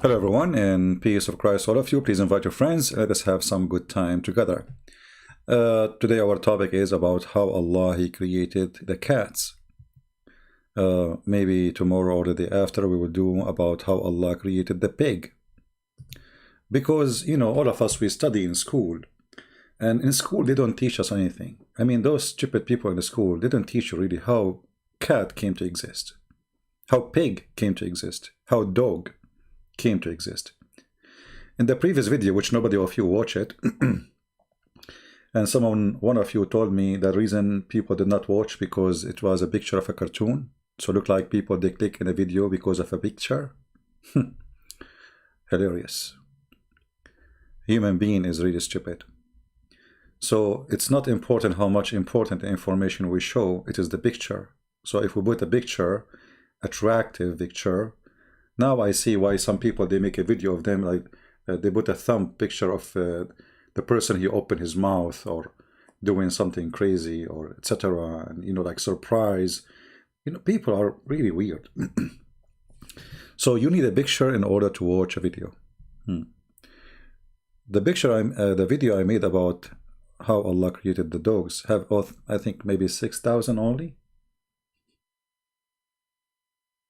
Hello everyone, and peace of Christ all of you. Please invite your friends. Let us have some good time together. Today our topic is about how Allah He created the cats. Maybe tomorrow or the day after we will do about how Allah created the pig. Because, all of us, we study in school. And in school, they don't teach us anything. I mean, those stupid people in the school, they don't teach you really how cat came to exist, how pig came to exist, how dog came to exist. In the previous video, which nobody of you watch it, and one of you told me the reason people did not watch because it was a picture of a cartoon. So look like people, they click in a video because of a picture. Hilarious. Human being is really stupid. So it's not important how much important information we show, it is the picture. So if we put a picture, attractive picture, now I see why some people, they make a video of them, like they put a thumb picture of the person, he opened his mouth or doing something crazy or etc. And like surprise. People are really weird. So you need a picture in order to watch a video. The video I made about how Allah created the dogs have, I think, maybe 6,000 only.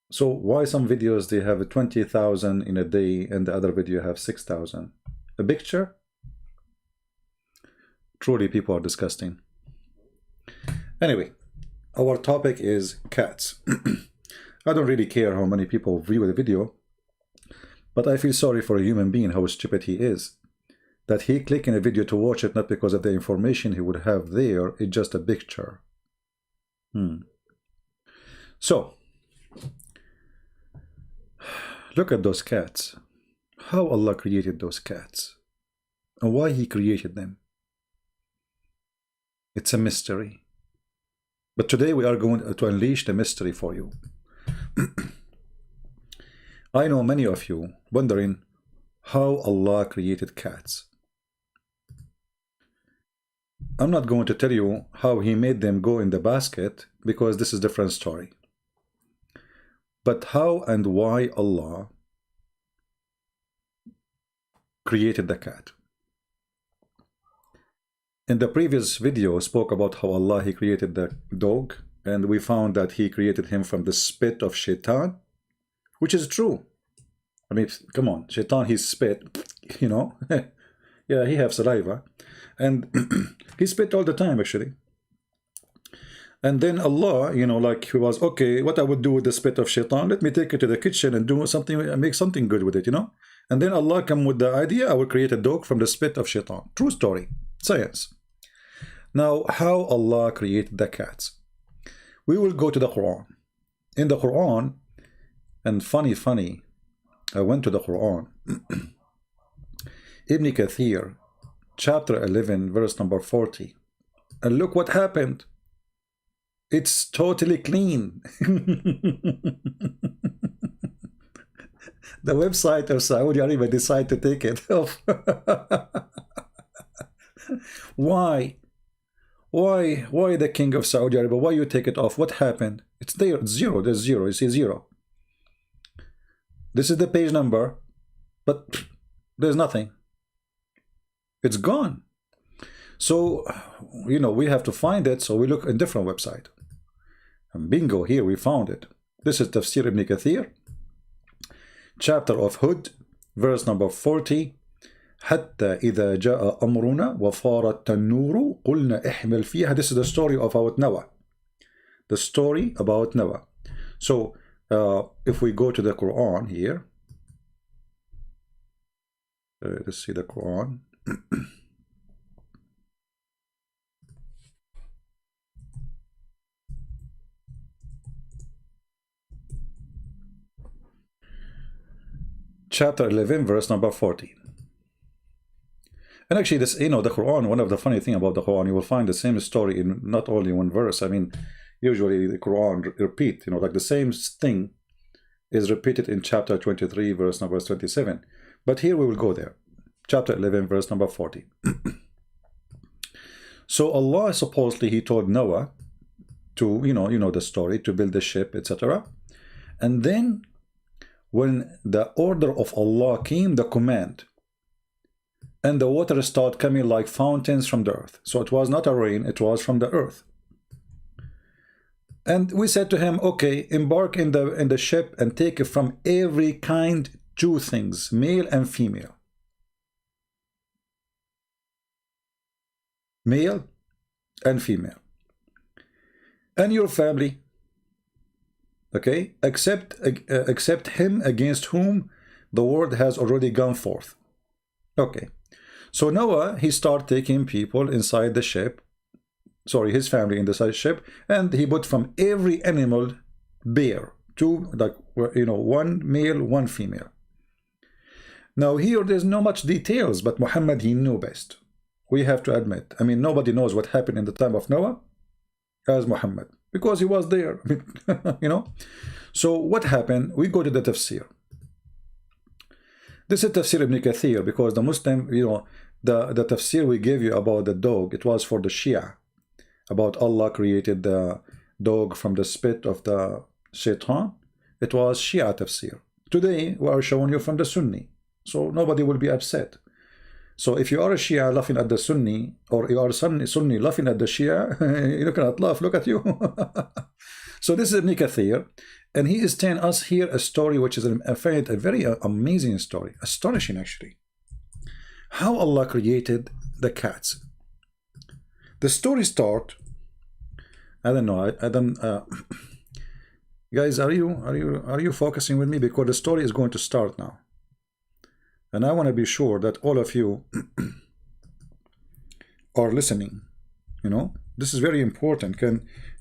So why some videos they have 20,000 in a day and the other video have 6,000? A picture? Truly, people are disgusting. Anyway, our topic is cats. I don't really care how many people view the video, but I feel sorry for a human being, how stupid he is. That he click in a video to watch it, not because of the information he would have there, it's just a picture. So, look at those cats. How Allah created those cats. And why He created them. It's a mystery. But today we are going to unleash the mystery for you. I know many of you wondering how Allah created cats. I'm not going to tell you how He made them go in the basket, because this is a different story. But how and why Allah created the cat. In the previous video, I spoke about how Allah He created the dog, and we found that He created him from the spit of Shaitan, which is true. I mean, come on, Shaitan, he spit, yeah, he have saliva, and he spit all the time, actually. And then Allah, like he was, okay, what I would do with the spit of Shaitan, let me take it to the kitchen and do something, make something good with it, And then Allah come with the idea, I will create a dog from the spit of Shaitan. True story, science. Now, how Allah created the cats. We will go to the Quran. In the Quran, and funny, I went to the Quran. Ibn Kathir, chapter 11, verse number 40. And look what happened. It's totally clean. The website of Saudi Arabia decided to take it off. Why? Why the king of Saudi Arabia? Why you take it off? What happened? It's there. It's zero. There's zero. You see zero. This is the page number, but there's nothing. It's gone. So, we have to find it. So we look in a different website. And bingo, here we found it. This is Tafsir Ibn Kathir, chapter of Hud, verse number 40. حتى إذا جاء أمرنا وفار التنور قلنا احمل فيها. This is the story about Noah. The story about Noah. So, if we go to the Quran here, let's see the Quran. Chapter 11, verse number 40. And actually, this, the Quran, one of the funny thing about the Quran, you will find the same story in not only one verse. I mean, usually the Quran repeat, like the same thing is repeated in chapter 23, verse number 27. But here we will go there. Chapter 11, verse number 40. So Allah, supposedly, He told Noah to, the story, to build the ship, etc. And then when the order of Allah came, the command, and the water started coming like fountains from the earth. So it was not a rain, it was from the earth. And we said to him, okay, embark in the ship and take from every kind 2 things, male and female. Male and female. And your family, okay, except him against whom the word has already gone forth. Okay, so Noah, he started taking people inside the ship, sorry, his family in the ship, and he put from every animal bear, 2, like, you know, 1 male, 1 female. Now here there's no much details, but Muhammad, he knew best. We have to admit. I mean, nobody knows what happened in the time of Noah as Muhammad, because he was there, you know. So what happened? We go to the tafsir. This is tafsir ibn Kathir, because the Muslim, you know, the tafsir we gave you about the dog, it was for the Shia, about Allah created the dog from the spit of the shaitan. It was Shia tafsir. Today we are showing you from the Sunni, so nobody will be upset. So if you are a Shia laughing at the Sunni, or you are Sunni laughing at the Shia, you cannot laugh, look at you. So this is Ibn Kathir, and he is telling us here a story which is, I find it a very amazing story, astonishing actually. How Allah created the cats. The story start, I don't know, I don't, guys, are you focusing with me? Because the story is going to start now. And I want to be sure that all of you are listening. You know, this is very important.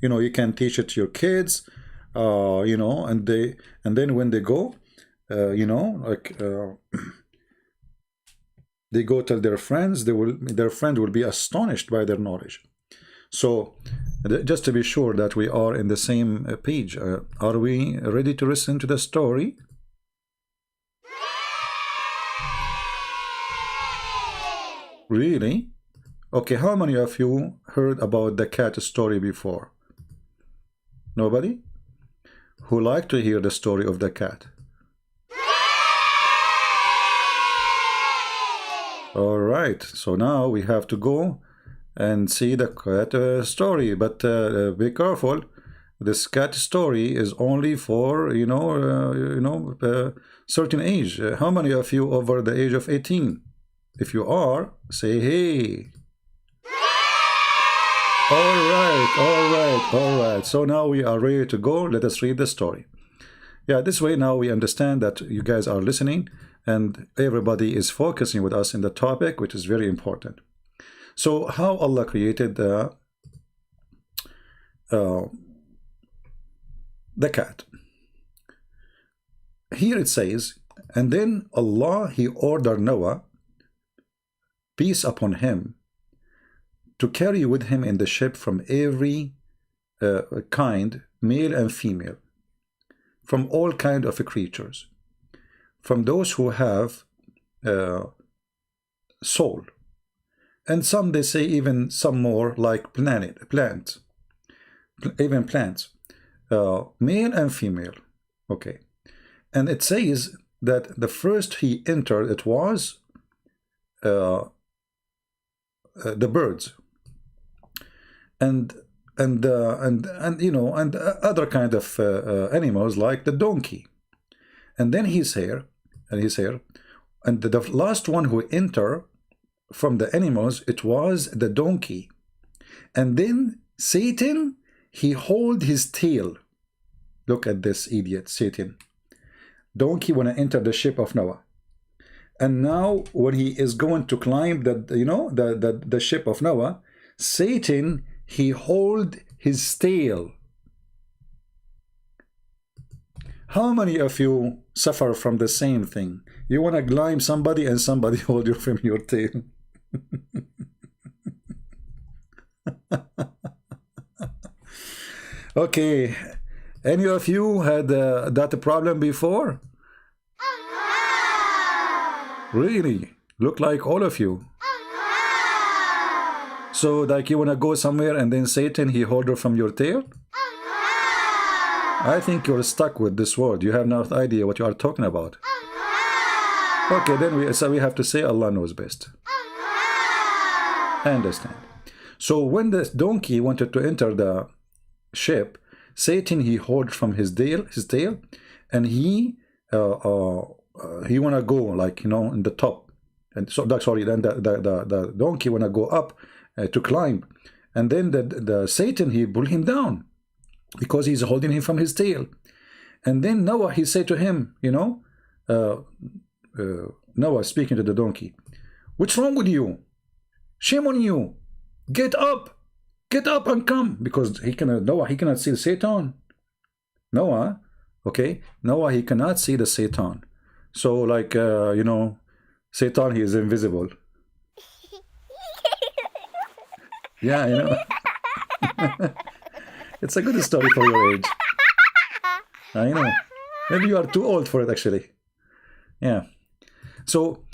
You know, you can teach it to your kids, you know, and then when they go, you know, like they go tell their friends, their friend will be astonished by their knowledge. So just to be sure that we are in the same page, are we ready to listen to the story? Really? Okay, how many of you heard about the cat story before? Nobody? Who like to hear the story of the cat? All right, so now we have to go and see the cat story, but be careful. This cat story is only for, you know, certain age. How many of you over the age of 18? If you are, say hey. All right. So now we are ready to go. Let us read the story. Yeah, this way now we understand that you guys are listening and everybody is focusing with us in the topic, which is very important. So how Allah created the cat. Here it says, and then Allah, he ordered Noah, peace upon him, to carry with him in the ship from every kind, male and female, from all kind of creatures, from those who have soul, and some, they say, even some more like plants, even plants, male and female. Okay, and it says that the first he entered, it was the birds, and you know, and other kind of animals like the donkey. And then he's here, and the last one who entered from the animals, it was the donkey. And then Satan, he hold his tail. Look at this idiot, Satan. Donkey when I enter the ship of Noah. And now when he is going to climb the ship of Noah, Satan, he hold his tail. How many of you suffer from the same thing? You want to climb somebody and somebody hold you from your tail. Okay, any of you had that problem before? Really? Look like all of you. So like you want to go somewhere and then Satan, he hold you from your tail? I think you're stuck with this word. You have no idea what you are talking about. Okay, then we have to say Allah knows best. I understand. So when the donkey wanted to enter the ship, Satan, he hauled from his tail, and he wanna go, like, you know, in the top, and so sorry, then the donkey wanna go up to climb, and then the Satan, he pulled him down because he's holding him from his tail. And then Noah, he said to him, you know, Noah speaking to the donkey, what's wrong with you? Shame on you. Get up and come, because Noah, he cannot see the Satan. Noah, okay, Noah, he cannot see the Satan. So, like, you know, Satan, he is invisible. Yeah, you know. It's a good story for your age. I know. Maybe you are too old for it, actually. Yeah. So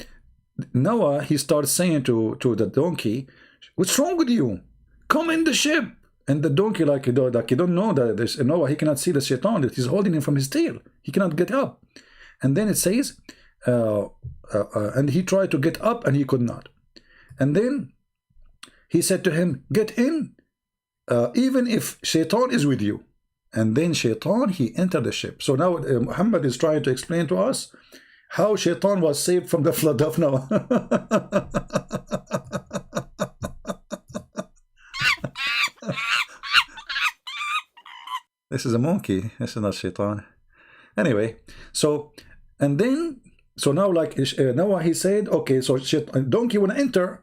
Noah, he starts saying to the donkey, what's wrong with you? Come in the ship. And the donkey, like you don't know that there's Noah, he cannot see the Shaitan, that he's holding him from his tail. He cannot get up. And then it says, and he tried to get up and he could not. And then he said to him, get in, even if Shaitan is with you. And then Shaitan, he entered the ship. So now Muhammad is trying to explain to us how Shaitan was saved from the flood of Noah. This is a monkey. This is not Shaitan. Anyway, so now, like Noah, he said, okay, so donkey want to enter,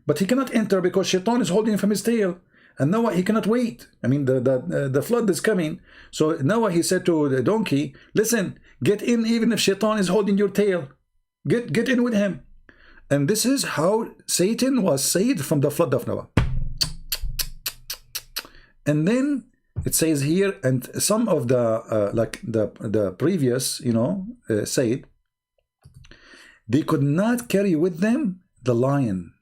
but he cannot enter because Shaitan is holding him from his tail. And Noah, he cannot wait. I mean, the flood is coming. So Noah, he said to the donkey, listen, get in even if Shaitan is holding your tail. Get in with him. And this is how Satan was saved from the flood of Noah. And then it says here, and some of the, like the previous, you know, said, they could not carry with them the lion.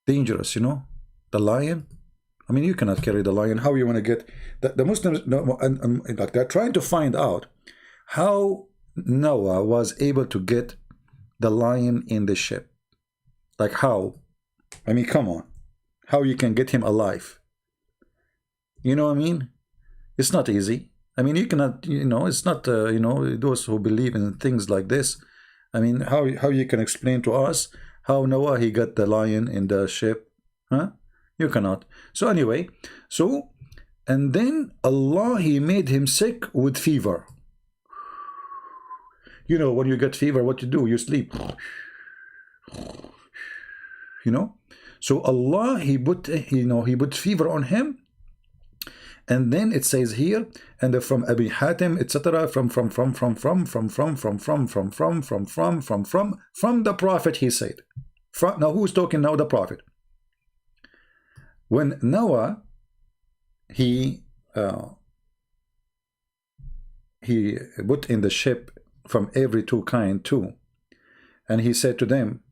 Dangerous, you know, the lion. I mean, you cannot carry the lion. How you want to get the Muslims? No, and like they're trying to find out how Noah was able to get the lion in the ship. Like how? I mean, come on, how you can get him alive? You know what I mean? It's not easy. I mean, you cannot. You know, it's not. You know, those who believe in things like this. I mean, how you can explain to us how Noah, he got the lion in the ship? Huh? You cannot. So anyway, and then Allah, he made him sick with fever. You know, when you get fever, what you do? You sleep. You know? So Allah, he put fever on him. And then it says here, and from Abi Hatim, etc., from the Prophet, he said. Now who's talking now? The Prophet. When Noah, he put in the ship from every two kind too, and he said to them,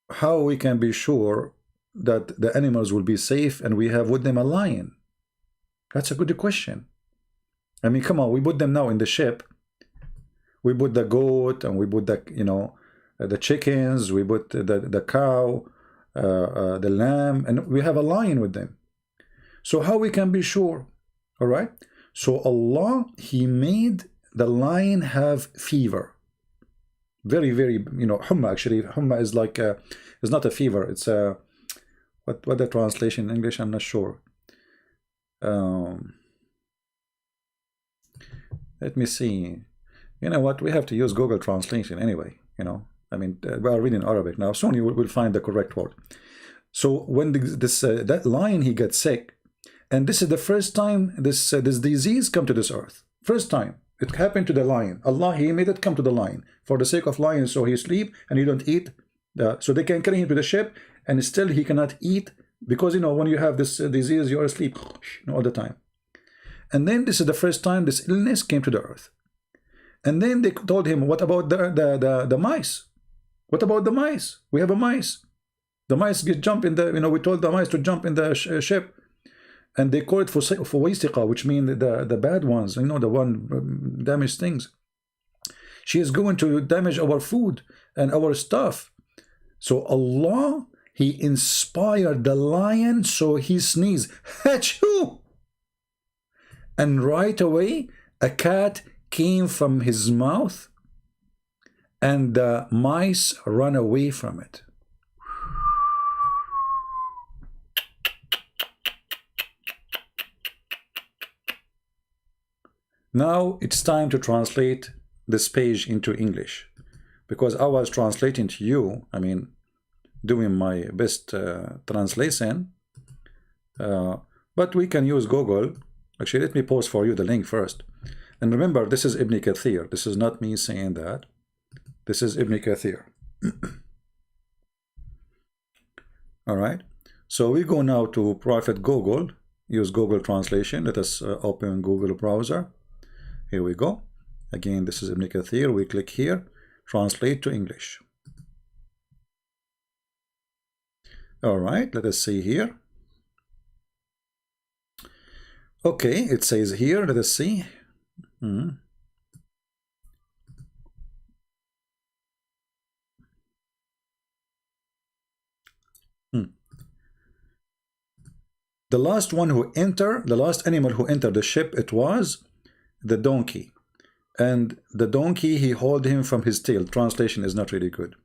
how we can be sure that the animals will be safe and we have with them a lion? That's a good question. I mean, come on, we put them now in the ship. We put the goat and we put the, you know, the chickens, we put the cow, the lamb, and we have a lion with them. So how we can be sure? All right. So Allah, he made the lion have fever. Very, very, you know, humma, actually. Humma is like, it's not a fever. It's a, what the translation in English, I'm not sure. Let me see. You know what? We have to use Google Translation anyway. You know, I mean, we are reading Arabic now. Soon you will find the correct word. So when that lion, he gets sick, and this is the first time this disease come to this earth. First time it happened to the lion. Allah, he made it come to the lion for the sake of lion. So he sleep and he don't eat. So they can carry him to the ship, and still he cannot eat because, you know, when you have this disease, you are asleep, you know, all the time. And then this is the first time this illness came to the earth. And then they told him, what about the mice? What about the mice? We have a mice. The mice get jump in the, you know, we told the mice to jump in the ship, and they call it for waysiqa, which mean the bad ones, you know, the one damaged things. She is going to damage our food and our stuff. So Allah, He inspired the lion, so he sneezed, achoo! And right away, a cat came from his mouth, and the mice ran away from it. Now it's time to translate this page into English, because I was translating to you, I mean, doing my best translation, but we can use Google. Actually, let me post for you the link first. And remember, this is Ibn Kathir. This is not me saying that. This is Ibn Kathir. All right. So we go now to Prophet Google. Use Google Translation. Let us open Google browser. Here we go. Again, this is Ibn Kathir. We click here. Translate to English. All right. Let us see here. Okay, it says here, let us see. The last one who entered, the last animal who entered the ship, it was the donkey. And the donkey, he hauled him from his tail. Translation is not really good.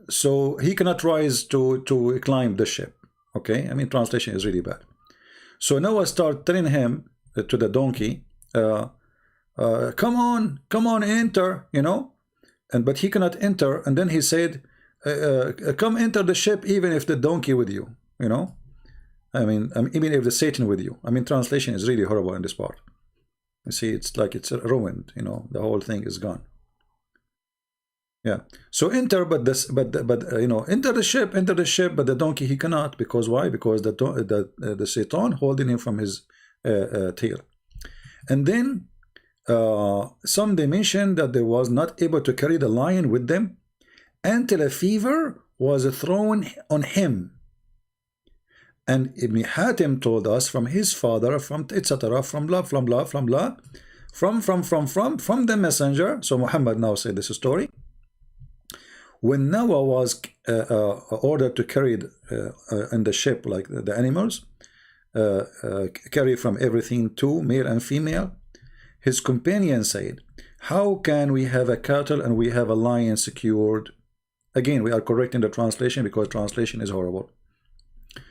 So he cannot rise to climb the ship. Okay, I mean, translation is really bad. So Noah started telling him, to the donkey, come on, enter, you know, but he cannot enter. And then he said, come enter the ship, even if the donkey with you, you know, I mean, even if the Satan with you. I mean, translation is really horrible in this part. You see, it's like it's ruined, you know, the whole thing is gone. Yeah. So enter, but you know, enter the ship, but the donkey he cannot, because why? Because the Satan holding him from his tail. And then some they mentioned that they was not able to carry the lion with them until a fever was thrown on him. And Ibn Hatim told us from his father, from etc., from the messenger. So Muhammad now said this story. When Noah was ordered to carry in the ship, like the animals, carry from everything, two, male and female, his companion said, how can we have a cattle and we have a lion secured? Again, we are correcting the translation because translation is horrible.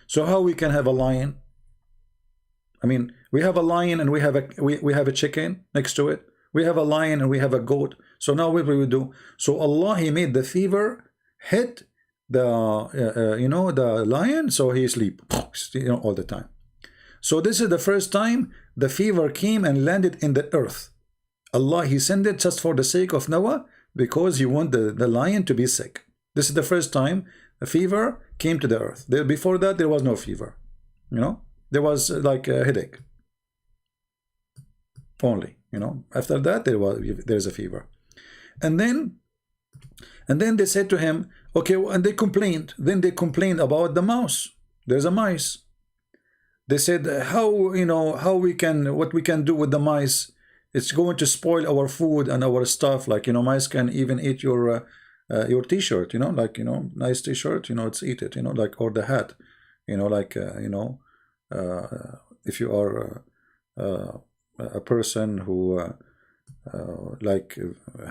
So how we can have a lion? I mean, we have a lion and we have a chicken next to it. We have a lion and we have a goat. So now what we will do? So Allah, He made the fever hit the you know, the lion, so he sleep, you know, all the time. So this is the first time the fever came and landed in the earth. Allah, He sent it just for the sake of Noah, because He want the lion to be sick. This is the first time a fever came to the earth. Before that, there was no fever. You know, there was like a headache only. You know, after that there's a fever. And then they said to him, okay, and they complained. Then they complained about the mouse. There's a mice. They said, how, you know, what we can do with the mice? It's going to spoil our food and our stuff. Like, you know, mice can even eat your t-shirt, you know, like, you know, nice t-shirt, you know, it's eat it, you know, like, or the hat, you know, like, you know, if you are a person who like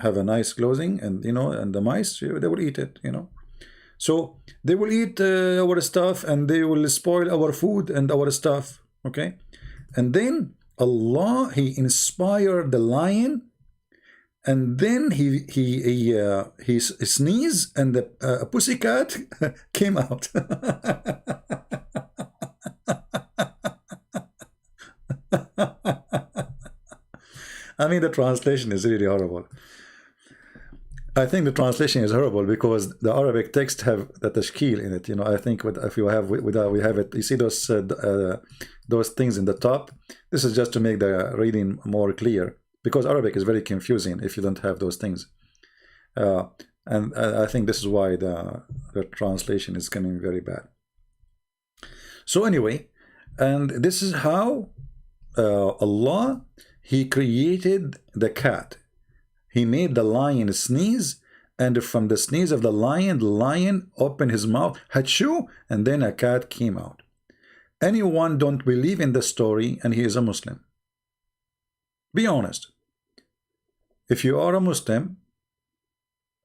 have a nice clothing, and you know, and the mice, they will eat it, you know. So they will eat our stuff, and they will spoil our food and our stuff. Okay. And then Allah, He inspired the lion, and then he sneezed, and the pussycat came out. I mean, the translation is really horrible. I think the translation is horrible because the Arabic text have the tashkil in it. You know, I think if you have we have it. You see those things in the top. This is just to make the reading more clear, because Arabic is very confusing if you don't have those things. And I think this is why the translation is coming very bad. So anyway, and this is how Allah, He created the cat. He made the lion sneeze, and from the sneeze of the lion opened his mouth, Hachu, and then a cat came out. Anyone don't believe in the story, and he is a Muslim. Be honest. If you are a Muslim,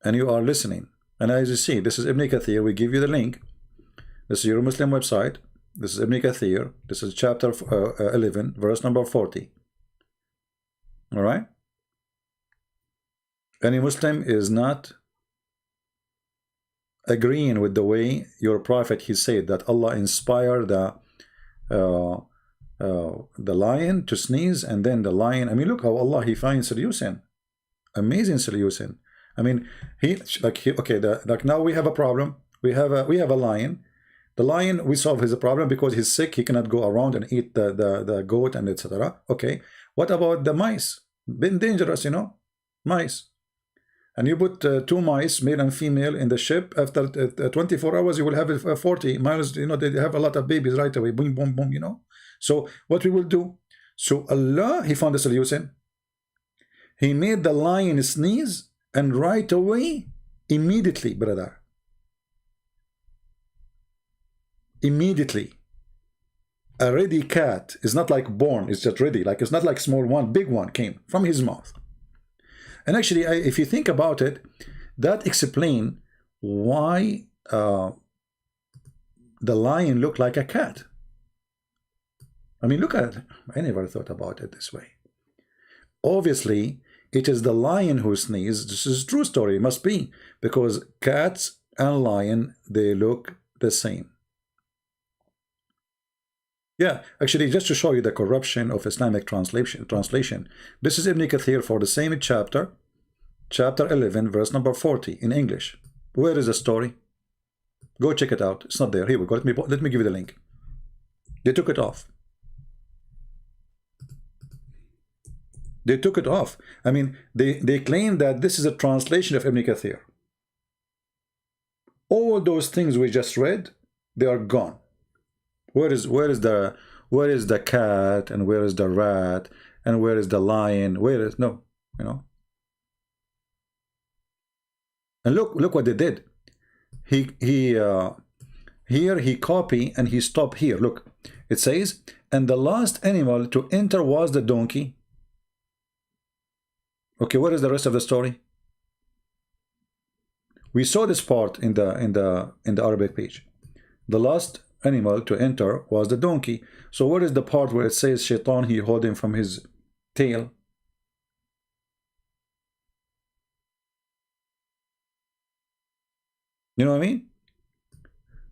and you are listening, and as you see, this is Ibn Kathir, we give you the link. This is your Muslim website. This is Ibn Kathir. This is chapter 11, verse number 40. All right? Any Muslim is not agreeing with the way your prophet, he said that Allah inspired the lion to sneeze, and then the lion, I mean, look how Allah, he finds solution. Amazing solution. I mean, like now we have a problem. We have a lion. The lion, we solve his problem because he's sick. He cannot go around and eat the goat and etc. Okay. What about the mice? Been dangerous, you know, mice. And you put 2 mice, male and female, in the ship. After 24 hours, you will have 40 miles. You know, they have a lot of babies right away. Boom, boom, boom. You know. So what we will do? So Allah, he found a solution. He made the lion sneeze. And right away, immediately, brother, immediately, a ready cat is not like born, it's just ready, like it's not like small one, big one came from his mouth. And actually, if you think about it, that explains why the lion looked like a cat. I mean, look at it. I never thought about it this way. Obviously, it is the lion who sneezed. This is a true story. It must be, because cats and lion, they look the same. Yeah, actually, just to show you the corruption of Islamic translation. This is Ibn Kathir for the same chapter 11, verse number 40 in English. Where is the story? Go check it out. It's not there. Here we go. Let me give you the link. They took it off. They took it off. I mean, they claim that this is a translation of Ibn Kathir. All those things we just read, they are gone. Where is the cat, and where is the rat, and where is the lion? Where is, no, you know. And look what they did. Here he copy and he stop here. Look, it says, and the last animal to enter was the donkey. Okay, what is the rest of the story? We saw this part in the Arabic page. The last animal to enter was the donkey. So what is the part where it says Shaitan, he hold him from his tail? You know what I mean?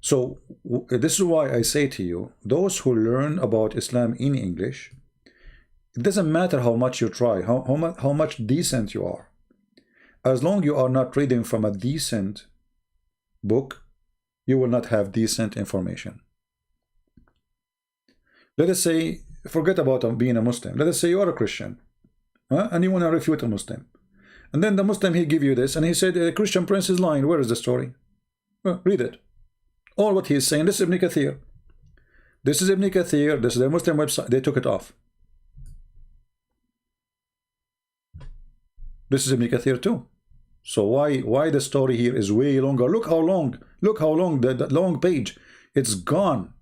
So this is why I say to you, those who learn about Islam in English, it doesn't matter how much you try, how much decent you are. As long you are not reading from a decent book, you will not have decent information. Let us say, forget about being a Muslim. Let us say you are a Christian, and you want to refute a Muslim. And then the Muslim, he give you this, and he said, a Christian prince is lying. Where is the story? Read it. All what he is saying, this is Ibn Kathir. This is Ibn Kathir, this is their Muslim website. They took it off. This is Ibn Kathir too. So why the story here is way longer? Look how long the long page. It's gone.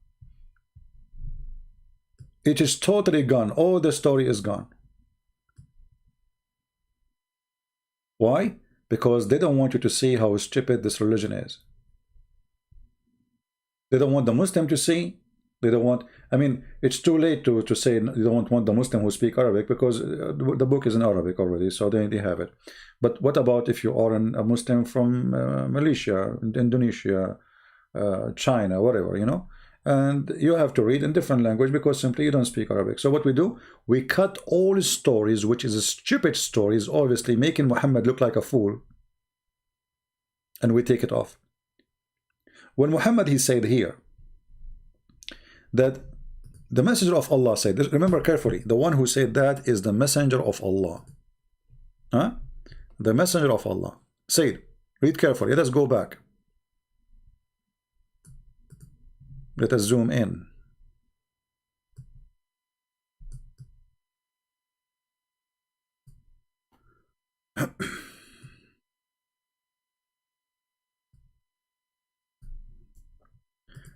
It is totally gone. All the story is gone. Why? Because they don't want you to see how stupid this religion is. They don't want the Muslim to see. They don't want, I mean, it's too late to say you don't want the Muslim who speak Arabic, because the book is in Arabic already, so they have it. But what about if you are a Muslim from Malaysia, Indonesia, China, whatever, you know? And you have to read in different language because simply you don't speak Arabic. So what we do, we cut all stories, which is stupid stories, obviously making Muhammad look like a fool, and we take it off. When Muhammad, he said here that the messenger of Allah said, remember carefully, the one who said that is the messenger of Allah. The messenger of Allah said, Read carefully. Let us go back. Let us zoom in.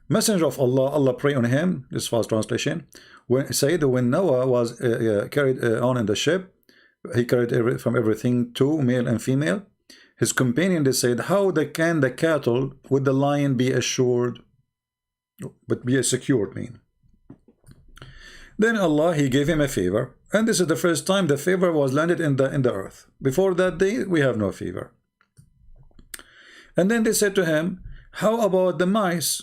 Messenger of Allah, Allah pray on him. This was translation. When said when Noah was carried on in the ship, he carried from everything, two, male and female. His companion, they said, how can the cattle with the lion be assured, but be secured, mean? Then Allah, he gave him a favor, and this is the first time the favor was landed in the earth. Before that day, we have no favor. And then they said to him, how about the mice?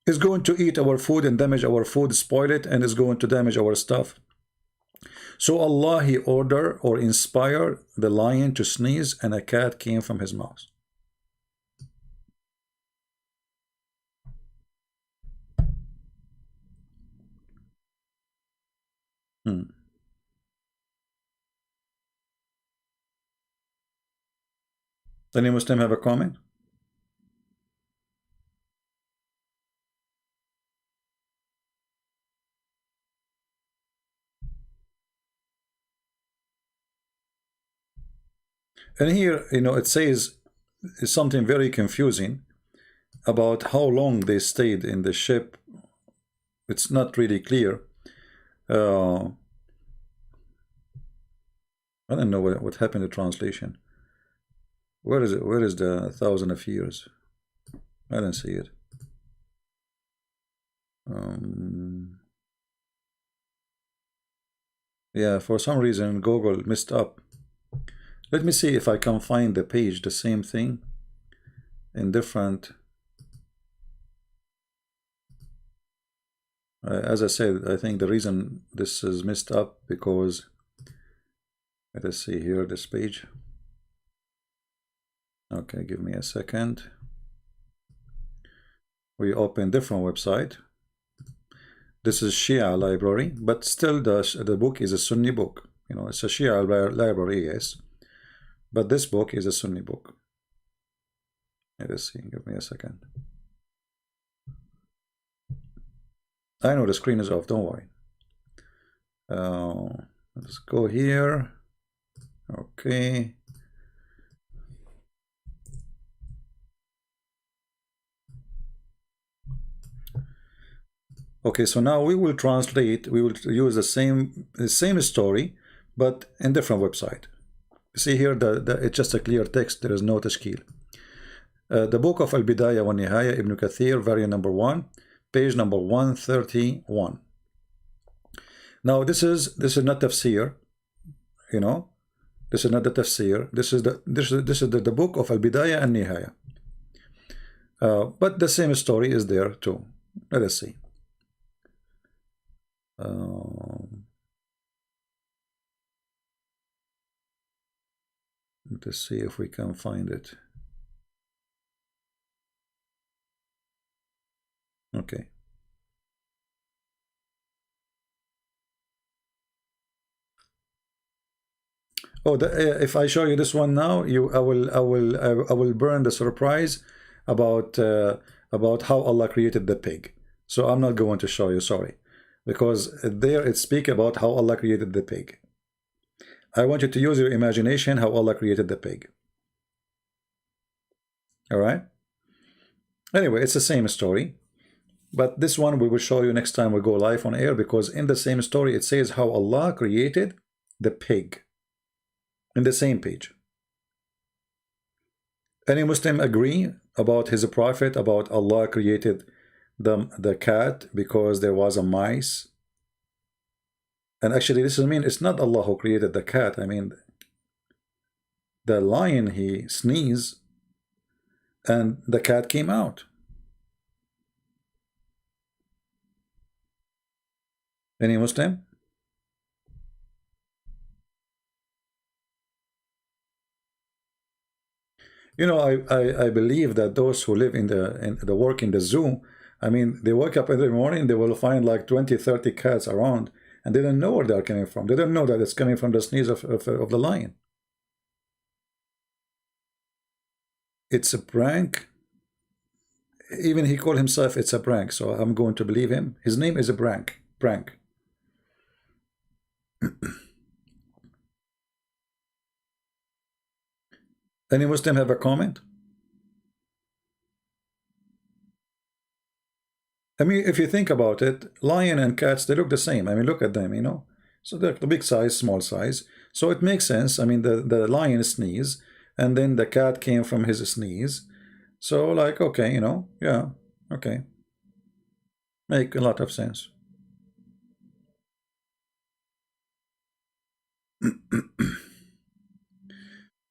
Is going to eat our food and damage our food, spoil it, and is going to damage our stuff. So Allah, he ordered or inspired the lion to sneeze, and a cat came from his mouth. Any Muslim have a comment? And here, you know, it says something very confusing about how long they stayed in the ship. It's not really clear. I don't know what happened to translation. Where is it? Where is the 1,000 of years? I don't see it. Yeah, for some reason Google messed up. Let me see if I can find the page, the same thing in different. As I said, I think the reason this is messed up because, let us see here, this page. Okay, give me a second. We open different website. This is Shia library, but still the book is a Sunni book. You know, it's a Shia library, yes. But this book is a Sunni book. Let us see, give me a second. I know the screen is off, don't worry. Let's go here. Okay. Okay, so now we will translate, we will use the same story, but in different website. See here, it's just a clear text, there is no tashkil. The book of Al-Bidayah wa Nihaya, Ibn Kathir, variant number 1, page number 131. Now this is not tafsir, you know, this is not the tafsir, this is the book of Al-Bidayah and Nihaya. But the same story is there too. Let us see. Let us see if we can find it. Okay. Oh, if I show you this one now, I will burn the surprise about how Allah created the pig. So I'm not going to show you, sorry, because there it speaks about how Allah created the pig. I want you to use your imagination how Allah created the pig. All right. Anyway, it's the same story, but this one we will show you next time we go live on air, because in the same story it says how Allah created the pig in the same page. Any Muslim agree about his prophet about Allah created the cat because there was a mice? And actually this is it's not Allah who created the cat. I mean, the lion, he sneezed and the cat came out. Any Muslim? You know, I believe that those who live in the work in the zoo, I mean, they wake up every morning, they will find like 20, 30 cats around, and they don't know where they're coming from. They don't know that it's coming from the sneeze of the lion. it's a prank. Even he called himself it's a prank, so I'm going to believe him. His name is a prank. Any Muslim have a comment? I mean, if you think about it, lion and cats, they look the same. I mean, look at them, you know. So they're the big size, small size. So it makes sense. I mean, the lion sneeze, and then the cat came from his sneeze. So like, okay, you know, yeah, okay. Make a lot of sense.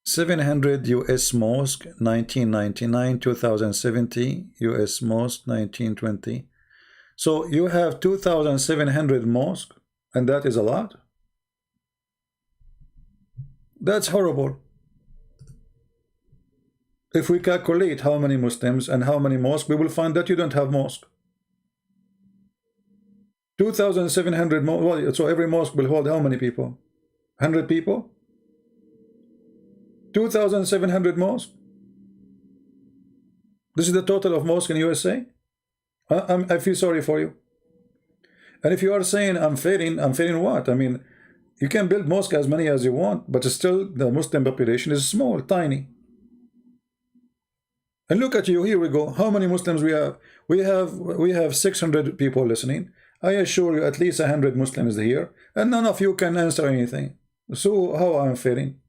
700 US mosque 1999, 2070 US mosque 1920. So you have 2,700 mosque, and that is a lot. That's horrible. If we calculate how many Muslims and how many mosques, we will find that you don't have mosque. 2,700 well, so every mosque will hold how many people? 100 people? 2,700 mosques? This is the total of mosques in USA? I feel sorry for you. And if you are saying I'm failing what? I mean, you can build mosques as many as you want, but still the Muslim population is small, tiny. And look at you, here we go. How many Muslims we have? We have 600 people listening. I assure you at least 100 Muslims here, and none of you can answer anything. So how I'm failing?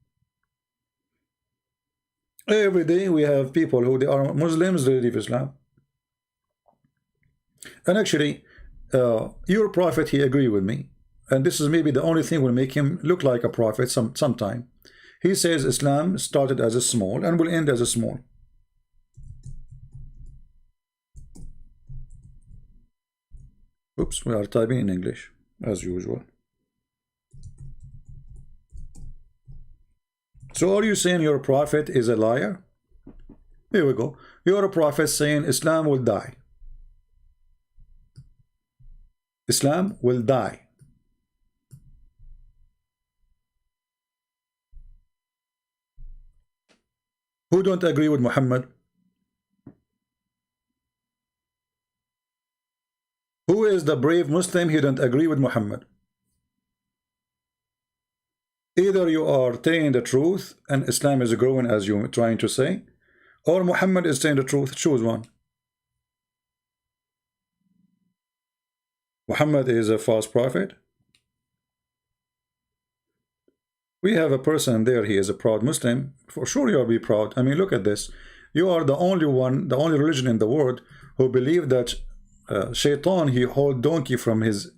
Every day we have people who they are Muslims, they leave Islam. And actually, your prophet, he agreed with me. And this is maybe the only thing will make him look like a prophet sometime. He says Islam started as a small and will end as a small. Oops, we are typing in English, as usual. So are you saying your prophet is a liar? Here we go. You're a prophet saying Islam will die. Islam will die. Who don't agree with Muhammad? Who is the brave Muslim who don't agree with Muhammad? Either you are telling the truth and Islam is growing as you're trying to say, or Muhammad is saying the truth. Choose one. Muhammad is a false prophet. We have a person there, he is a proud Muslim. For sure you'll be proud. I mean, look at this. You are the only one, the only religion in the world who believe that Shaitan, he hold donkey from his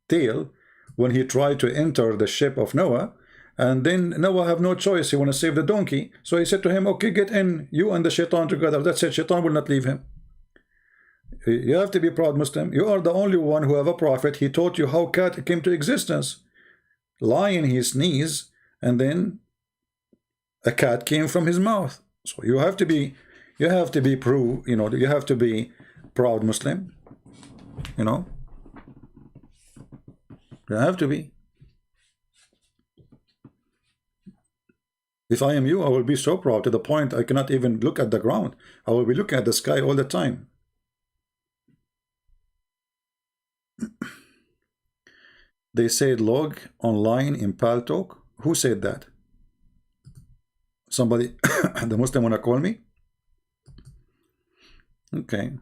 tail when he tried to enter the ship of Noah. And then Noah have no choice. He want to save the donkey. So he said to him, okay, get in, you and the Shaitan together. That's it. Shaitan will not leave him. You have to be proud Muslim. You are the only one who have a prophet. He taught you how cat came to existence. Lion, he sneezed, and then a cat came from his mouth. So you have to be you have to be proud Muslim. You know, you have to be. If I am you, I will be so proud to the point I cannot even look at the ground. I will be looking at the sky all the time. They said log online in Paltalk. Who said that? Somebody, the Muslim wanna call me? Okay.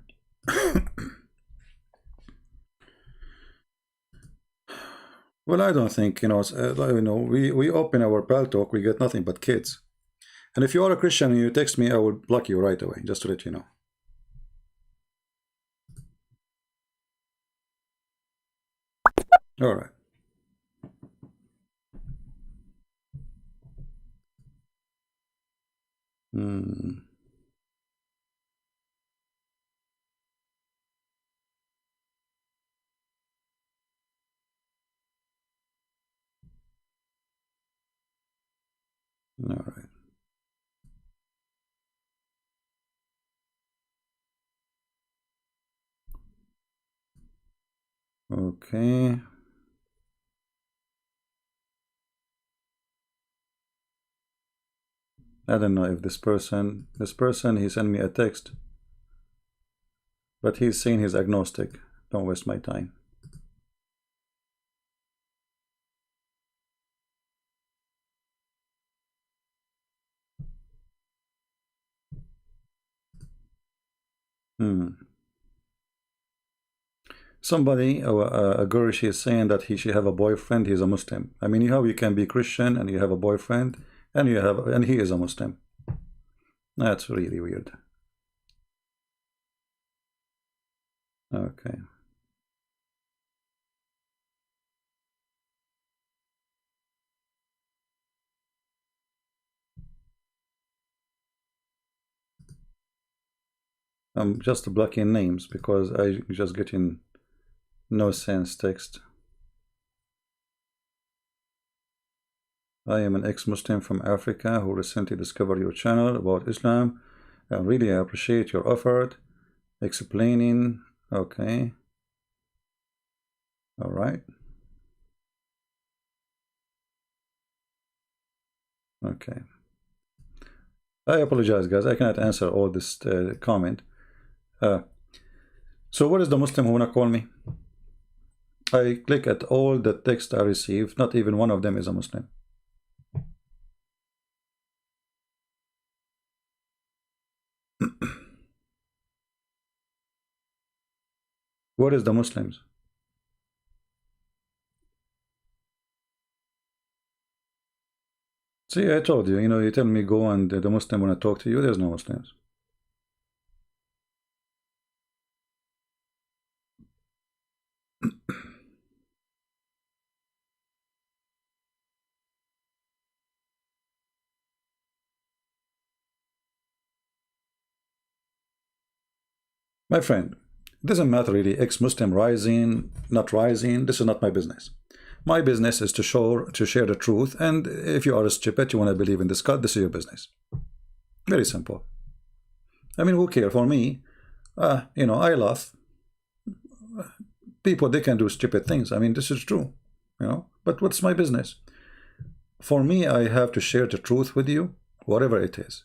Well, I don't think, we open our Paltalk, we get nothing but kids. And if you are a Christian and you text me, I will block you right away, just to let you know. All right. All right. Okay. I don't know if this person he sent me a text, but he's saying he's agnostic. Don't waste my time. Somebody, a girl, she is saying that she have a boyfriend, he's a Muslim. I mean, you can be Christian and you have a boyfriend and he is a Muslim. That's really weird. Okay. I'm just blocking names because I just getting no sense text. I am an ex-Muslim from Africa who recently discovered your channel about Islam. I really appreciate your effort explaining. Okay. All right. Okay. I apologize, guys. I cannot answer all this comment. So what is the Muslim who wanna call me? I click at all the text I received. Not even one of them is a Muslim. What is the Muslims? See, I told you, you tell me go and the Muslim want to talk to you, there's no Muslims. My friend, it doesn't matter really, ex-Muslim rising, not rising, this is not my business. My business is to share the truth, and if you are a stupid, you want to believe in this God, this is your business. Very simple. I mean, who cares? For me, I laugh. People, they can do stupid things. I mean, this is true, but what's my business? For me, I have to share the truth with you, whatever it is.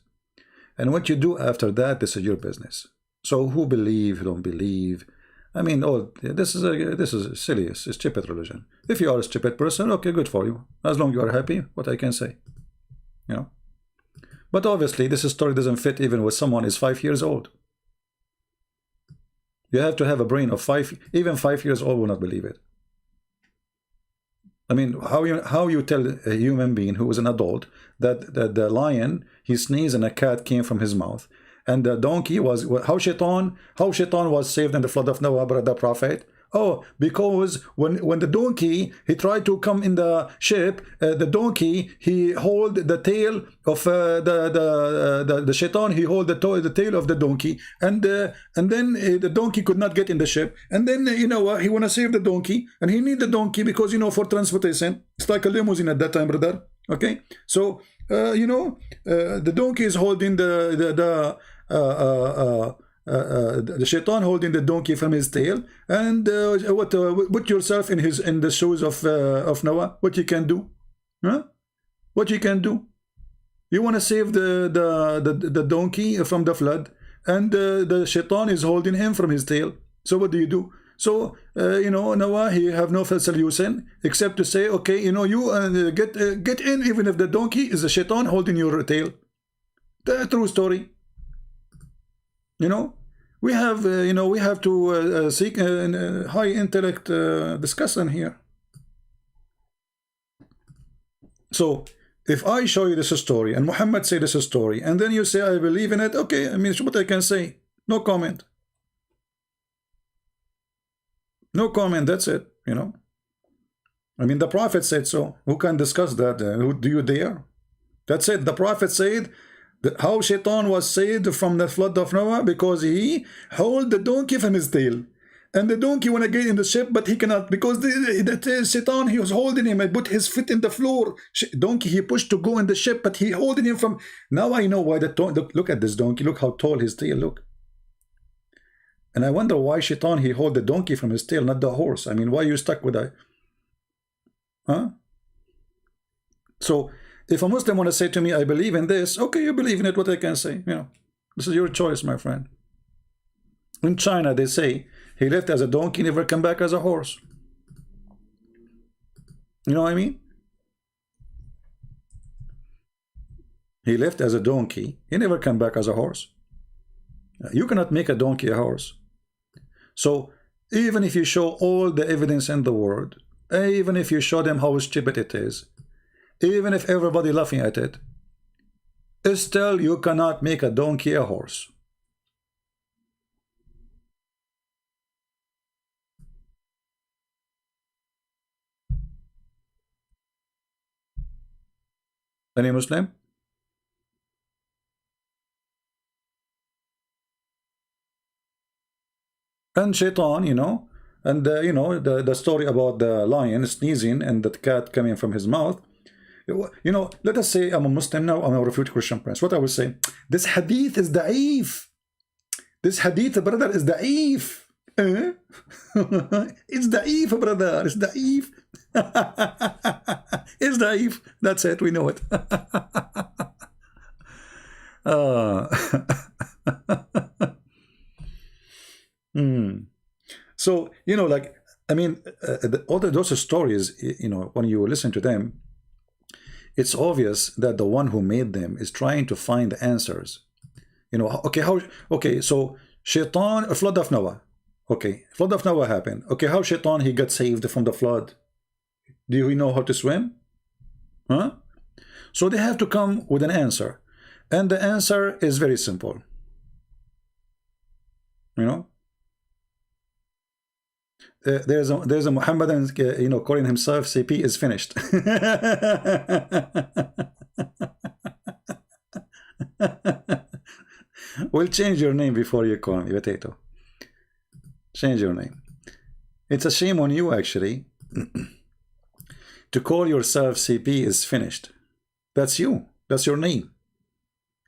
And what you do after that, this is your business. So who believe, who don't believe, I mean, this is silly, it's a stupid religion. If you are a stupid person, okay, good for you. As long as you are happy, what I can say, But obviously, this story doesn't fit even with someone who is 5 years old. You have to have a brain of 5, even 5 years old will not believe it. I mean, how you tell a human being who is an adult that the lion, he sneezed and a cat came from his mouth, and the donkey was, how Shaitan was saved in the flood of Noah by the prophet? Oh, because when the donkey, he tried to come in the ship, the donkey, he hold the tail of the Shaitan, he hold the tail of the donkey, and then the donkey could not get in the ship, and then he want to save the donkey, and he need the donkey because for transportation. It's like a limousine at that time, brother. Okay, so the donkey is holding the Shaitan holding the donkey from his tail, and put yourself in the shoes of Noah. What you can do? Huh? What you can do? You want to save the donkey from the flood, and the Shaitan is holding him from his tail. So what do you do? So Noah, he have no solution except to say, okay, you get in, even if the donkey is a Shaitan holding your tail. The true story. We have to seek a high intellect discussion here. So if I show you this story and Muhammad say this story, and then you say I believe in it, okay, I mean, what I can say, no comment. No comment, that's it, I mean, the Prophet said so. Who can discuss that? Do you dare? That's it. The Prophet said how Shaitan was saved from the flood of Noah, because he held the donkey from his tail, and the donkey want to get in the ship, but he cannot, because the Shaitan, he was holding him and put his feet in the floor. Donkey, he pushed to go in the ship, but he holding him from. Now I know why look at this donkey. Look how tall his tail. Look. And I wonder why Shaitan, he hold the donkey from his tail, not the horse. I mean, why you stuck with that? Huh? So if a Muslim want to say to me, I believe in this, okay, you believe in it, what I can say, you know, this is your choice, my friend. In China, they say he left as a donkey, never come back as a horse. You know what I mean? He left as a donkey, he never come back as a horse. You cannot make a donkey a horse. So even if you show all the evidence in the world, even if you show them how stupid it is, even if everybody laughing at it, still you cannot make a donkey a horse. Any Muslim? And Shaitan, you know, and you know, the story about the lion sneezing and the cat coming from his mouth. You know, let us say I'm a Muslim now, I'm a refuted Christian prince. What I will say, this hadith is da'if. This hadith, brother, is da'if. It's da'if, brother, it's da'if. It's da'if. That's it, we know it. So, you know, like, I mean, all those stories, you know, when you listen to them, it's obvious that the one who made them is trying to find the answers. You know, okay, so Shaitan, a flood of Noah. Okay, flood of Noah happened. Okay, how Shaitan, he got saved from the flood? Do we know how to swim? Huh? So they have to come with an answer. And the answer is very simple. You know? There's a Muhammadan, you know, calling himself CP is finished. Well, change your name before you call me Potato. Change your name. It's a shame on you, actually. To call yourself CP is finished. That's you. That's your name.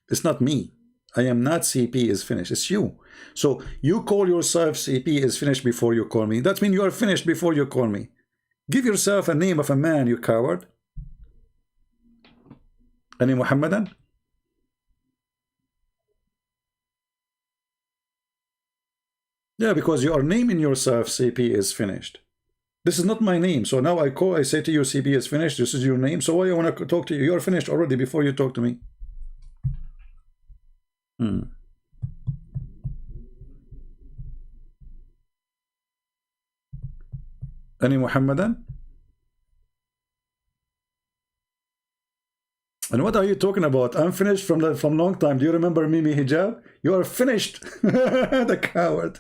It's not me. I am not CP is finished. It's you. So you call yourself CP is finished before you call me. That means you are finished before you call me. Give yourself a name of a man, you coward. Any Muhammadan? Yeah, because you are naming yourself CP is finished. This is not my name. So now I say to you CP is finished. This is your name. So why I want to talk to you? You are finished already before you talk to me. Any Muhammadan? And what are you talking about? I'm finished from long time. Do you remember Mimi Hijab? You are finished. The coward.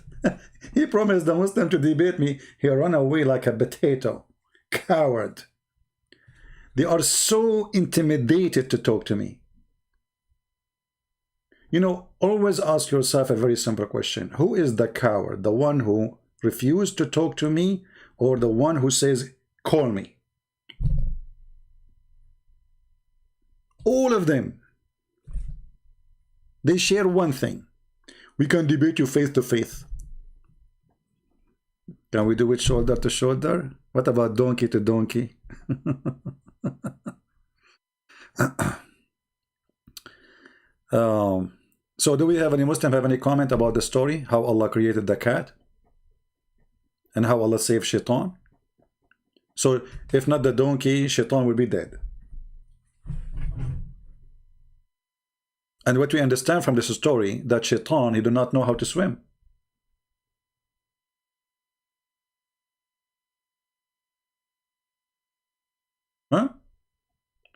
He promised the Muslim to debate me. He ran away like a potato. Coward. They are so intimidated to talk to me. You know, always ask yourself a very simple question. Who is the coward? The one who refused to talk to me, or the one who says, call me? All of them, they share one thing. We can debate you face to face. Can we do it shoulder to shoulder? What about donkey to donkey? So do we have any Muslim have any comment about the story? How Allah created the cat? And how Allah saved Shaitan? So if not the donkey, Shaitan will be dead. And what we understand from this story, that Shaitan, he do not know how to swim. Huh?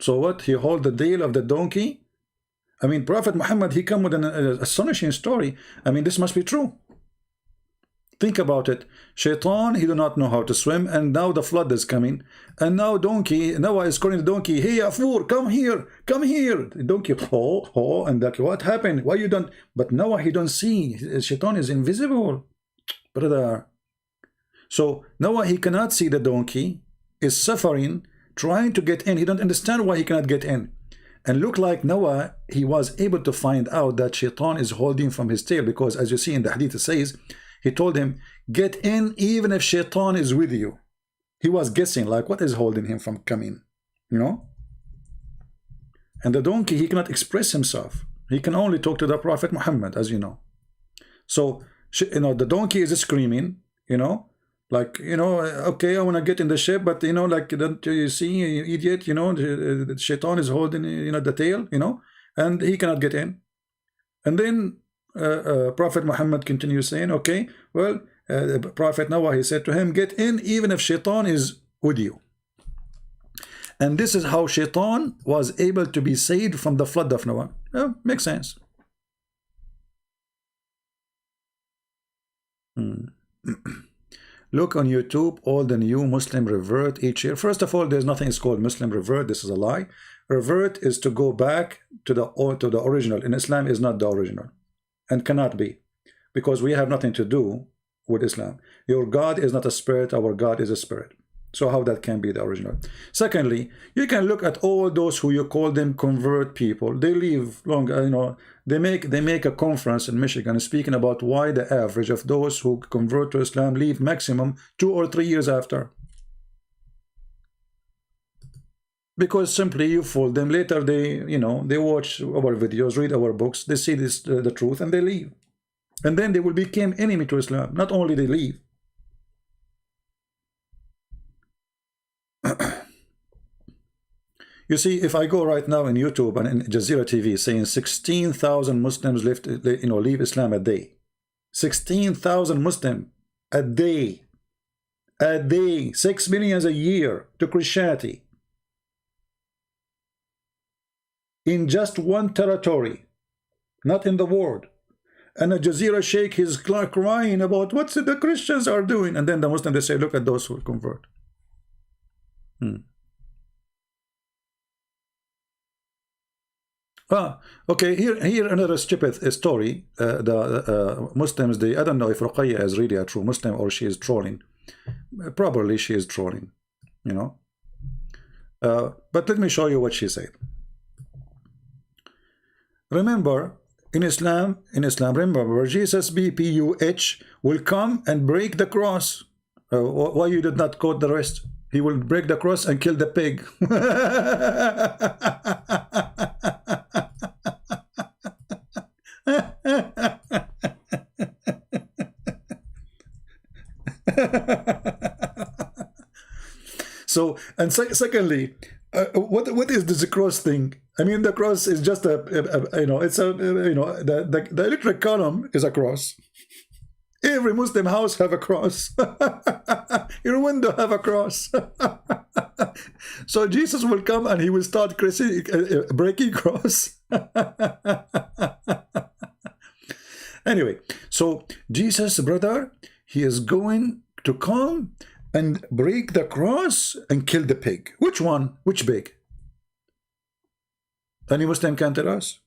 So what? He hold the tail of the donkey? I mean, Prophet Muhammad, he come with an astonishing story. I mean, this must be true. Think about it. Shaitan, he do not know how to swim, and now the flood is coming. And now donkey, Noah is calling the donkey, hey, Afur, come here, come here. The donkey, and that, what happened? Why you don't? But Noah, he don't see. Shaitan is invisible, brother. So Noah, he cannot see the donkey, is suffering, trying to get in. He don't understand why he cannot get in. And look like Noah, he was able to find out that Shaitan is holding from his tail, because as you see in the hadith, it says, he told him, get in even if Shaitan is with you. He was guessing, like, what is holding him from coming? You know? And the donkey, he cannot express himself. He can only talk to the Prophet Muhammad, as you know. So, you know, the donkey is screaming, you know, like, you know, okay, I want to get in the ship, but, you know, like, don't you see, you idiot, you know, the shaitan is holding, you know, the tail, you know, and he cannot get in. And then Prophet Muhammad continues saying, okay, well, Prophet Noah, he said to him, get in even if shaitan is with you. And this is how shaitan was able to be saved from the flood of Noah. Yeah, makes sense. Look on YouTube, all the new Muslim revert each year. First of all, there's nothing called Muslim revert. This is a lie. Revert is to go back to the original. In Islam is not the original and cannot be, because we have nothing to do with Islam. Your God is not a spirit. Our God is a spirit. So how that can be the original? Secondly, you can look at all those who you call them convert people. They live long, you know, they make a conference in Michigan speaking about why the average of those who convert to Islam leave maximum 2 or 3 years after. Because simply you fool them. Later they, you know, they watch our videos, read our books, they see this the truth, and they leave. And then they will become enemy to Islam. Not only they leave. You see, if I go right now in YouTube and in Jazeera TV saying 16,000 Muslims leave Islam a day. 16,000 Muslims a day. A day. 6 million a year to Christianity. In just one territory. Not in the world. And a Jazeera Sheikh is crying about what the Christians are doing. And then the Muslims, they say, look at those who convert. Okay, here another stupid story. The Muslims, I don't know if Ruqayya is really a true Muslim or she is trolling. Probably she is trolling, you know. But let me show you what she said. Remember, in Islam, remember, Jesus, B-P-U-H, will come and break the cross. Why you did not quote the rest? He will break the cross and kill the pig. So, and secondly, what is this cross thing? I mean, the cross is just you know, it's a, you know, the electric column is a cross. Every Muslim house have a cross. Your window have a cross. So Jesus will come and he will start breaking cross. Anyway, so Jesus, brother, he is going to come and break the cross and kill the pig. Which one? Which pig? Any Muslim can tell us?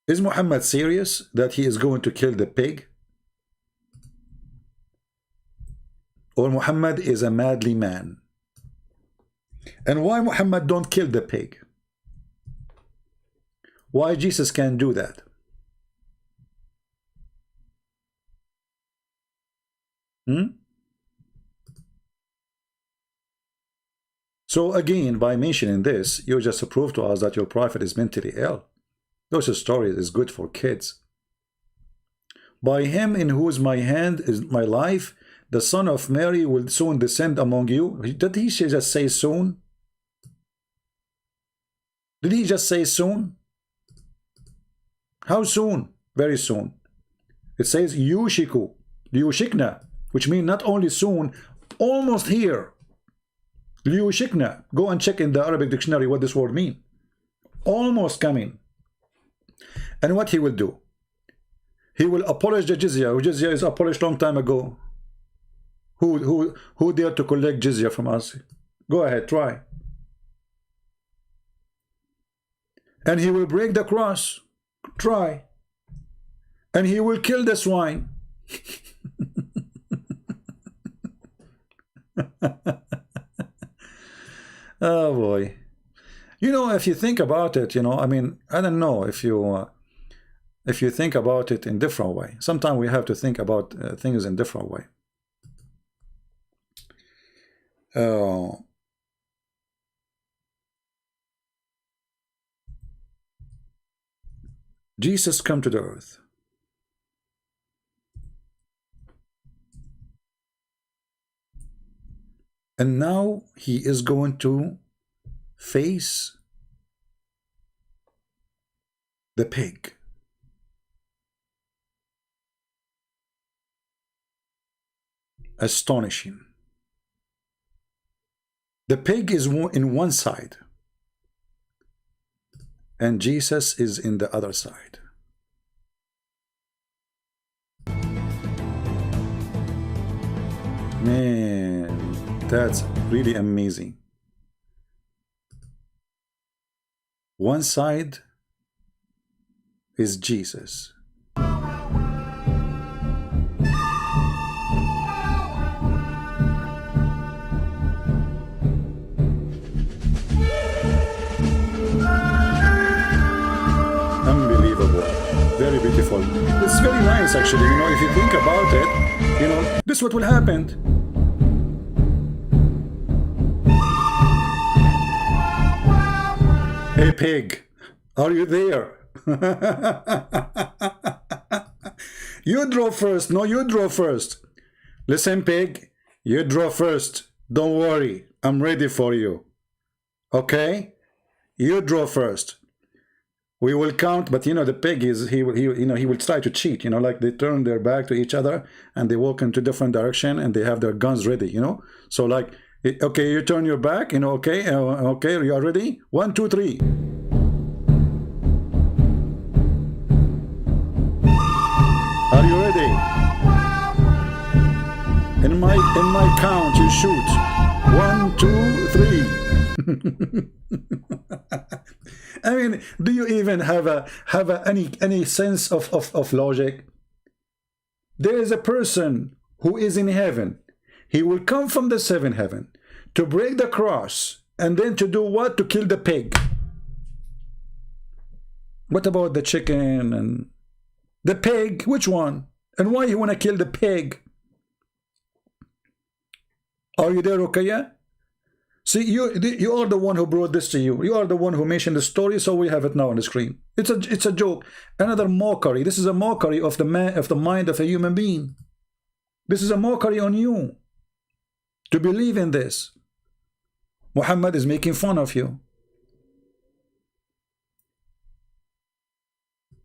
Is Muhammad serious that he is going to kill the pig? Or Muhammad is a madly man? And why Muhammad don't kill the pig? Why Jesus can't do that? So again, by mentioning this, you just prove to us that your prophet is mentally ill. Those stories is good for kids. By him in whose my hand is my life, the son of Mary will soon descend among you. Did he just say soon? Did he just say soon? How soon? Very soon. It says yushiku, liyushikna, which means not only soon, almost here. Liyushikna. Go and check in the Arabic dictionary what this word means. Almost coming. And what he will do? He will abolish the jizya. Jizya is abolished long time ago. Who dared to collect jizya from us? Go ahead, try. And he will break the cross. Try. And he will kill the swine. Oh boy. You know, if you think about it, you know, I mean, I don't know if you think about it in different way. Sometimes we have to think about things in different way. Jesus come to the earth. And now he is going to face the pig. Astonishing. The pig is in one side, and Jesus is in the other side. Man, that's really amazing. One side is Jesus. Unbelievable. Very beautiful. It's very nice, actually. You know, if you think about it, you know, this is what will happen. Hey, pig, are you there? You draw first. No, you draw first. Listen, pig, you draw first. Don't worry. I'm ready for you. Okay? You draw first. We will count, but you know the pig is he will try to cheat. You know, like they turn their back to each other and they walk into different direction and they have their guns ready. You know, so like, okay, you turn your back. You know, okay, okay, you are ready. 1, 2, 3. Are you ready? In my count, you shoot. 1, 2, 3. I mean, do you even have any sense of logic? There is a person who is in heaven. He will come from the seventh heaven to break the cross and then to do what? To kill the pig. What about the chicken and the pig? Which one? And why you want to kill the pig? Are you there, Ruqayya? See, you are the one who brought this to you. You are the one who mentioned the story, so we have it now on the screen. It's a joke, another mockery. This is a mockery of the mind of a human being. This is a mockery on you to believe in this. Muhammad is making fun of you.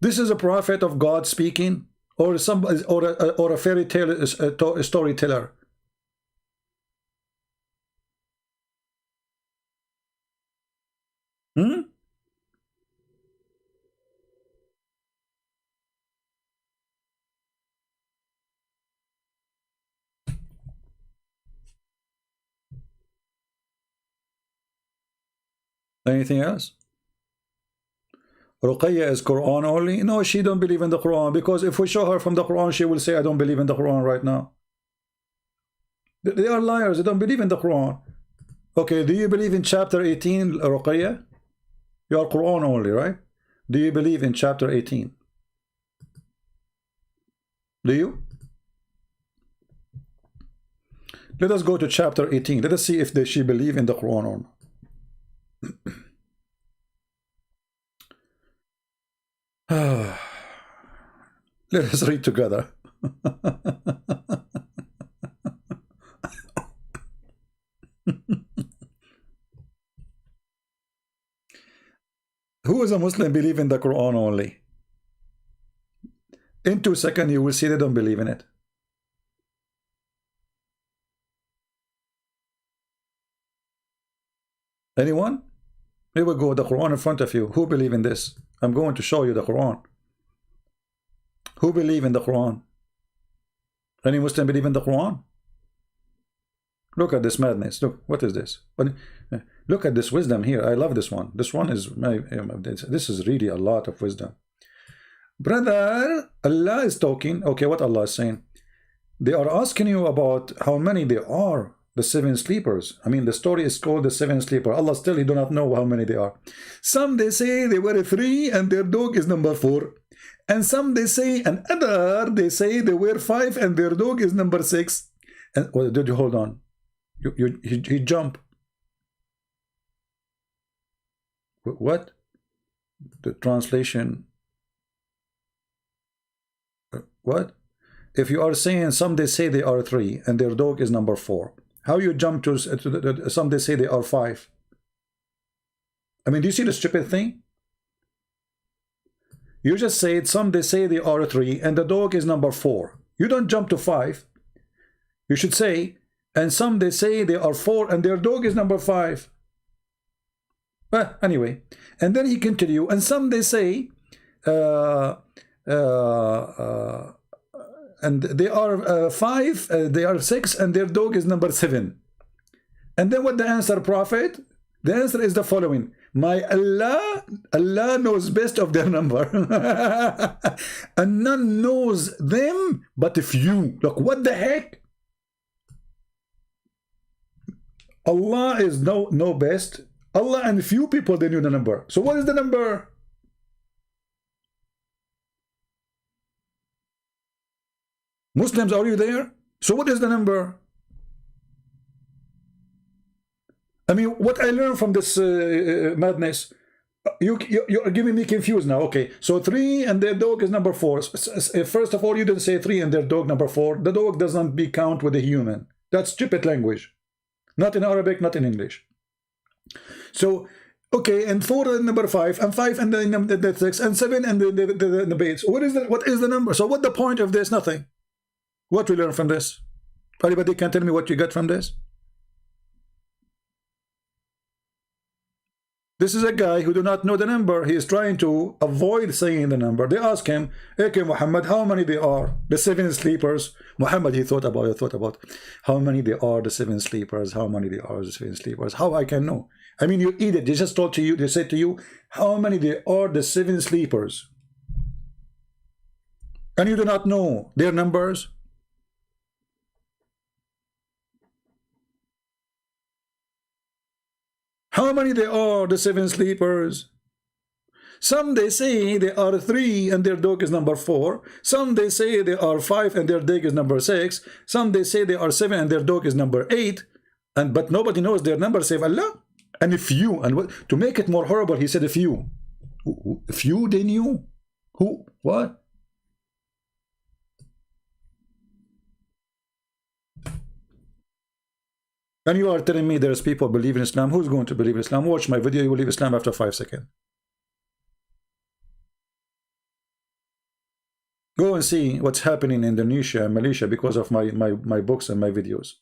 This is a prophet of God speaking, or a fairy tale storyteller. Anything else? Ruqayya is Quran only? No, she don't believe in the Quran, because if we show her from the Quran, she will say, I don't believe in the Quran right now. They are liars. They don't believe in the Quran. Okay, do you believe in chapter 18, Ruqayya? You are Quran only, right? Do you believe in chapter 18? Do you? Let us go to chapter 18. Let us see if she believe in the Quran or not. Let us read together. Who is a Muslim believe in the Quran only? In 2 seconds you will see they don't believe in it. Anyone? Here we go, the Quran in front of you. Who believe in this? I'm going to show you the Quran. Who believe in the Quran? Any Muslim believe in the Quran? Look at this madness. Look, what is this? Look at this wisdom here. I love this one. This one is this is really a lot of wisdom. Brother, Allah is talking. Okay, what Allah is saying? They are asking you about how many there are. The 7 sleepers. I mean, the story is called the 7 sleepers. Allah still, he do not know how many they are. Some they say they were 3 and their dog is number 4. And some they say, and other they say they were 5 and their dog is number 6. And well, did you hold on? He jump. What? The translation. What? If you are saying some they say they are 3 and their dog is number 4, how you jump to some they say they are 5? I mean, do you see the stupid thing? You just said some they say they are 3 and the dog is number 4. You don't jump to 5. You should say, and some they say they are 4 and their dog is number 5. Well, anyway, and then he continue, and some they say and they are 5, they are 6, and their dog is number 7. And then what the answer, Prophet? The answer is the following: my Allah knows best of their number, and none knows them but few. Look, what the heck? Allah is know best. Allah and few people, they knew the number. So what is the number? Muslims, are you there? So what is the number? I mean, what I learned from this madness, you're giving me confused now. Okay, so 3 and their dog is number 4. First of all, you didn't say 3 and their dog number 4. The dog does not be count with a human. That's stupid language. Not in Arabic, not in English. So, okay, and 4 and number 5, and 5 and the 6, and 7 and the base. What is the number? So what the point of this? Nothing. What we learn from this? Anybody can tell me what you got from this? This is a guy who do not know the number. He is trying to avoid saying the number. They ask him, okay, Muhammad, how many they are? The 7 sleepers. Muhammad, he thought about how many they are, the 7 sleepers, how many they are, the 7 sleepers. How I can know? I mean, you eat it. They just told to you, they said to you, how many they are, the 7 sleepers. And you do not know their numbers. How many they are, the 7 sleepers? Some they say they are 3 and their dog is number 4. Some they say they are 5 and their dog is number 6. Some they say they are 7 and their dog is number 8. But nobody knows their number save Allah. And if you, and what, to make it more horrible, he said if you. If you, they knew. Who? What? And you are telling me there's people believe in Islam. Who's going to believe in Islam? Watch my video, you will leave Islam after 5 seconds. Go and see what's happening in Indonesia and Malaysia because of my books and my videos.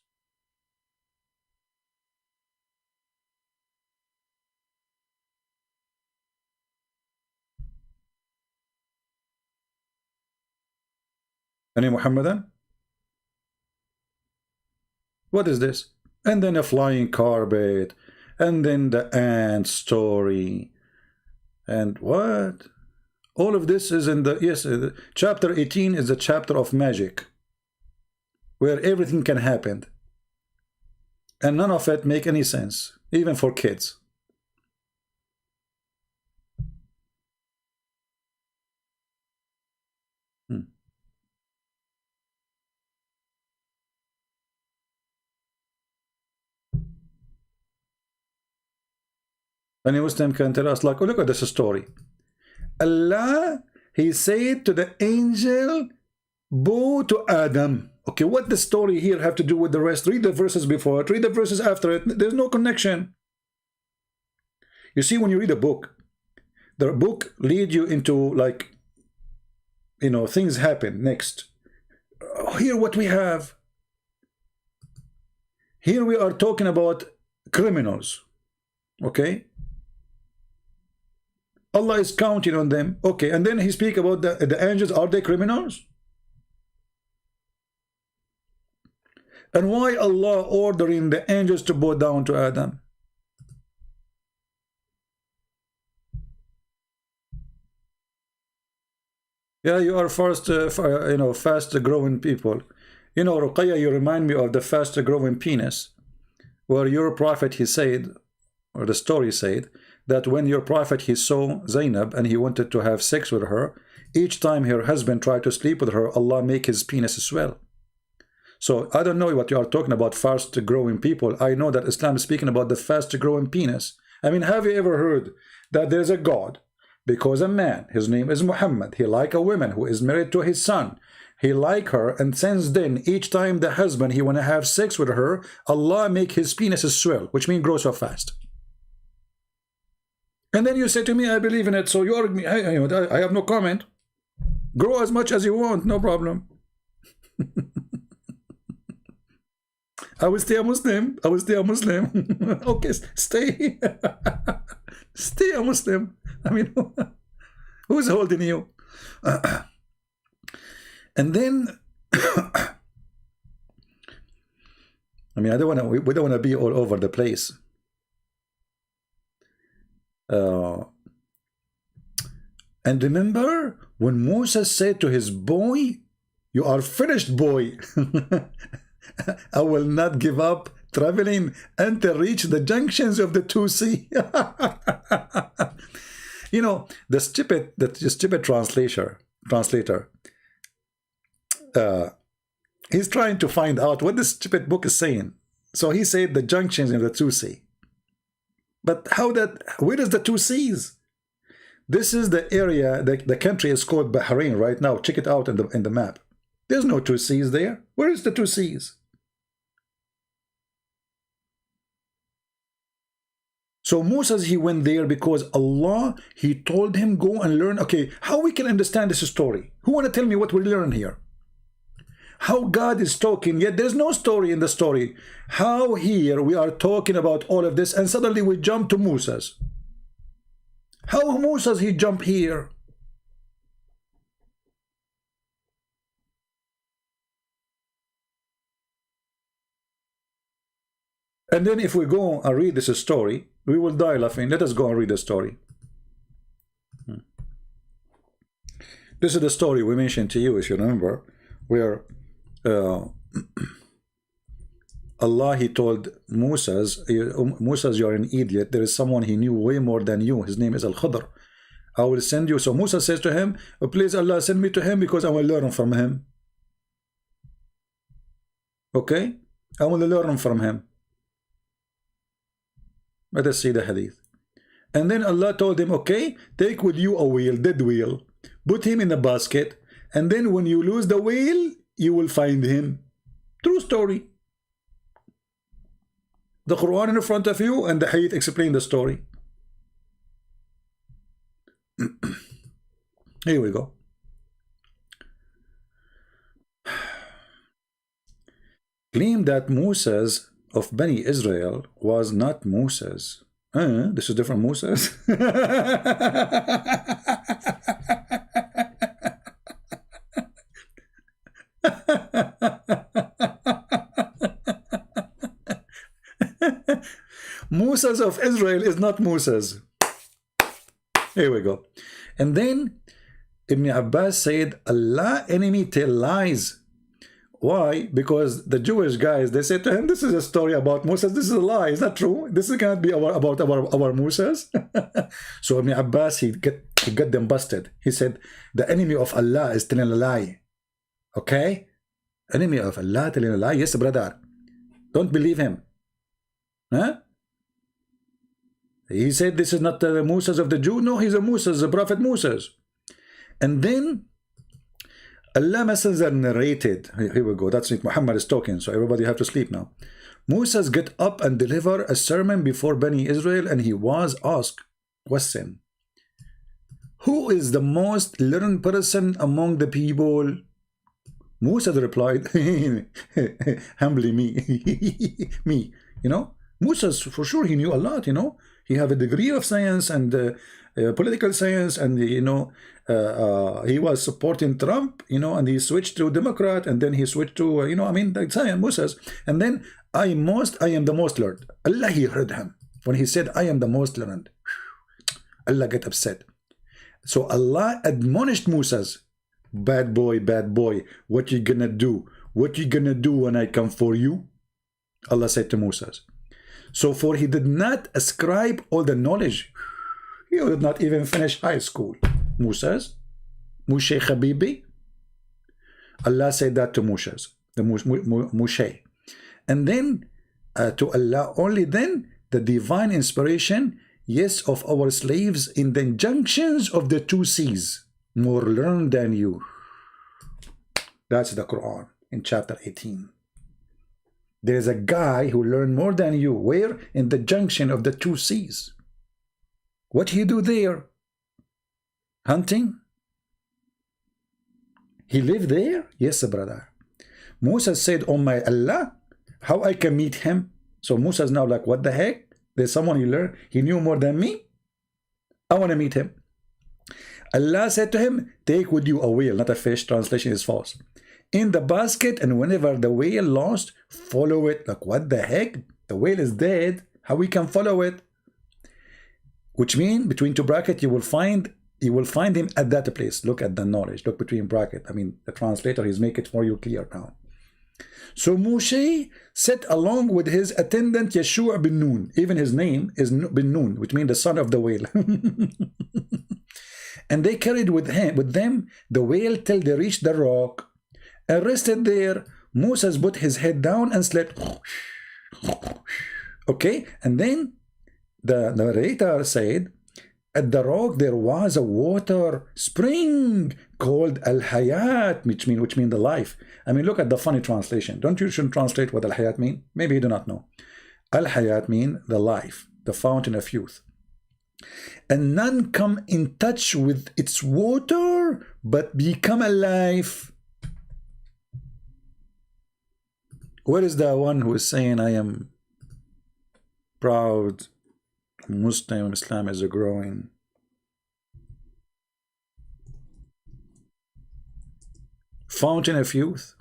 Any Muhammadan? What is this? And then a flying carpet, and then the ant story, and what? All of this is in the, yes, chapter 18 is the chapter of magic, where everything can happen, and none of it make any sense, even for kids. Any Muslim can tell us, like, oh, look at this story. Allah, he said to the angel, bow to Adam. Okay, what the story here have to do with the rest? Read the verses before it, read the verses after it. There's no connection. You see, when you read a book, the book leads you into, like, you know, things happen next. Here what we have. Here we are talking about criminals. Okay? Allah is counting on them. Okay, and then he speak about the angels. Are they criminals? And why Allah ordering the angels to bow down to Adam? Yeah, you are fast, you know, fast-growing people. You know, Ruqayya, you remind me of the fast-growing penis, where your prophet, he said, or the story said, that when your prophet, he saw Zainab and he wanted to have sex with her, each time her husband tried to sleep with her, Allah make his penis swell. So I don't know what you are talking about, fast growing people. I know that Islam is speaking about the fast growing penis. I mean, have you ever heard that there's a God? Because a man, his name is Muhammad, he like a woman who is married to his son. He like her, and since then, each time the husband, he want to have sex with her, Allah make his penis swell, which means grow so fast. And then you say to me, I believe in it, so you argue me. I have no comment. Grow as much as you want, no problem. I will stay a Muslim. I will stay a Muslim. Okay, stay. Stay a Muslim. I mean, who's holding you? And then, I mean, we don't want to be all over the place. And remember when Moses said to his boy, you are finished, boy. I will not give up traveling until reach the junctions of the two sea. You know, the stupid translator, he's trying to find out what this stupid book is saying. So he said the junctions of the two sea. But where is the two seas? This is the area, the country is called Bahrain right now. Check it out in the map. There's no two seas there. Where is the two seas? So Moses, he went there because Allah, he told him, go and learn. Okay, how we can understand this story? Who want to tell me what we learn here? How God is talking, yet there's no story in the story. How here we are talking about all of this and suddenly we jump to Moses. How Moses, he jump here? And then if we go and read this story, we will die laughing. Let us go and read the story. This is the story we mentioned to you, if you remember, where Allah, he told Moses, Moses, you are an idiot. There is someone he knew way more than you. His name is Al-Khadr. I will send you. So Moses says to him, oh, please Allah, send me to him because I will learn from him. Okay? I will learn from him. Let us see the hadith. And then Allah told him, okay, take with you a wheel, dead wheel, put him in a basket, and then when you lose the wheel, you will find him. True story. The Quran in front of you and the hadith explain the story. Here we go. Claim that Moses of Bani Israel was not Moses. This is different Moses. Moses of Israel is not Moses. Here we go. And then Ibn Abbas said, Allah enemy tell lies. Why? Because the Jewish guys, they said to him, this is a story about Moses. This is a lie. It's not true. This cannot be about our Moses. So Ibn Abbas, he got them busted. He said, the enemy of Allah is telling a lie. Okay? Enemy of Allah telling a lie? Yes, brother. Don't believe him. Huh? He said this is not the Moses of the Jew. No, he's a Moses, the prophet Moses. And then Allah Messenger narrated, here we go, that's it, Muhammad is talking, so everybody have to sleep now. Moses get up and deliver a sermon before Bani Israel, and he was asked, question, who is the most learned person among the people? Moses replied, humbly me, me, you know. Moses, for sure, he knew a lot, you know. He have a degree of science and political science, and you know, he was supporting Trump, you know, and he switched to Democrat, and then he switched to, you know, I mean, like science, Moses. And then I am the most learned. Allah, he heard him when he said, I am the most learned. Allah get upset. So Allah admonished Moses, bad boy, what you gonna do? What you gonna do when I come for you? Allah said to Moses. So for he did not ascribe all the knowledge. He did not even finish high school. Moses, Moshe Habibi. Allah said that to Moses. the Moshe. And then to Allah only then the divine inspiration, yes, of our slaves in the junctions of the two seas, more learned than you. That's the Quran in chapter 18. There is a guy who learned more than you. Where? In the junction of the two seas. What do you do there? Hunting? He lived there? Yes, brother. Musa said, oh my Allah, how I can meet him? So Musa's now like, what the heck? There's someone he knew more than me? I want to meet him. Allah said to him, take with you a whale, not a fish. Translation is false. In the basket, and whenever the whale lost, follow it. Like, what the heck? The whale is dead. How we can follow it? Which means, between two brackets, you will find him at that place. Look at the knowledge. Look between bracket. I mean, the translator is making it for you clear now. So Moshe set along with his attendant Yeshua bin Nun. Even his name is bin Nun, which means the son of the whale. And they carried with them the whale till they reached the rock. And rested there, Moses put his head down and slept. Okay, and then the narrator said, at the rock there was a water spring called Al-Hayat, which mean the life. I mean, look at the funny translation. Don't you shouldn't translate what Al-Hayat mean? Maybe you do not know. Al-Hayat mean the life, the fountain of youth. And none come in touch with its water, but become alive. Where is the one who is saying, I am proud Muslim, Islam is growing? Fountain of youth.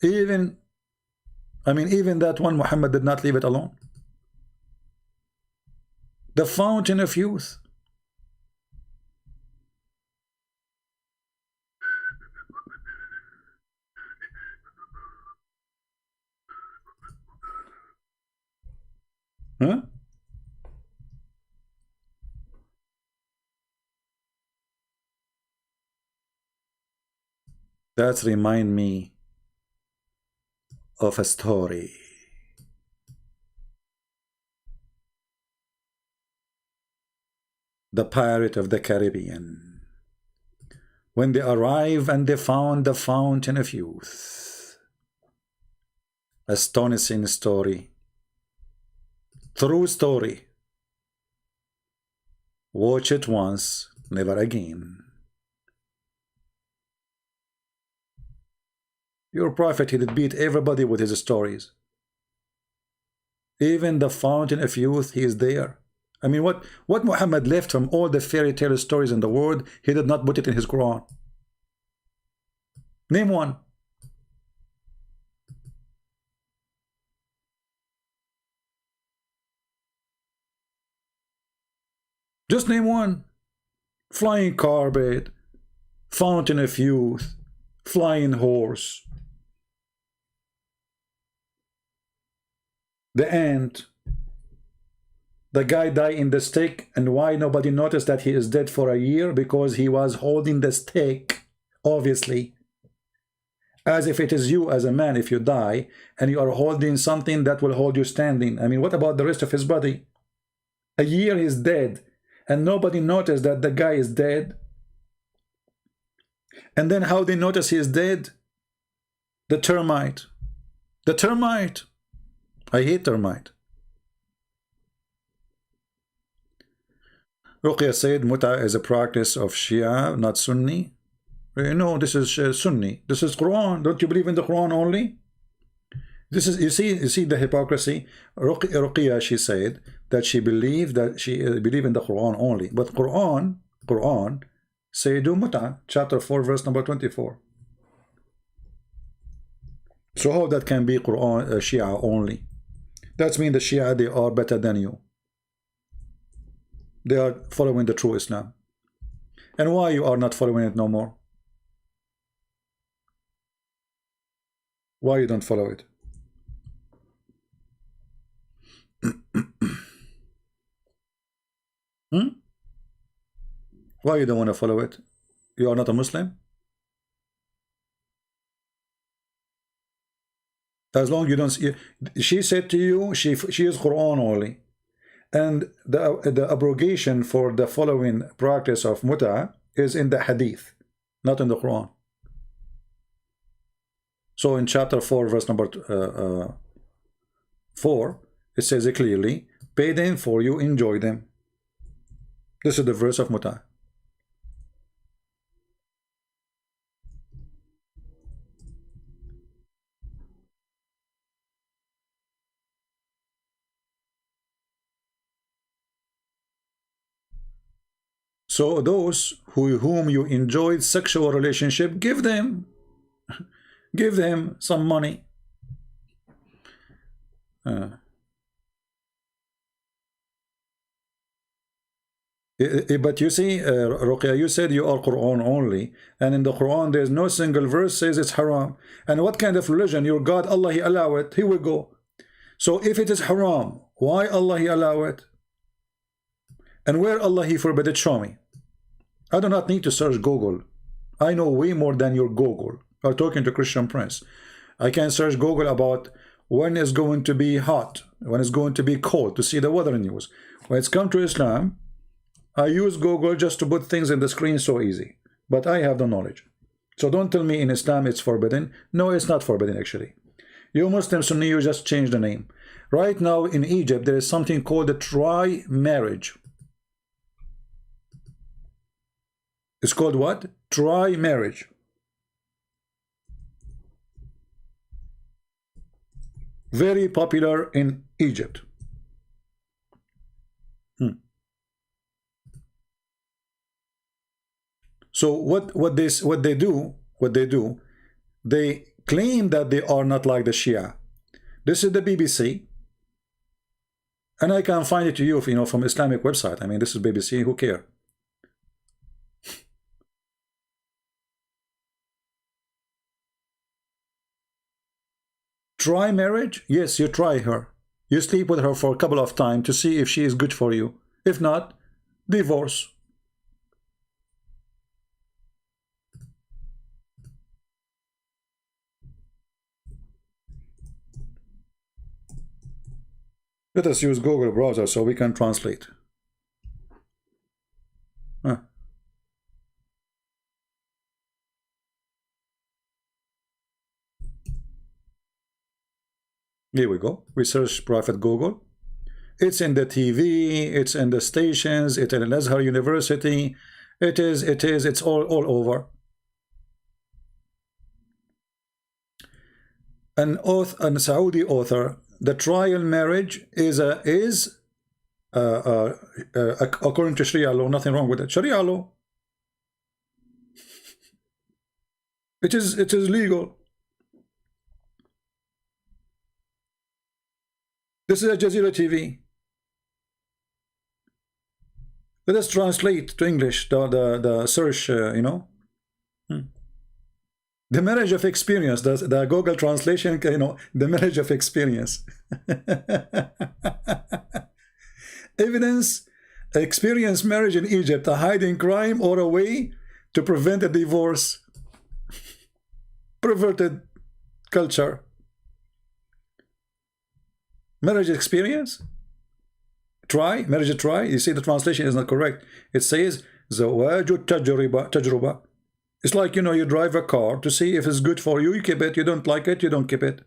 Even that one, Muhammad did not leave it alone. The fountain of youth. Huh? That remind me of a story. The Pirate of the Caribbean. When they arrived and they found the fountain of youth. Astonishing story. True story. Watch it once, never again. Your prophet, he did beat everybody with his stories. Even the fountain of youth, he is there. I mean, what Muhammad left from all the fairy tale stories in the world, he did not put it in his Quran. Name one. Just name one. Flying carpet, fountain of youth, flying horse, the ant, the guy died in the stick, and why nobody noticed that he is dead for a year? Because he was holding the stick, obviously. As if it is you as a man, if you die, and you are holding something that will hold you standing. I mean, what about the rest of his body? A year he's dead, and nobody noticed that the guy is dead. And then how they notice he is dead? The termite. The termite. I hate termite. Ruqya said Muta is a practice of Shia, not Sunni. No, this is Sunni. This is Quran. Don't you believe in the Quran only? This is, you see the hypocrisy. Ruqya, she said that she believed in the Quran only. But Quran say do Muta, chapter 4, verse number 24. So how that can be Quran Shia only? That means the Shia, they are better than you. They are following the true Islam. And why you are not following it no more? Why you don't follow it? Why you don't want to follow it? You are not a Muslim? As long you don't see, she said to you, she is Quran only. And the abrogation for the following practice of muta is in the hadith, not in the Quran. So in chapter 4, verse number 4, it says it clearly, pay them for you enjoy them. This is the verse of muta. So those whom you enjoyed sexual relationship, give them some money. But you see, Ruqya, you said you are Quran only, and in the Quran there's no single verse says it's haram. And what kind of religion? Your God, Allah, He allow it. Here we go. So if it is haram, why Allah He allow it? And where Allah He forbid it? Show me. I do not need to search Google. I know way more than your Google. I'm talking to Christian Prince. I can search Google about when it's going to be hot, when it's going to be cold, to see the weather news. When it's come to Islam, I use Google just to put things in the screen so easy. But I have the knowledge. So don't tell me in Islam it's forbidden. No, it's not forbidden actually. You Muslim Sunni, you just change the name. Right now in Egypt, there is something called a tri-marriage. It's called what? Tri-marriage. Very popular in Egypt. So what they do, they claim that they are not like the Shia. This is the BBC, and I can find it to you, if you know, from Islamic website. I mean, this is BBC. Who care? Try marriage? Yes, you try her. You sleep with her for a couple of times to see if she is good for you. If not, divorce. Let us use Google browser so we can translate. Here we go. We search Prophet Google. It's in the TV, it's in the stations, it's in Al-Azhar University. It's all over. An Saudi author, the trial marriage is according to Sharia law, nothing wrong with it. Sharia law. It is legal. This is Al Jazeera TV. Let us translate to English the search, you know. The marriage of experience, the Google translation, you know, the marriage of experience. Evidence, experience marriage in Egypt, a hiding crime or a way to prevent a divorce. Perverted culture. Marriage experience? Try, marriage try. You see the translation is not correct. It says zawaju tajruba. It's like, you know, you drive a car to see if it's good for you, you keep it. You don't like it, you don't keep it.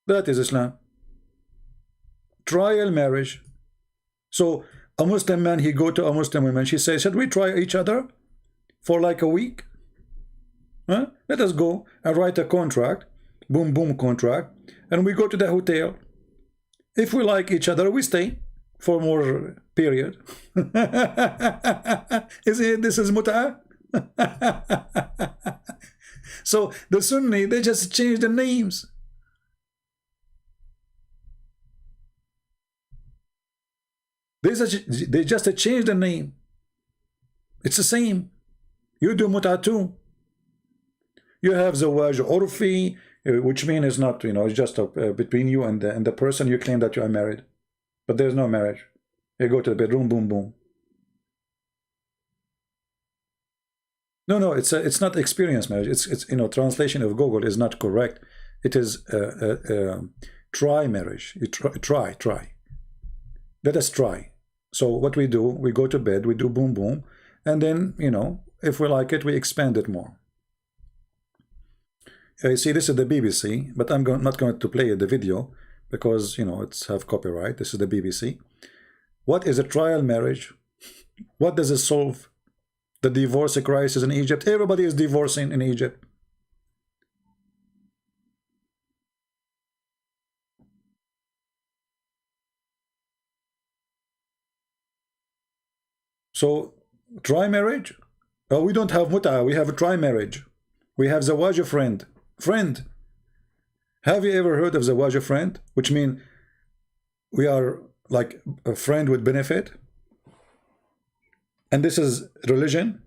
That is Islam. Trial marriage. So a Muslim man, he go to a Muslim woman, she says, should we try each other for like a week? Huh? Let us go and write a contract, boom boom contract, and we go to the hotel. If we like each other, we stay for more period. This is mut'ah? So the Sunni, they just change the names. They just change the name. It's the same. You do mut'ah too. You have zawaj urfi, which means it's not, you know, it's just between you and the person you claim that you are married. But there's no marriage. You go to the bedroom, boom, boom. No, it's not experience marriage. It's you know, translation of Google is not correct. It is try marriage. You try. Let us try. So what we do, we go to bed, we do boom boom, and then, you know, if we like it, we expand it more. You see, this is the BBC, but I'm not going to play the video because, you know, it's have copyright. This is the BBC. What is a trial marriage? What does it solve? The divorce crisis in Egypt. Everybody is divorcing in Egypt. So, try marriage? Oh, we don't have muta, we have a try marriage. We have zawaj friend. Friend. Have you ever heard of zawaj friend? Which means we are like a friend with benefit. And this is religion.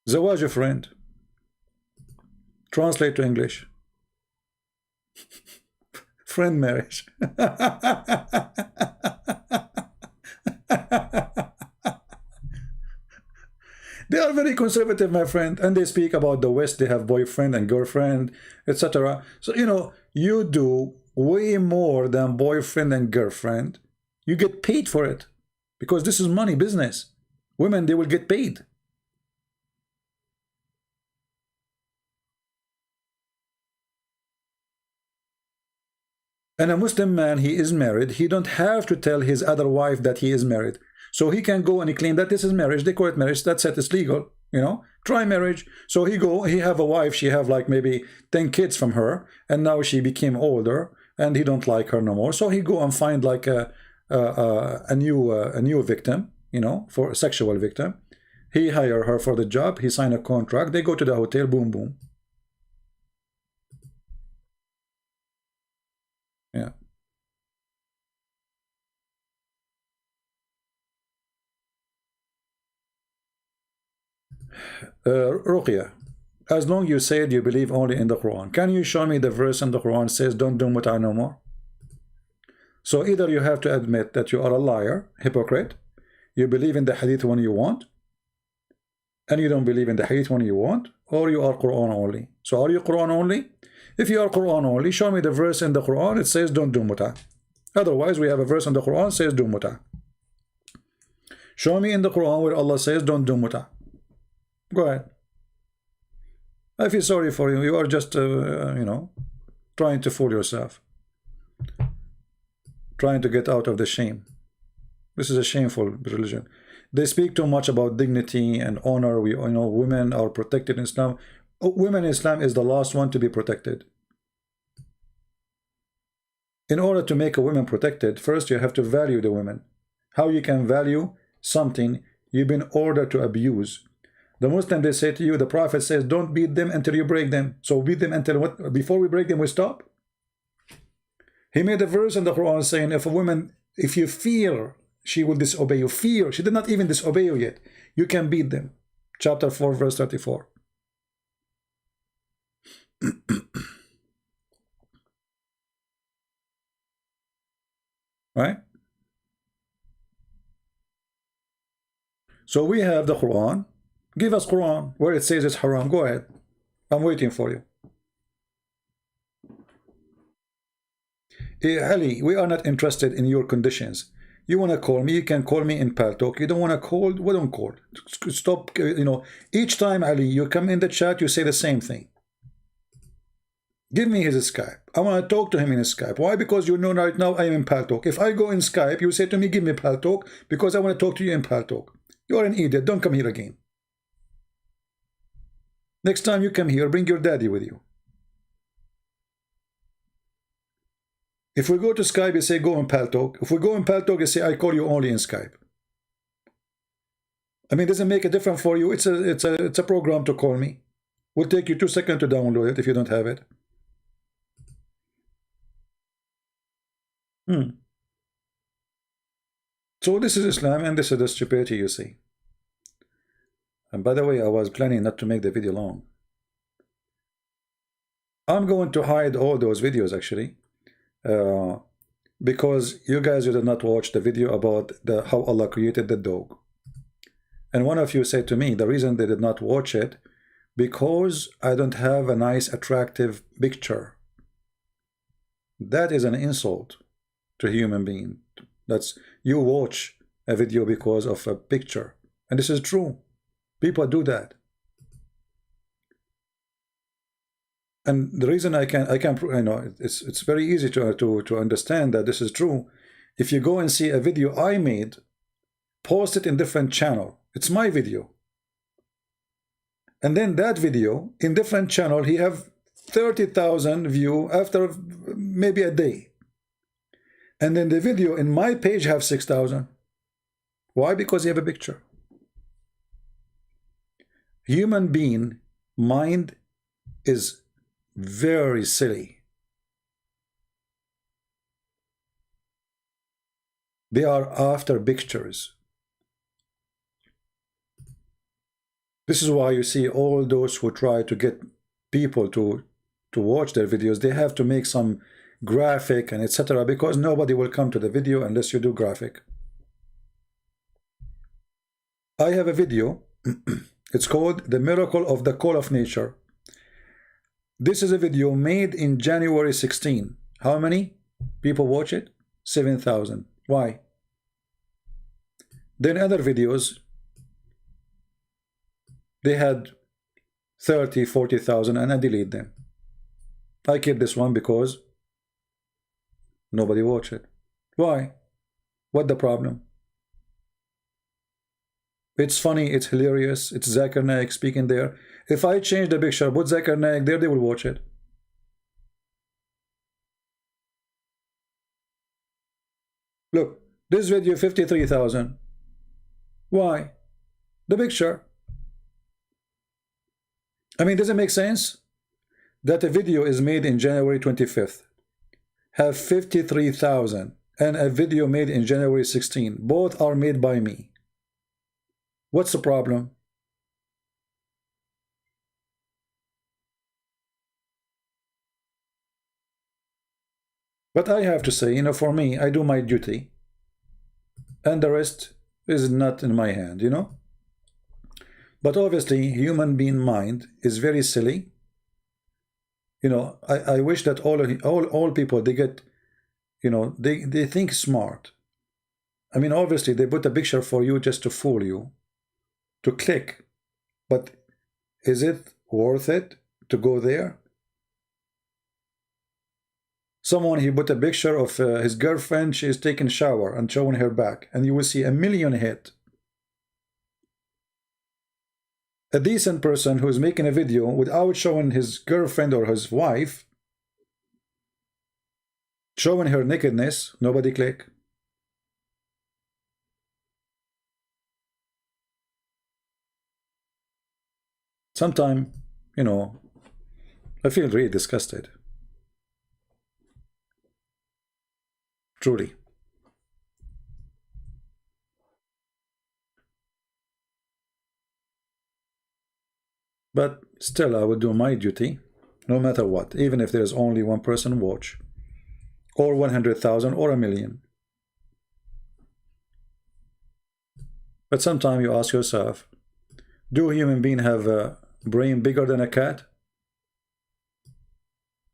Zawaj friend. Translate to English. Friend marriage. They are very conservative, my friend, and they speak about the West. They have boyfriend and girlfriend, etc. So, you know, you do way more than boyfriend and girlfriend. You get paid for it because this is money business. Women, they will get paid. And a Muslim man, he is married. He don't have to tell his other wife that he is married. So he can go and he claim that this is marriage. They call it marriage. That's it. It's legal. You know, try marriage. So he have a wife. She have like maybe 10 kids from her, and now she became older, and he don't like her no more. So he go and find like a new victim. You know, for a sexual victim. He hire her for the job. He sign a contract. They go to the hotel. Boom, boom. Yeah. Ruqya, as long you said you believe only in the Quran, can you show me the verse in the Quran says don't do mut'a no more? So either you have to admit that you are a liar, hypocrite, you believe in the hadith when you want, and you don't believe in the hadith when you want, or you are Quran only. So are you Quran only? If you are Quran only, show me the verse in the Quran it says don't do mut'a. Otherwise, we have a verse in the Quran says do mut'a. Show me in the Quran where Allah says don't do mut'a. Go ahead. I feel sorry for you. You are just, you know, trying to fool yourself. Trying to get out of the shame. This is a shameful religion. They speak too much about dignity and honor. We, you know, women are protected in Islam. Women in Islam is the last one to be protected. In order to make a woman protected, first you have to value the women. How you can value something you've been ordered to abuse? The Muslim, they say to you, the Prophet says, don't beat them until you break them. So beat them until what? Before we break them, we stop. He made a verse in the Quran saying, if a woman, if you fear she will disobey you, fear, she did not even disobey you yet, you can beat them. Chapter 4, verse 34. Right? So we have the Quran. Give us Quran where it says it's haram. Go ahead. I'm waiting for you. Ali, we are not interested in your conditions. You want to call me, you can call me in Paltalk. You don't want to call, we don't call. Stop, you know, each time, Ali, you come in the chat, you say the same thing. Give me his Skype. I want to talk to him in Skype. Why? Because you know right now I am in Paltalk. If I go in Skype, you say to me, give me Paltalk, because I want to talk to you in Paltalk. You are an idiot. Don't come here again. Next time you come here, bring your daddy with you. If we go to Skype, you say go in Paltalk. If we go in Paltalk, you say I call you only in Skype. I mean, does it make a difference for you? It's a program to call me. Will take you 2 seconds to download it if you don't have it. So this is Islam, and this is the stupidity you see. And by the way, I was planning not to make the video long. I'm going to hide all those videos actually, because you guys did not watch the video about how Allah created the dog. And one of you said to me the reason they did not watch it because I don't have a nice attractive picture. That is an insult to a human being. That's, you watch a video because of a picture, and this is true. People do that. And the reason I can you know, it's very easy to understand that this is true. If you go and see a video I made, post it in different channel, it's my video, and then that video in different channel, he have 30,000 view after maybe a day, and then the video in my page have 6,000. Why? Because you have a picture. Human being mind is very silly. They are after pictures. This is why you see all those who try to get people to watch their videos, they have to make some graphic and etc., because nobody will come to the video unless you do graphic. I have a video. It's called The Miracle of the Call of Nature. This is a video made in January 16. How many people watch it? 7,000. Why? Then other videos, they had 30, 40,000, and I delete them. I keep this one because nobody watched it. Why? What the problem? It's funny, it's hilarious, it's Zakir Naik speaking there. If I change the picture, put Zakir Naik there, they will watch it. Look, this video 53,000. Why? The picture. I mean, does it make sense that a video is made in January 25th, have 53,000, and a video made in January 16? Both are made by me. What's the problem? But I have to say, you know, for me, I do my duty, and the rest is not in my hand, you know. But obviously, human being mind is very silly. You know, I wish that all people, they get, you know, they think smart. I mean, obviously, they put a picture for you just to fool you, to click. But is it worth it to go there? Someone, he put a picture of his girlfriend, she is taking a shower and showing her back, and you will see 1 million hit. A decent person who is making a video without showing his girlfriend or his wife, showing her nakedness, nobody click. Sometimes, you know, I feel really disgusted. Truly. But still, I would do my duty, no matter what, even if there's only one person watch, or 100,000, or 1 million. But sometimes you ask yourself, do human beings have a brain bigger than a cat?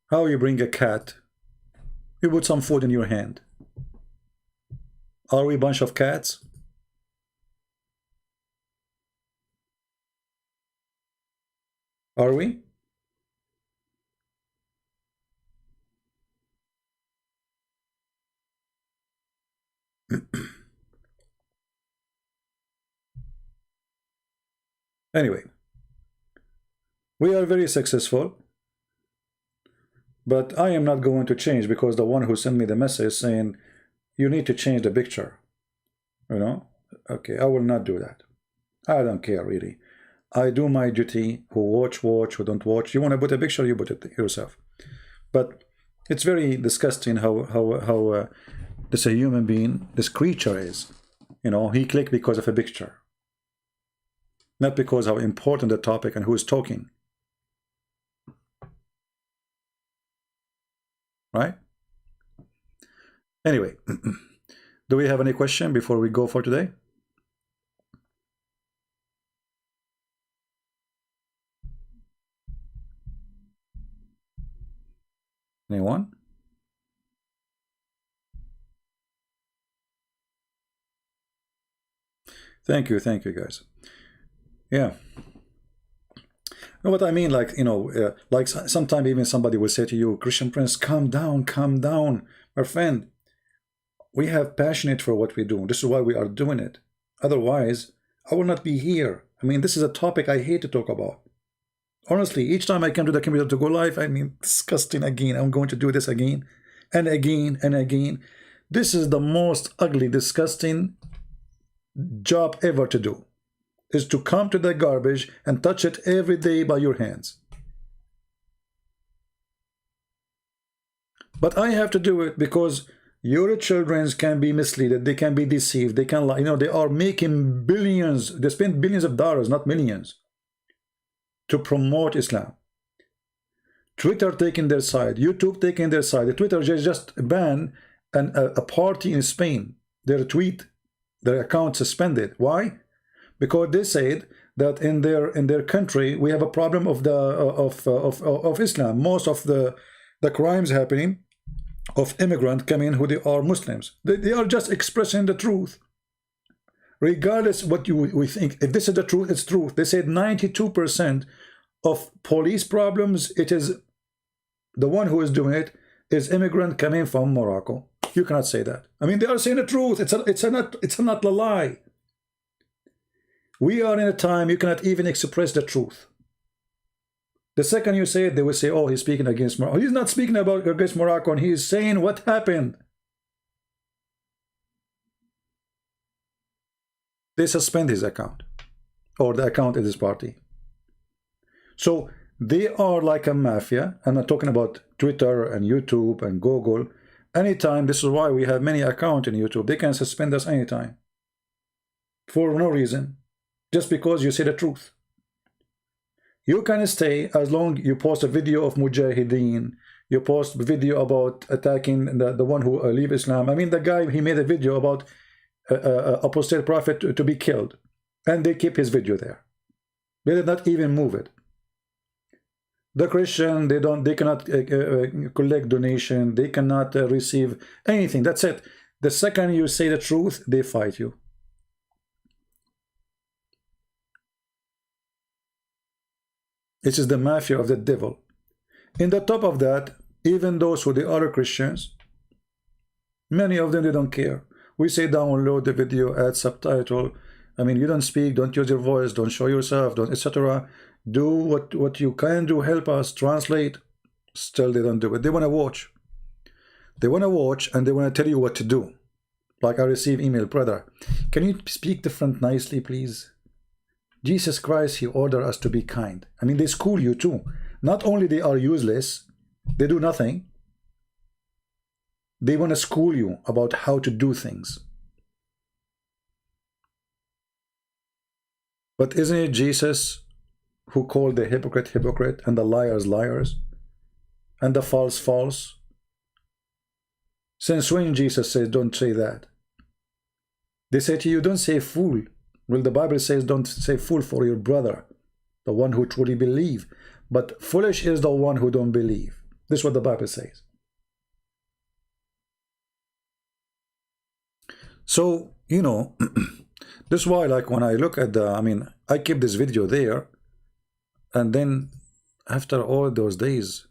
How you bring a cat? You put some food in your hand. Are we a bunch of cats? Are we? Anyway, we are very successful, but I am not going to change because the one who sent me the message saying you need to change the picture, you know. Okay, I will not do that. I don't care really. I do my duty. Who watch, who don't watch. You want to put a picture, you put it yourself. But it's very disgusting how this a human being, this creature is. You know, he clicked because of a picture, not because how important the topic and who is talking. right? Anyway, do we have any question before we go for today? Anyone? Thank you, guys. Yeah. No, what I mean, like, you know, like sometimes even somebody will say to you, Christian Prince, calm down, my friend. We have passionate for what we do. This is why we are doing it. Otherwise, I will not be here. I mean, this is a topic I hate to talk about. Honestly, each time I come to the computer to go live, I mean, disgusting again. I'm going to do this again and again and again. This is the most ugly, disgusting job ever to do, is to come to the garbage and touch it every day by your hands. But I have to do it because your children can be misled, they can be deceived, they can lie. You know, they are making billions, they spend billions of dollars, not millions, to promote Islam. Twitter taking their side, YouTube taking their side. Twitter just banned a party in Spain. Their account suspended. Why? Because they said that in their country we have a problem of Islam. Most of the crimes happening of immigrants coming who they are Muslims. They are just expressing the truth. Regardless what we think, if this is the truth, it's truth. They said 92% of police problems, it is the one who is doing it is immigrant coming from Morocco. You cannot say that. I mean, they are saying the truth. It's not a lie. We are in a time you cannot even express the truth. The second you say it, they will say, oh, he's speaking against Morocco. He's not speaking against Morocco, and he is saying what happened. They suspend his account, or the account of this party. So they are like a mafia. I'm not talking about Twitter and YouTube and Google. Anytime, this is why we have many accounts in YouTube. They can suspend us anytime for no reason, just because you say the truth. You can stay as long you post a video of Mujahideen, you post a video about attacking the one who leave Islam. I mean, the guy, he made a video about apostate prophet to be killed, and they keep his video there. They did not even move it. The Christian, they cannot collect donation, they cannot receive anything. That's it. The second you say the truth, they fight you. This is the mafia of the devil. In the top of that, even those who they are Christians, many of them, they don't care. We say download the video, add subtitle. I mean, you don't speak, don't use your voice, don't show yourself, don't, etc. Do what you can do, help us, translate. Still, they don't do it. They want to watch. They want to watch, and they want to tell you what to do. Like I receive email, brother, can you speak different nicely, please? Jesus Christ, he ordered us to be kind. I mean, they school you too. Not only they are useless, they do nothing. They want to school you about how to do things. But isn't it Jesus who called the hypocrite hypocrite and the liars liars and the false false? Since when Jesus says don't say that? They say to you, don't say fool. Well, the Bible says don't say fool for your brother, the one who truly believes. But foolish is the one who don't believe. This is what the Bible says. So, you know, this is why, like, when I look at I mean, I keep this video there, and then after all those days,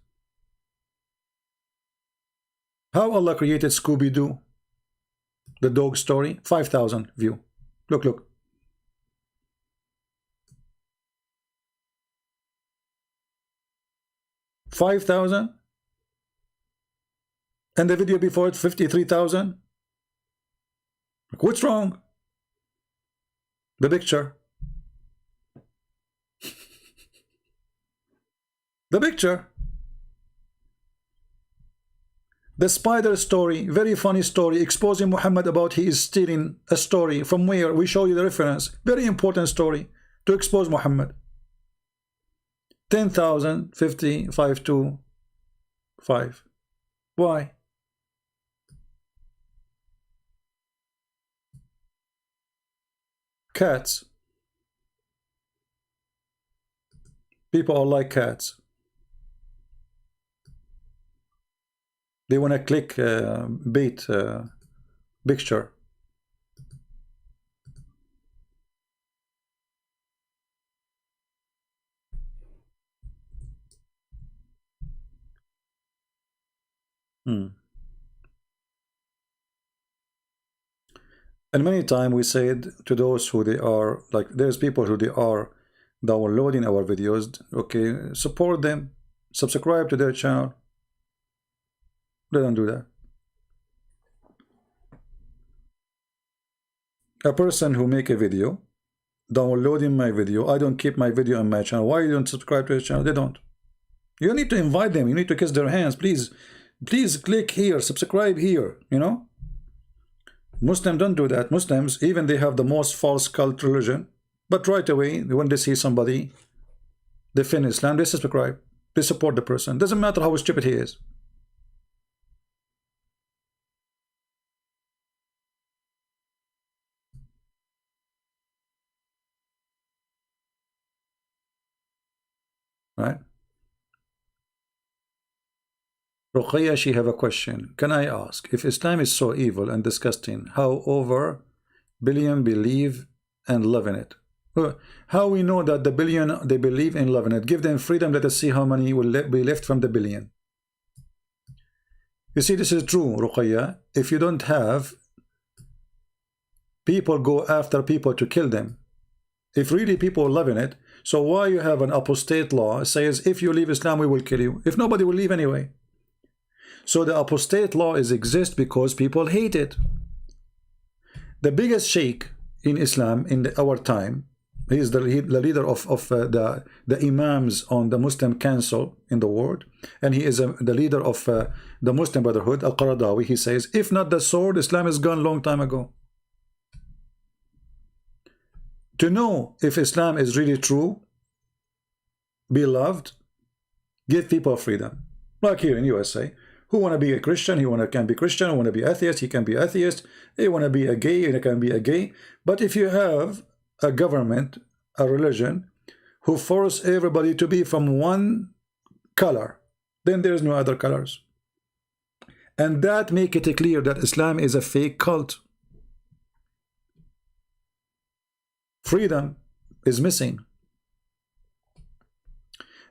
how Allah created Scooby-Doo, the dog story, 5,000 view. Look. 5,000, and the video before it 53,000. What's wrong? The picture. The picture. The spider story, very funny story, exposing Muhammad about he is stealing a story. From where? We show you the reference. Very important story to expose Muhammad. 10,000, 50, 5, 2, 5. Why? Cats. People are like cats. They want to click bait picture. And many times we said to those who they are, like there's people who they are downloading our videos, okay, support them, subscribe to their channel. They don't do that. A person who make a video, downloading my video, I don't keep my video on my channel. Why you don't subscribe to his channel? They don't. You need to invite them. You need to kiss their hands. Please click here, subscribe here, you know. Muslims don't do that. Muslims, even they have the most false cult religion, but right away when they see somebody, they fin Islam, they subscribe, they support the person. Doesn't matter how stupid he is. Right? Ruqayya, she have a question. Can I ask, if Islam is so evil and disgusting, how over billion believe and live in it? How we know that the billion they believe and love in it? Give them freedom. Let us see how many will be left from the billion. You see, this is true, Ruqayya. If you don't have people go after people to kill them, if really people love in it, so why you have an apostate law says if you leave Islam we will kill you, if nobody will leave anyway? So the apostate law exist because people hate it. The biggest sheikh in Islam in our time, he is the leader of the imams on the Muslim Council in the world, and he is the leader of the Muslim Brotherhood, Al-Qaradawi. He says, if not the sword, Islam is gone long time ago. To know if Islam is really true, beloved, give people freedom. Like here in USA, who want to be a Christian, can be Christian. Who want to be atheist, he can be atheist. He want to be a gay, he can be a gay. But if you have a government, a religion, who force everybody to be from one color, then there's no other colors. And that make it clear that Islam is a fake cult. Freedom is missing.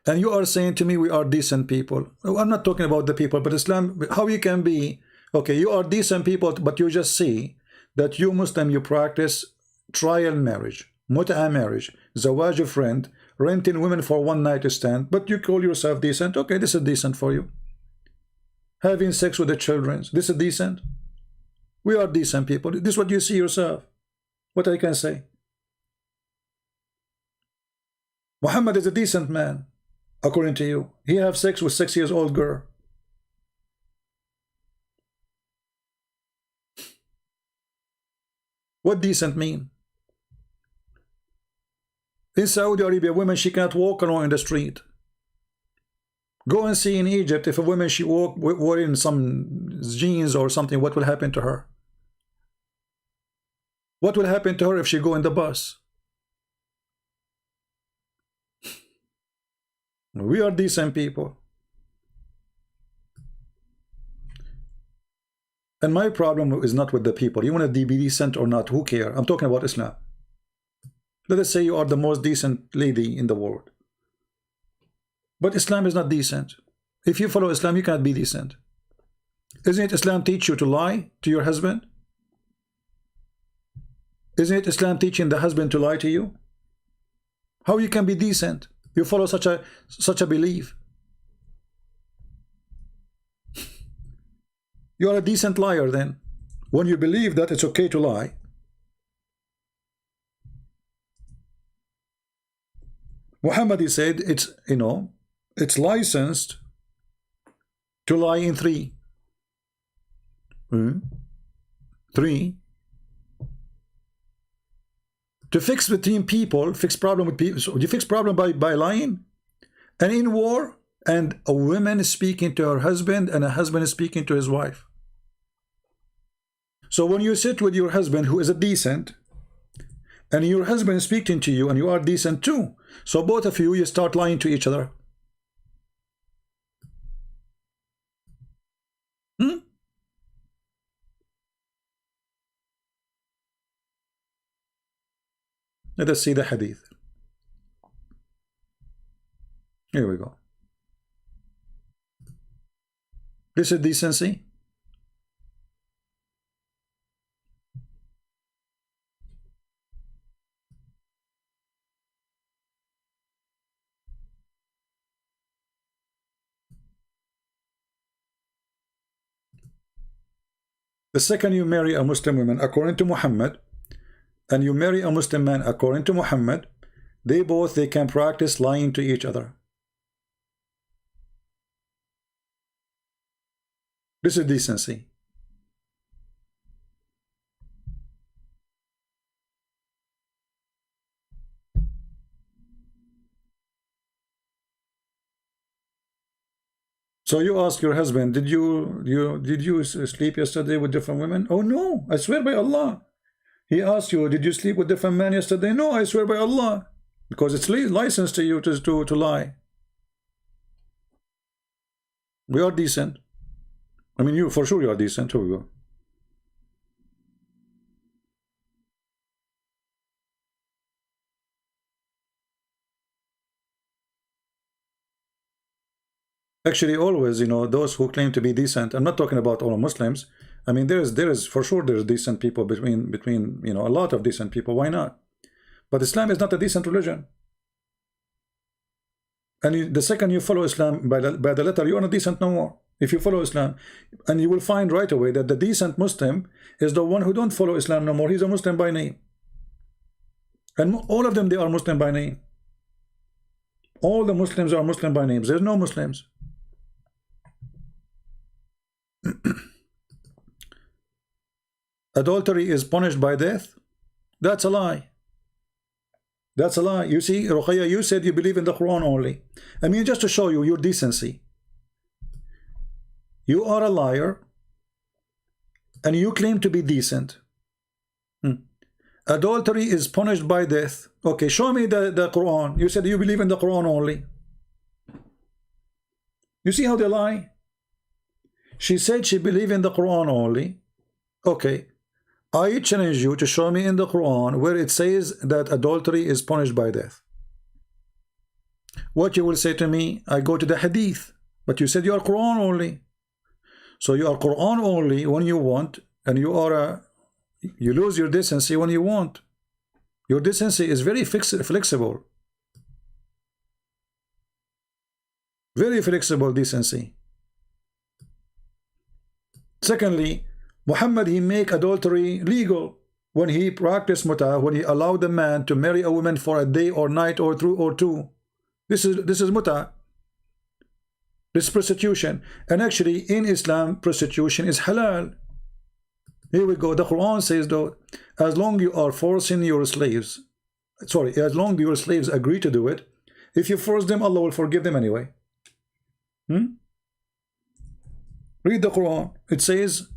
And you are saying to me we are decent people. I'm not talking about the people, but Islam, how you can be, okay, you are decent people, but you just see that you Muslim, you practice trial marriage, mut'a marriage, zawaj of friend, renting women for one night stand, but you call yourself decent. Okay, this is decent for you. Having sex with the children, this is decent. We are decent people. This is what you see yourself. What I can say. Muhammad is a decent man. According to you, he have sex with 6 years old girl. What decent mean? In Saudi Arabia, women, she cannot walk alone in the street. Go and see in Egypt, if a woman she walk wearing some jeans or something, what will happen to her? What will happen to her if she go in the bus? We are decent people. And my problem is not with the people. You want to be decent or not, who cares? I'm talking about Islam. Let us say you are the most decent lady in the world. But Islam is not decent. If you follow Islam, you cannot be decent. Isn't it Islam teach you to lie to your husband? Isn't it Islam teaching the husband to lie to you? How you can be decent? You follow such a belief. You are a decent liar then. When you believe that it's okay to lie. Muhammad, he said, it's, you know, it's licensed to lie in three. Three. To fix between people, fix problem with people. So you fix problem by lying. And in war, and a woman is speaking to her husband and a husband is speaking to his wife. So when you sit with your husband who is a decent, and your husband is speaking to you and you are decent too, so both of you start lying to each other. Let us see the hadith. Here we go. This is decency. The second you marry a Muslim woman according to Muhammad, and you marry a Muslim man according to Muhammad, they can practice lying to each other. This is decency. So you ask your husband, did you sleep yesterday with different women? Oh no, I swear by Allah. He asked you, did you sleep with different men yesterday? No, I swear by Allah. Because it's licensed to you to lie. We are decent. I mean, you for sure you are decent. Here we go. Actually, always, you know, those who claim to be decent, I'm not talking about all Muslims. I mean, there is for sure there's decent people between you know, a lot of decent people. Why not? But Islam is not a decent religion. And the second you follow Islam by the letter, you are not decent no more. If you follow Islam, and you will find right away that the decent Muslim is the one who don't follow Islam no more. He's a Muslim by name. And all of them, they are Muslim by name. All the Muslims are Muslim by names. There's no Muslims. Adultery is punished by death. That's a lie. That's a lie. You see, Ruqayya, you said you believe in the Quran only. I mean, just to show you your decency. You are a liar and you claim to be decent. Adultery is punished by death. Okay, show me the Quran. You said you believe in the Quran only. You see how they lie? She said she believed in the Quran only. Okay, I challenge you to show me in the Quran where it says that adultery is punished by death. What you will say to me, I go to the hadith, but you said you are Quran only. So you are Quran only when you want, and you lose your decency when you want. Your decency is very flexible. Very flexible decency. Secondly, Muhammad, he make adultery legal when he practiced mut'ah, when he allowed the man to marry a woman for a day or night or two. This is mut'ah. This is prostitution. And actually in Islam, prostitution is halal. Here we go. The Quran says though, as long you are forcing your slaves, as long your slaves agree to do it, if you force them, Allah will forgive them anyway. Read the Quran. It says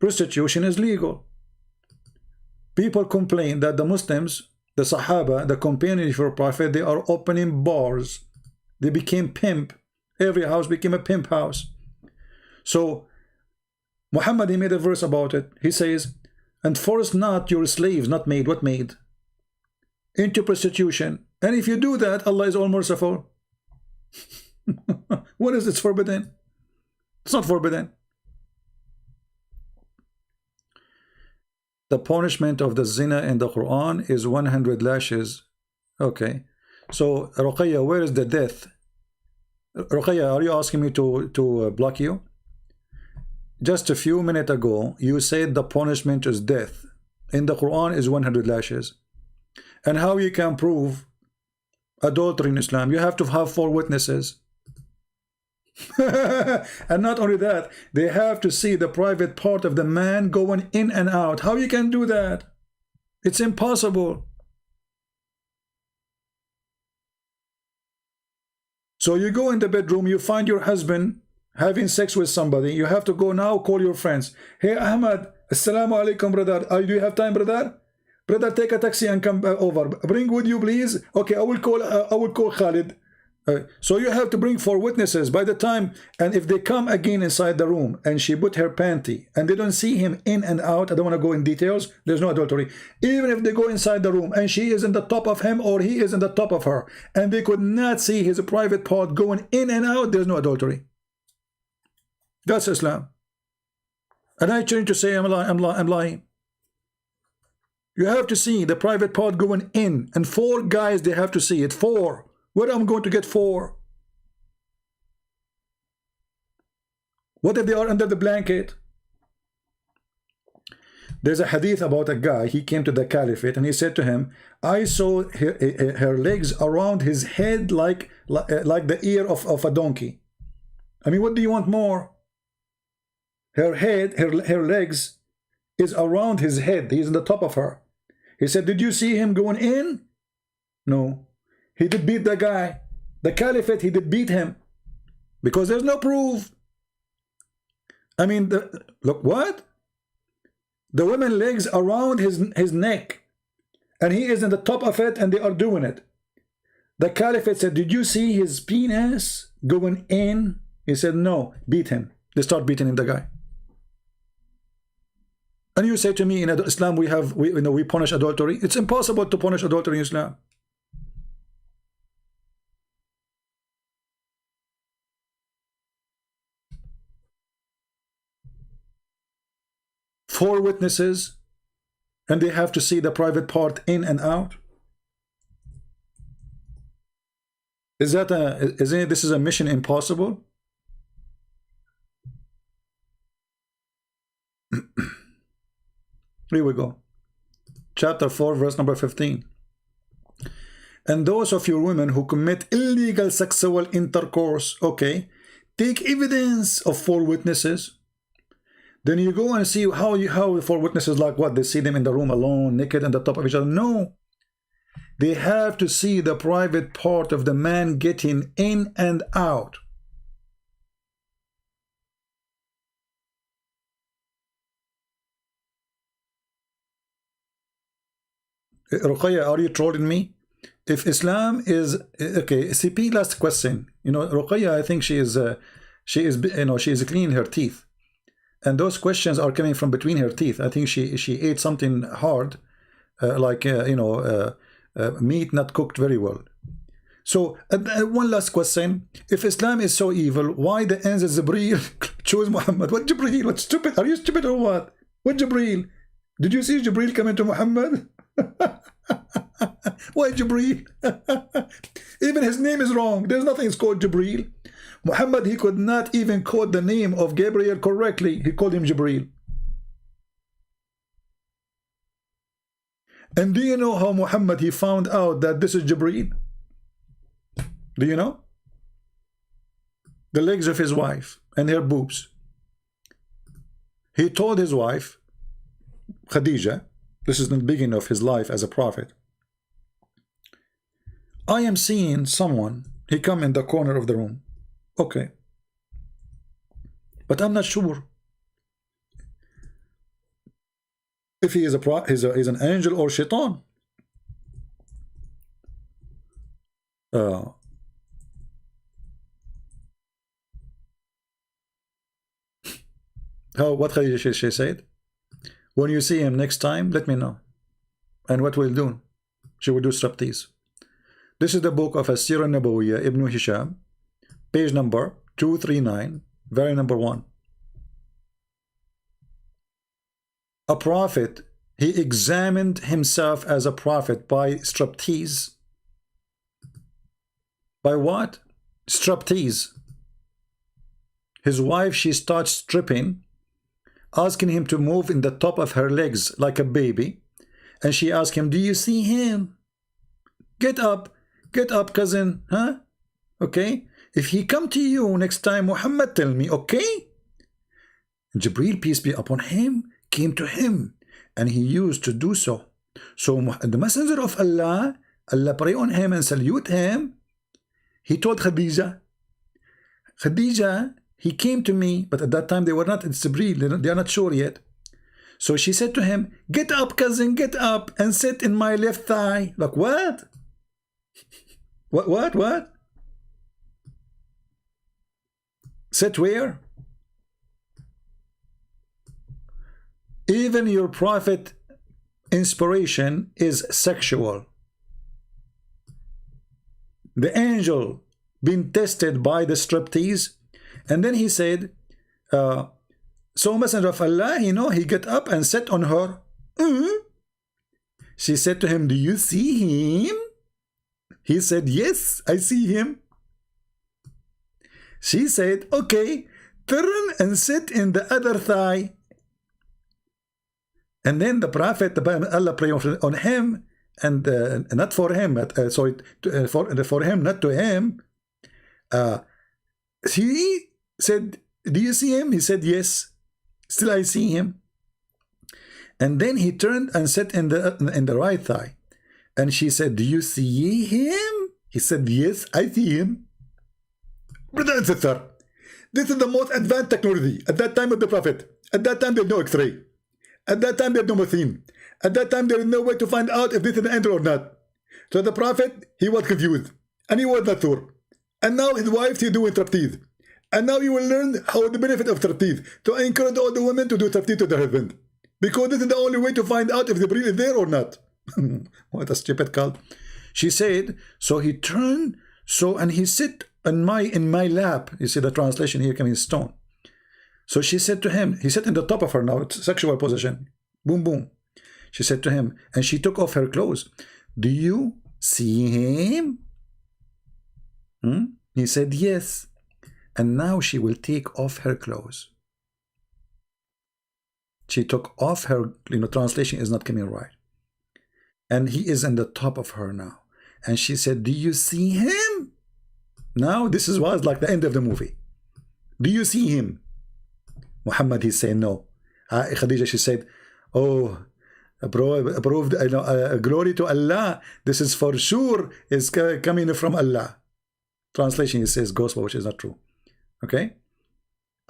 prostitution is legal. People complain that the Muslims, the Sahaba, the companions of the Prophet, they are opening bars. They became pimp. Every house became a pimp house. So Muhammad, he made a verse about it. He says, and force not your slaves, not made, what made? Into prostitution. And if you do that, Allah is all merciful. What is it forbidden? It's not forbidden. The punishment of the zina in the Quran is 100 lashes. Okay. So Ruqayya, where is the death? Ruqayya, are you asking me to block you? Just a few minutes ago, you said the punishment is death. In the Quran is 100 lashes. And how you can prove adultery in Islam? You have to have 4 witnesses. And not only that, they have to see the private part of the man going in and out. How you can do that? It's impossible. So you go in the bedroom, you find your husband having sex with somebody. You have to go now, call your friends. Hey, Ahmad, assalamu alaikum, brother. Do you have time, brother? Brother, take a taxi and come over. Bring with you, please. Okay, I will call Khalid. So you have to bring 4 witnesses by the time, and if they come again inside the room and she put her panty and they don't see him in and out, I don't want to go in details, there's no adultery. Even if they go inside the room and she is in the top of him or he is in the top of her and they could not see his private part going in and out, there's no adultery. That's Islam. And I change to say I'm lying. You have to see the private part going in, and 4 guys, they have to see it. 4. Where am I going to get 4? What if they are under the blanket? There's a hadith about a guy. He came to the caliphate and he said to him, I saw her legs around his head like the ear of a donkey. I mean, what do you want more? Her head, her legs is around his head. He's on the top of her. He said, did you see him going in? No. He did beat the guy. The caliphate, he did beat him. Because there's no proof. I mean, look, what? The woman's legs around his neck. And he is in the top of it and they are doing it. The caliphate said, did you see his penis going in? He said, no. Beat him. They start beating him, the guy. And you say to me, in Islam we punish adultery. It's impossible to punish adultery in Islam. Four witnesses, and they have to see the private part in and out. Isn't this is a mission impossible? Here we go. Chapter 4, verse number 15. And those of your women who commit illegal sexual intercourse, okay, take evidence of 4 witnesses. Then you go and see how 4 witnesses, like what? They see them in the room alone, naked, on the top of each other. No. They have to see the private part of the man getting in and out. Ruqayya, are you trolling me? If Islam is okay, CP, last question. You know, Ruqayya, I think she is cleaning her teeth, and those questions are coming from between her teeth. I think she ate something hard, meat not cooked very well. So one last question: if Islam is so evil, why the angel Jibreel chose Muhammad? What Jibreel? What stupid? Are you stupid or what? What Jibreel? Did you see Jibreel coming to Muhammad? Why Jibreel? Even his name is wrong. There's nothing is called Jibreel. Muhammad, he could not even quote the name of Gabriel correctly. He called him Jibreel. And do you know how Muhammad, he found out that this is Jibreel? Do you know? The legs of his wife and her boobs. He told his wife, Khadija, this is the beginning of his life as a prophet, I am seeing someone, he come in the corner of the room. Okay. But I'm not sure if he is he's an angel or shaitan. What Khadija she said? When you see him next time, let me know. And what we'll do? She will do striptease. This is the book of As-Sirah Nabawiyya, Ibn Hisham, page number 239, very number 1. A prophet, he examined himself as a prophet by striptease. By what? Striptease. His wife, she starts stripping, asking him to move in the top of her legs like a baby. And she asked him, do you see him? Get up, cousin, huh? Okay? If he come to you next time, Muhammad, tell me, okay? Jibreel, peace be upon him, came to him, and he used to do so. So the messenger of Allah, Allah pray on him and salute him. he told Khadija, Khadija, he came to me, but at that time they were not, it's Jibreel, they are not sure yet. So she said to him, get up, cousin, get up and sit in my left thigh. Like, what? What? Sit where? Even your prophet inspiration is sexual. The angel been tested by the striptease, and then he said, so Messenger of Allah, you know, he get up and sat on her. She said to him, do you see him? He said, yes, I see him. She said, okay, turn and sit in the other thigh. And then the Prophet, Allah prayed on him, and not for him, but, sorry, for him, not to him. He said, do you see him? He said, yes, still I see him. And then he turned and sat in the right thigh. And she said, do you see him? He said, yes, I see him. Brother and sister, this is the most advanced technology at that time of the Prophet. At that time, there's no X-ray. At that time, there's no machine. At that time, there is no way to find out if this is an angel or not. So the Prophet, he was confused. And he was not sure. And now his wife, she's doing striptease. And now you will learn how the benefit of striptease. To encourage all the women to do striptease to their husband. Because this is the only way to find out if the Jibreel is there or not. What a stupid cult. She said, so he turned, and he sit in my lap. You see the translation here coming stone. So she said to him, he sat in the top of her now, it's sexual position. Boom, boom. She said to him, and she took off her clothes. Do you see him? He said, yes. And now she will take off her clothes. She took off her, translation is not coming right. And he is in the top of her now. And she said, do you see him? Now this was like the end of the movie. Do you see him? Muhammad, he said no. Khadija, she said, oh, approved, glory to Allah. This is for sure is coming from Allah. Translation, it says gospel, which is not true. Okay?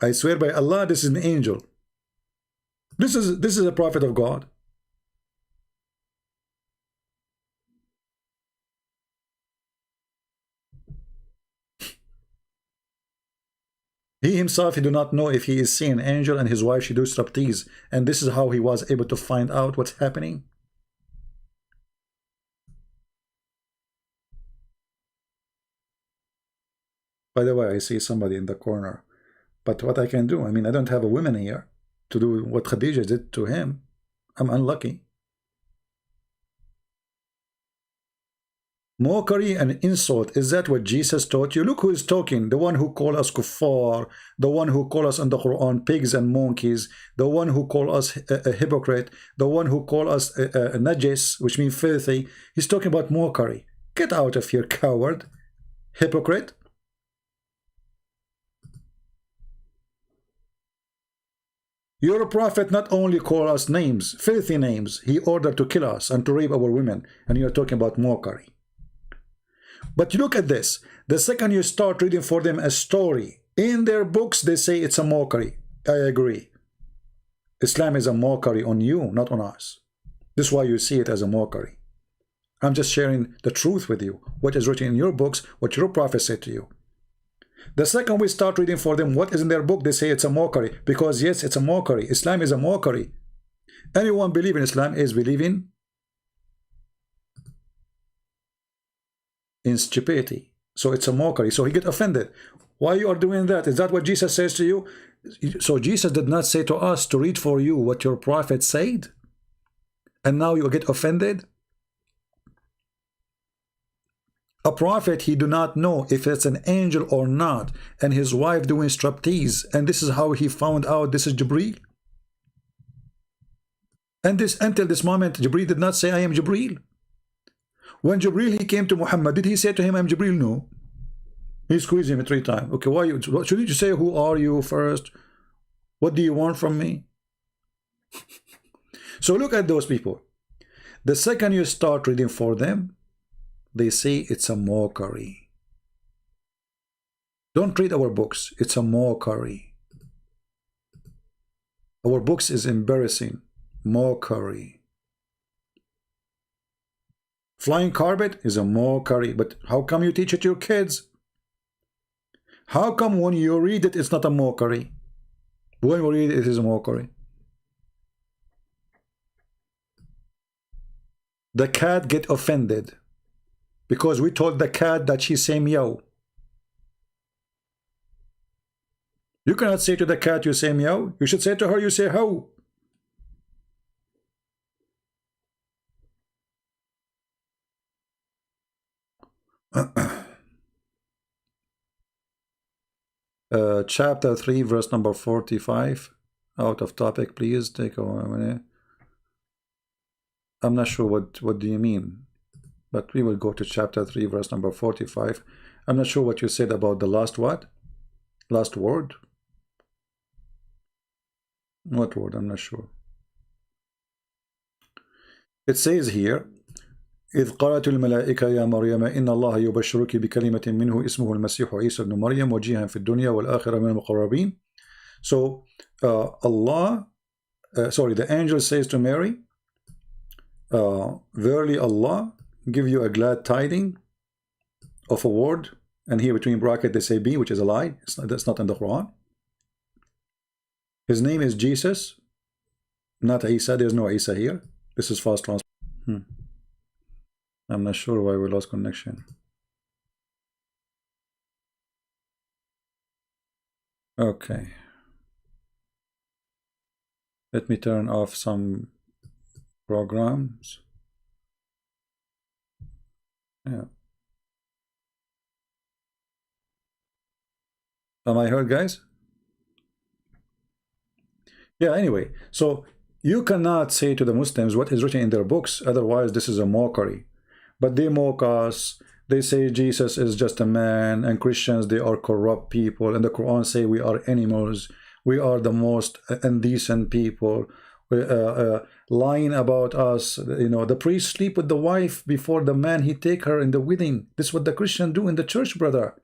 I swear by Allah, this is an angel. This is a prophet of God. He himself, he do not know if he is seeing an angel, and his wife, she do striptease. And this is how he was able to find out what's happening. By the way, I see somebody in the corner. But what I can do, I mean, I don't have a woman here to do what Khadija did to him. I'm unlucky. Mockery and insult, is that what Jesus taught you? Look who is talking, the one who called us kuffar, the one who called us in the Quran pigs and monkeys, the one who called us a hypocrite, the one who called us a najis, which means filthy. He's talking about mockery. Get out of here, coward, hypocrite. Your prophet not only called us names, filthy names, he ordered to kill us and to rape our women, and you're talking about mockery. But you look at this, the second you start reading for them a story, in their books they say it's a mockery. I agree. Islam is a mockery on you, not on us. This is why you see it as a mockery. I'm just sharing the truth with you, what is written in your books, what your prophet said to you. The second we start reading for them what is in their book, they say it's a mockery. Because yes, it's a mockery. Islam is a mockery. Anyone believe in Islam is believing in stupidity. So it's a mockery. So he get offended. Why you are doing that? Is that what Jesus says to you? So Jesus did not say to us to read for you what your prophet said? And now you get offended? A prophet, he do not know if it's an angel or not, and his wife doing striptease, and this is how he found out this is Jibreel. And this, until this moment, Jibreel did not say, I am Jibreel. When Jibreel, he came to Muhammad, did he say to him, I am Jibreel? No. He squeezed him 3 times. Okay, why you, shouldn't you say, who are you first? What do you want from me? So look at those people. The second you start reading for them, they say it's a mockery. Don't read our books. It's a mockery. Our books is embarrassing. Mockery. Flying carpet is a mockery. But how come you teach it to your kids? How come when you read it, it's not a mockery? When we read it, it is a mockery. The cat get offended because we told the cat that she say meow. You cannot say to the cat you say meow. You should say to her you say how. Chapter 3 verse number 45. Out of topic, please take a minute. I'm not sure what do you mean, but we will go to chapter 3 verse number 45. I'm not sure what you said about the last what? Last word? What word? I'm not sure. It says here, إذ قالت الملائكة يا مريم إن الله يبشرك بكلمة منه اسمه المسيح عيسى ابن مريم وجيها في الدنيا والآخرة من المقربين. So the angel says to Mary, verily Allah give you a glad tiding of a word, and here between bracket they say B, which is a lie. That's not in the Quran. His name is Jesus, not Isa. There's no Isa here. This is fast translation. I'm not sure why we lost connection. Okay. Let me turn off some programs. Yeah. Am I heard, guys? Yeah, anyway. So you cannot say to the Muslims what is written in their books. Otherwise, this is a mockery. But they mock us. They say Jesus is just a man, and Christians, they are corrupt people. And the Quran say we are animals. We are the most indecent people. Lying about us. You know, the priest sleep with the wife before the man he take her in the wedding. This is what the Christian do in the church, brother.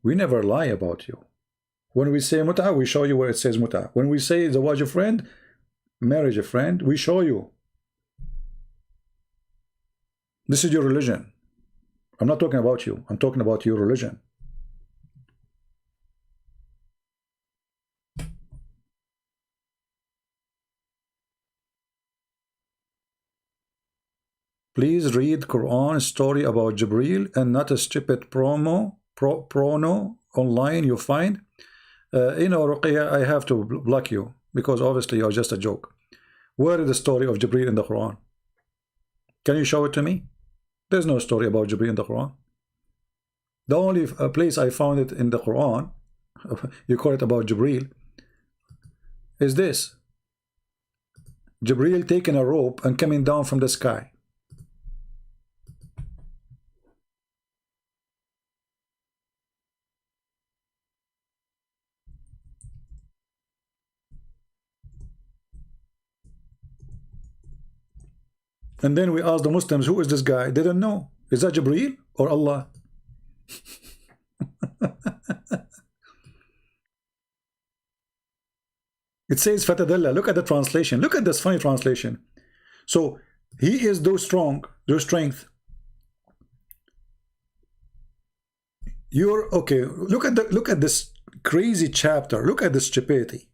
We never lie about you. When we say muta, we show you where it says muta. When we say zawaj a friend, marriage a friend, we show you. This is your religion. I'm not talking about you. I'm talking about your religion. Please read Quran story about Jibreel and not a stupid prono online you find. You know, Ruqayya, I have to block you because obviously you're just a joke. Where is the story of Jibreel in the Quran? Can you show it to me? There's no story about Jibreel in the Quran. The only place I found it in the Quran, you call it about Jibreel, is this. Jibreel taking a rope and coming down from the sky. And then we asked the Muslims, who is this guy? They don't know. Is that Jibreel or Allah? It says Fatadalla. Look at the translation. Look at this funny translation. So he is though strong, though strength. You're okay. Look at this crazy chapter. Look at this stupidity.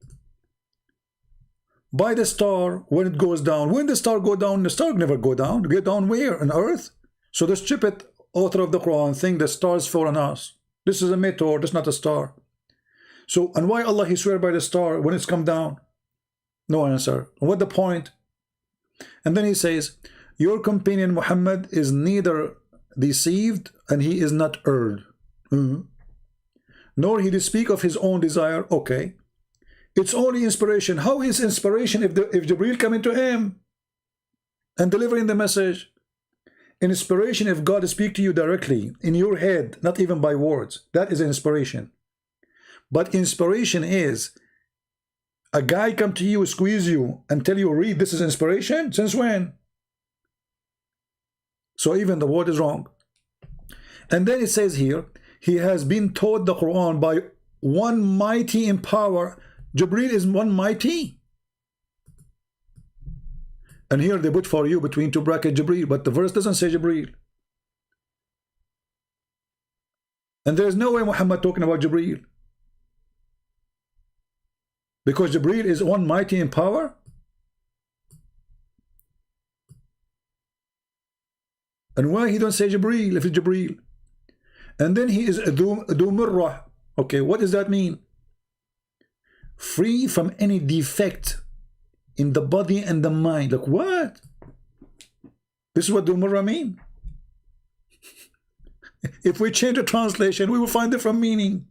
By the star when it goes down. When the star go down, the star never go down. Get down where? On earth? So the stupid author of the Quran think the stars fall on us. This is a meteor, this is not a star. So, and why Allah he swear by the star when it's come down? No answer. What the point? And then he says, your companion Muhammad is neither deceived and he is not erred. Nor he did speak of his own desire. Okay. It's only inspiration. How is inspiration if Jibreel coming to him and delivering the message? Inspiration if God speak to you directly in your head, not even by words. That is inspiration. But inspiration is a guy come to you, squeeze you, and tell you, read, this is inspiration? Since when? So even the word is wrong. And then it says here, He has been taught the Quran by one mighty in power. Jibreel is one mighty. And here they put for you between two brackets Jibreel, but the verse doesn't say Jibreel. And there's no way Muhammad talking about Jibreel. Because Jibreel is one mighty in power. And why he don't say Jibreel if it's Jibreel? And then he is Dhu Mirrah. Okay, what does that mean? Free from any defect in the body and the mind. Like what? This is what Dhu Mirrah mean? If we change the translation, we will find different meaning.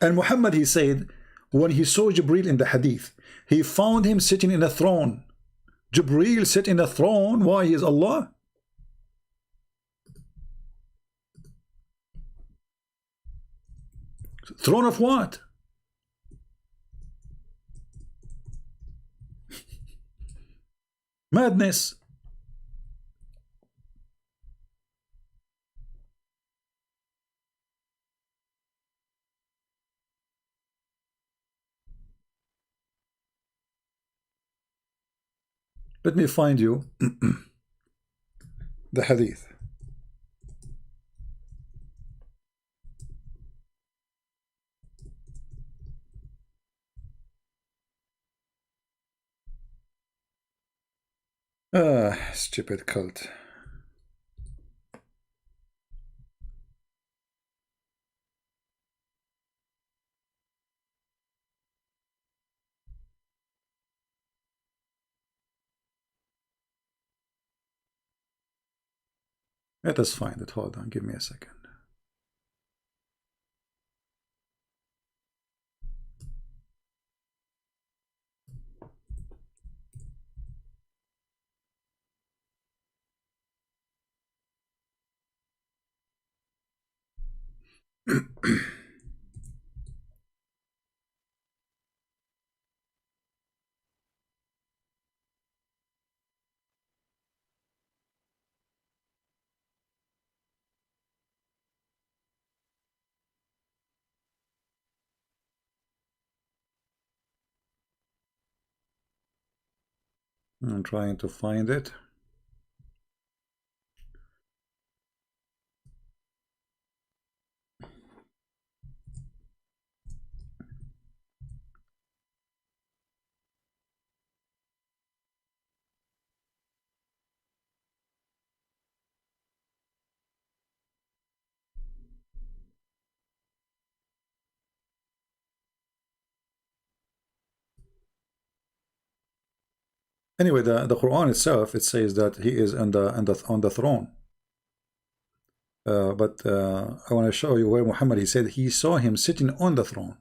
And Muhammad, he said, when he saw Jibreel in the hadith, he found him sitting in a throne. Jibreel sit in a throne. Why? He is Allah. Throne of what? Madness. Let me find you the hadith. Stupid cult. Let us find it. Hold on, give me a second. I'm trying to find it. Anyway, the Quran itself, it says that he is on the throne. But I want to show you where Muhammad, he said he saw him sitting on the throne.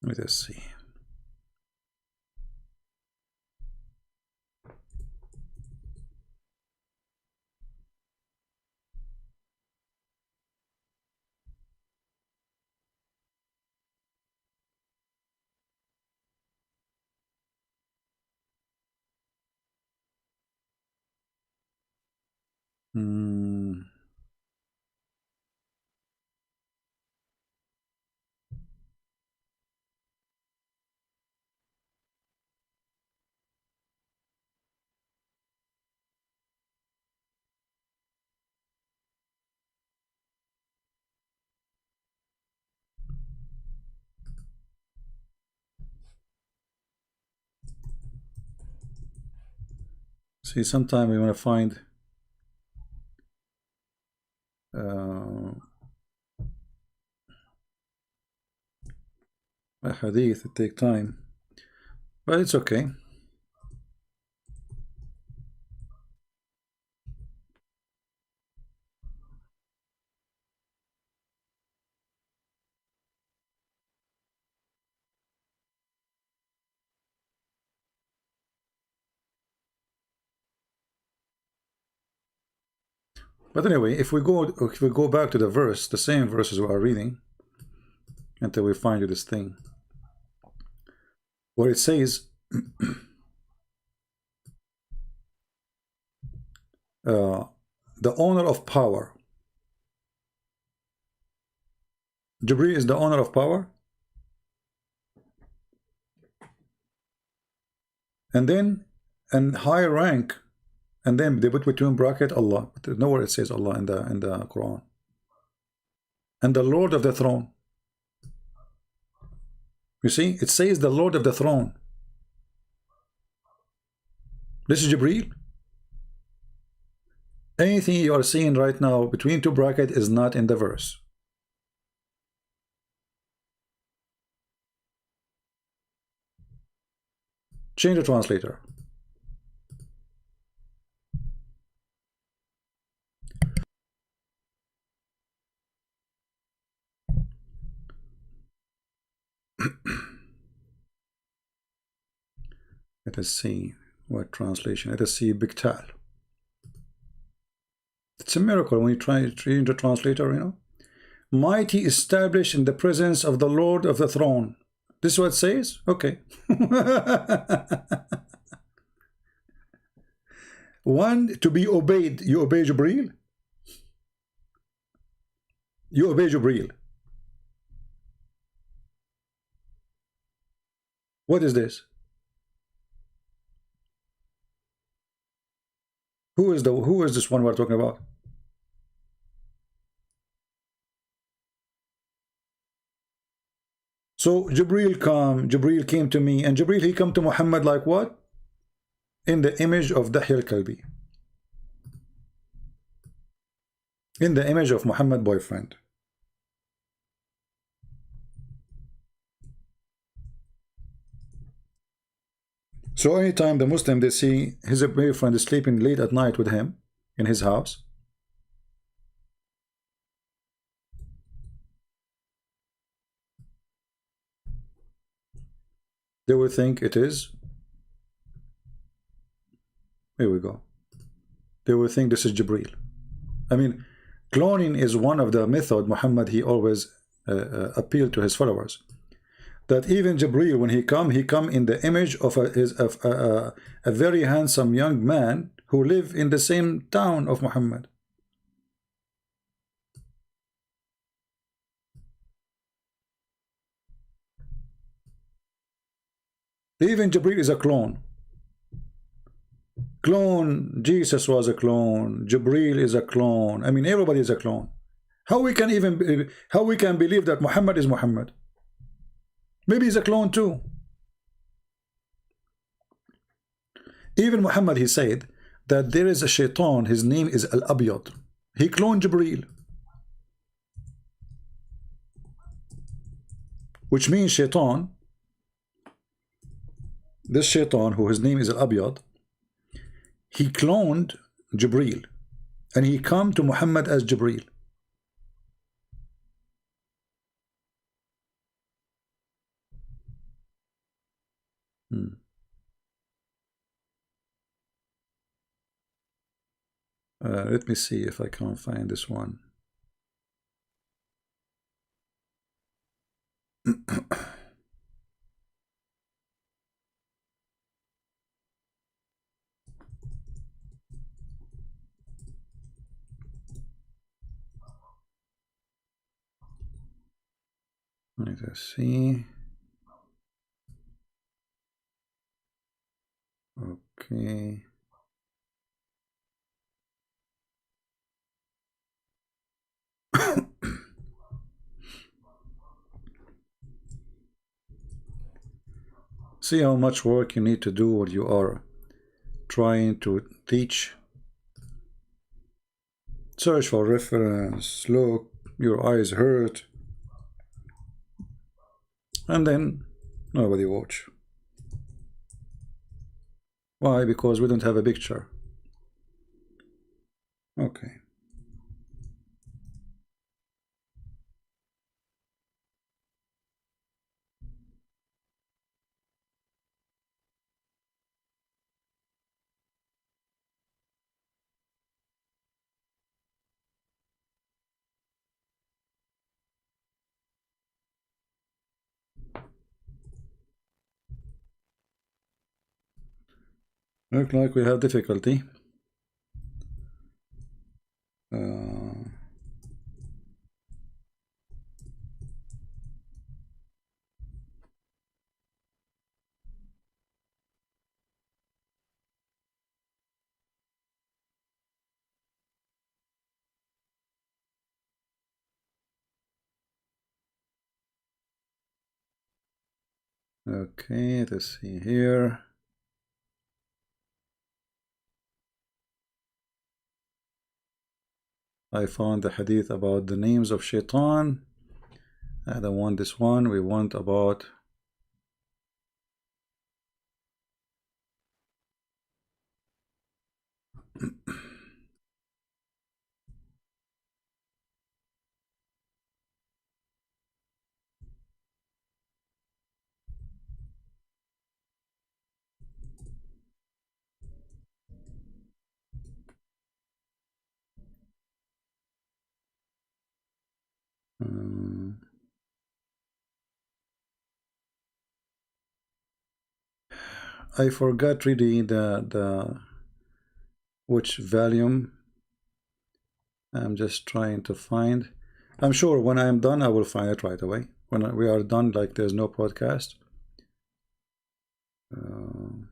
Let us see. Hmm. See, sometime we want to find a hadith. It take time, but it's okay. But anyway, if we go back to the verse, the same verses we are reading, until we find this thing where it says the owner of power. Jibreel is the owner of power. And then, and high rank, and then they put between bracket Allah. But nowhere it says Allah in the Quran. And the Lord of the throne. You see, it says the Lord of the throne. This is Jibreel. Anything you are seeing right now between two brackets is not in the verse. Change the translator. Let us see what translation. Let us see Biktal. It's a miracle when you try to change the translator, you know. Mighty established in the presence of the Lord of the throne. This is what it says? Okay. One, to be obeyed. You obey Jibreel? You obey Jibreel. What is this? Who is this one we're talking about? So Jibreel came to me, and Jibreel, he come to Muhammad like what? In the image of Dahya al-Kalbi. In the image of Muhammad boyfriend. So anytime the Muslim, they see his boyfriend is sleeping late at night with him in his house, they will think it is, here we go, they will think this is Jibreel. I mean, cloning is one of the method Muhammad, he always appealed to his followers, that even Jibreel, when he come in the image of a very handsome young man who live in the same town of Muhammad. Even Jibreel is a clone. Jesus was a clone. Jibreel is a clone. I mean, everybody is a clone. How we can believe that Muhammad is Muhammad? Maybe he's a clone too. Even Muhammad, he said that there is a shaitan, his name is Al-Abyad. He cloned Jibreel. Which means shaitan, this shaitan who his name is Al-Abyad, he cloned Jibreel. And he come to Muhammad as Jibreel. Let me see if I can find this one. Let us see. Okay. See how much work you need to do when you are trying to teach. Search for reference, look, your eyes hurt, and then nobody watch. Why? Because we don't have a picture. Okay. Look like we have difficulty. Uh, okay, let's see here. I found the hadith about the names of shaitan. I don't want this one. We want about I forgot really the which volume. I'm just trying to find. I'm sure when I'm done, I will find it right away. When we are done, like there's no podcast. Uh,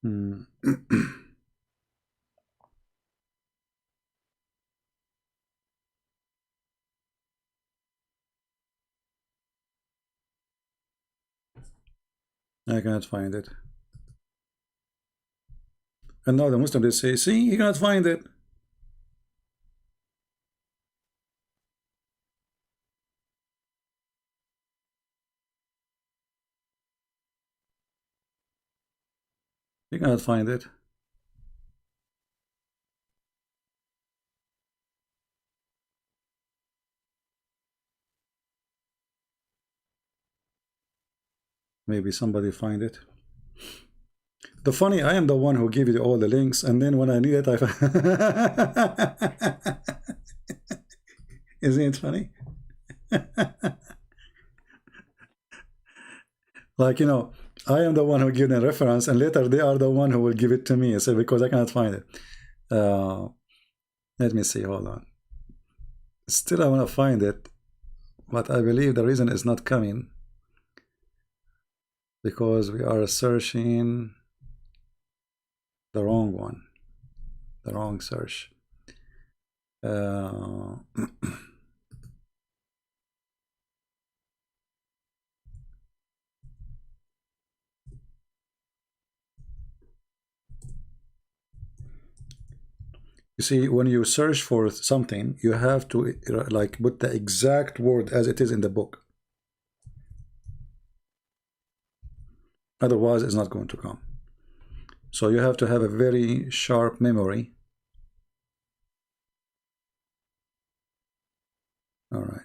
hmm. I cannot find it. And now the Muslim they say, see, you cannot find it. You cannot find it. Maybe somebody find it. The funny, I am the one who gave you all the links, and then when I need it, I isn't it funny? Like, you know, I am the one who give them reference, and later they are the one who will give it to me. So because I cannot find it. Let me see. Hold on. Still, I want to find it, but I believe the reason is not coming because we are searching the wrong one, the wrong search. Uh, You see, when you search for something, you have to like put the exact word as it is in the book. Otherwise, it's not going to come. So you have to have a very sharp memory. All right.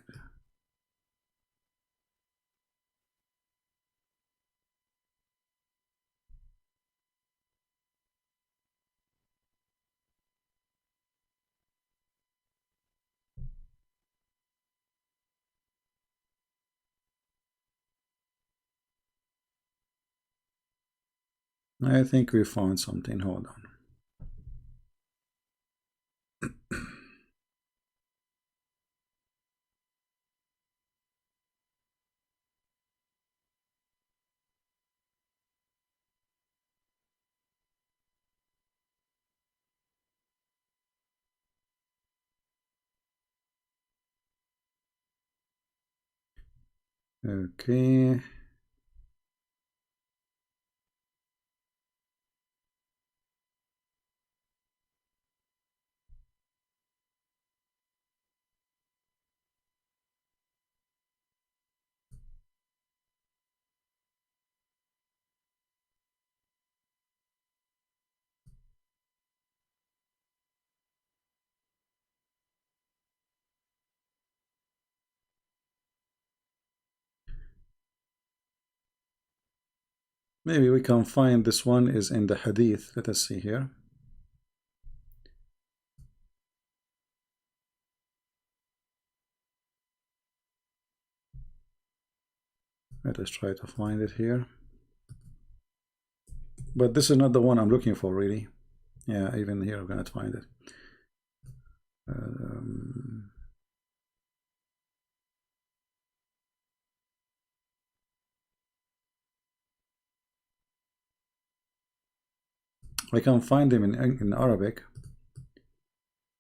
I think we found something. Hold on. Okay. Maybe we can find this one is in the hadith. Let us see here. Let us try to find it here. But this is not the one I'm looking for, really. Yeah, even here I'm gonna find it. I can find them in Arabic,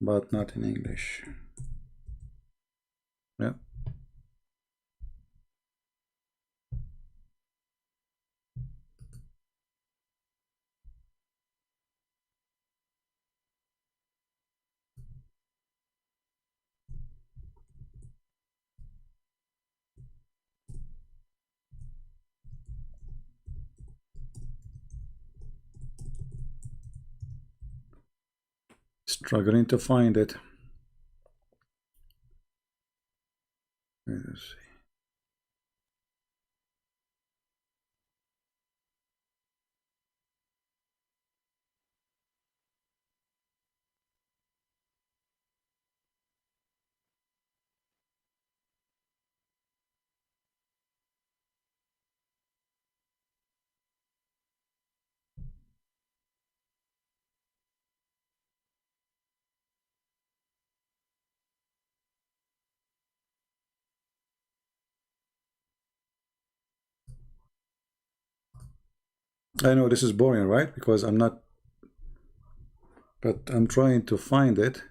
but not in English. Yeah. Struggling to find it. Let's see. I know this is boring, right? Because I'm not, but I'm trying to find it.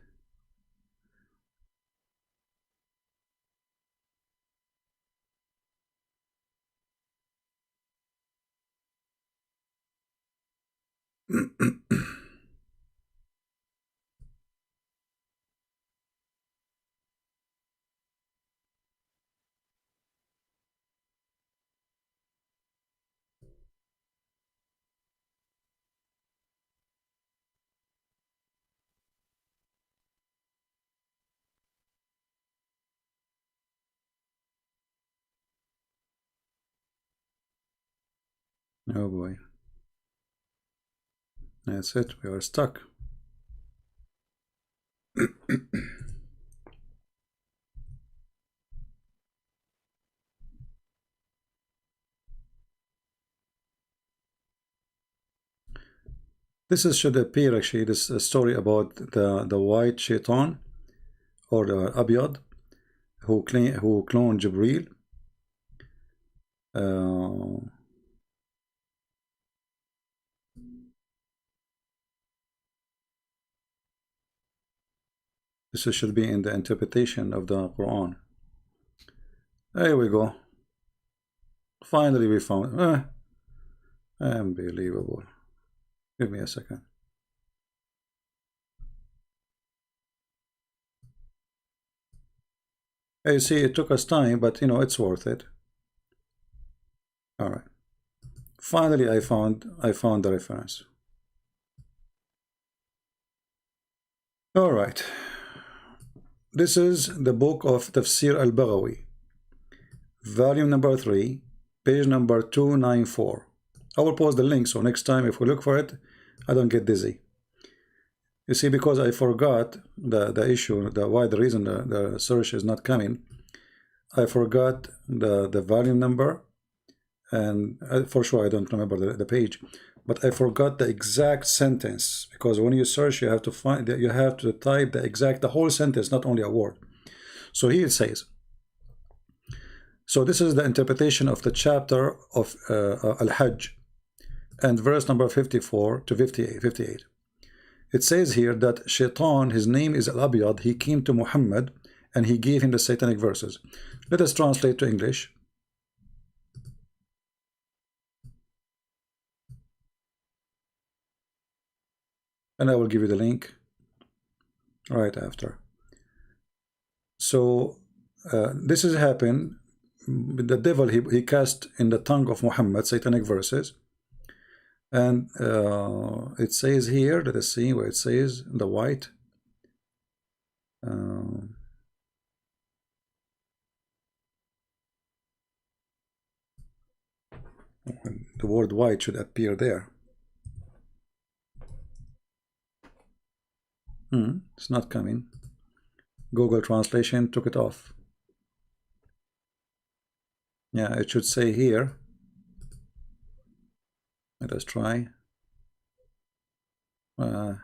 Oh boy. That's it. We are stuck. This is should appear actually. This is a story about the white shaitan or the Abyad who cloned Jibreel. This should be in the interpretation of the Quran. There we go. Finally we found it. Unbelievable. Give me a second. You see, it took us time, but you know, it's worth it. All right. Finally, I found the reference. All right. This is the book of Tafsir al-Baghawi, volume number 3, page number 294. I will post the link, so next time if we look for it, I don't get dizzy. You see, because I forgot the issue, the reason the search is not coming, I forgot the volume number, and for sure I don't remember the page, but I forgot the exact sentence, because when you search you have to find that you have to type the whole sentence, not only a word. So here it says, so this is the interpretation of the chapter of Al-Hajj and verse number 54 to 58. It says here that Shaitan, his name is Al-Abyad, he came to Muhammad and he gave him the satanic verses. Let us translate to English. And I will give you the link right after. So this has happened. The devil, he cast in the tongue of Muhammad satanic verses. And it says here, let us see where it says, the white. The word white should appear there. It's not coming. Google Translation took it off. Yeah, it should say here. Let us try. Yeah,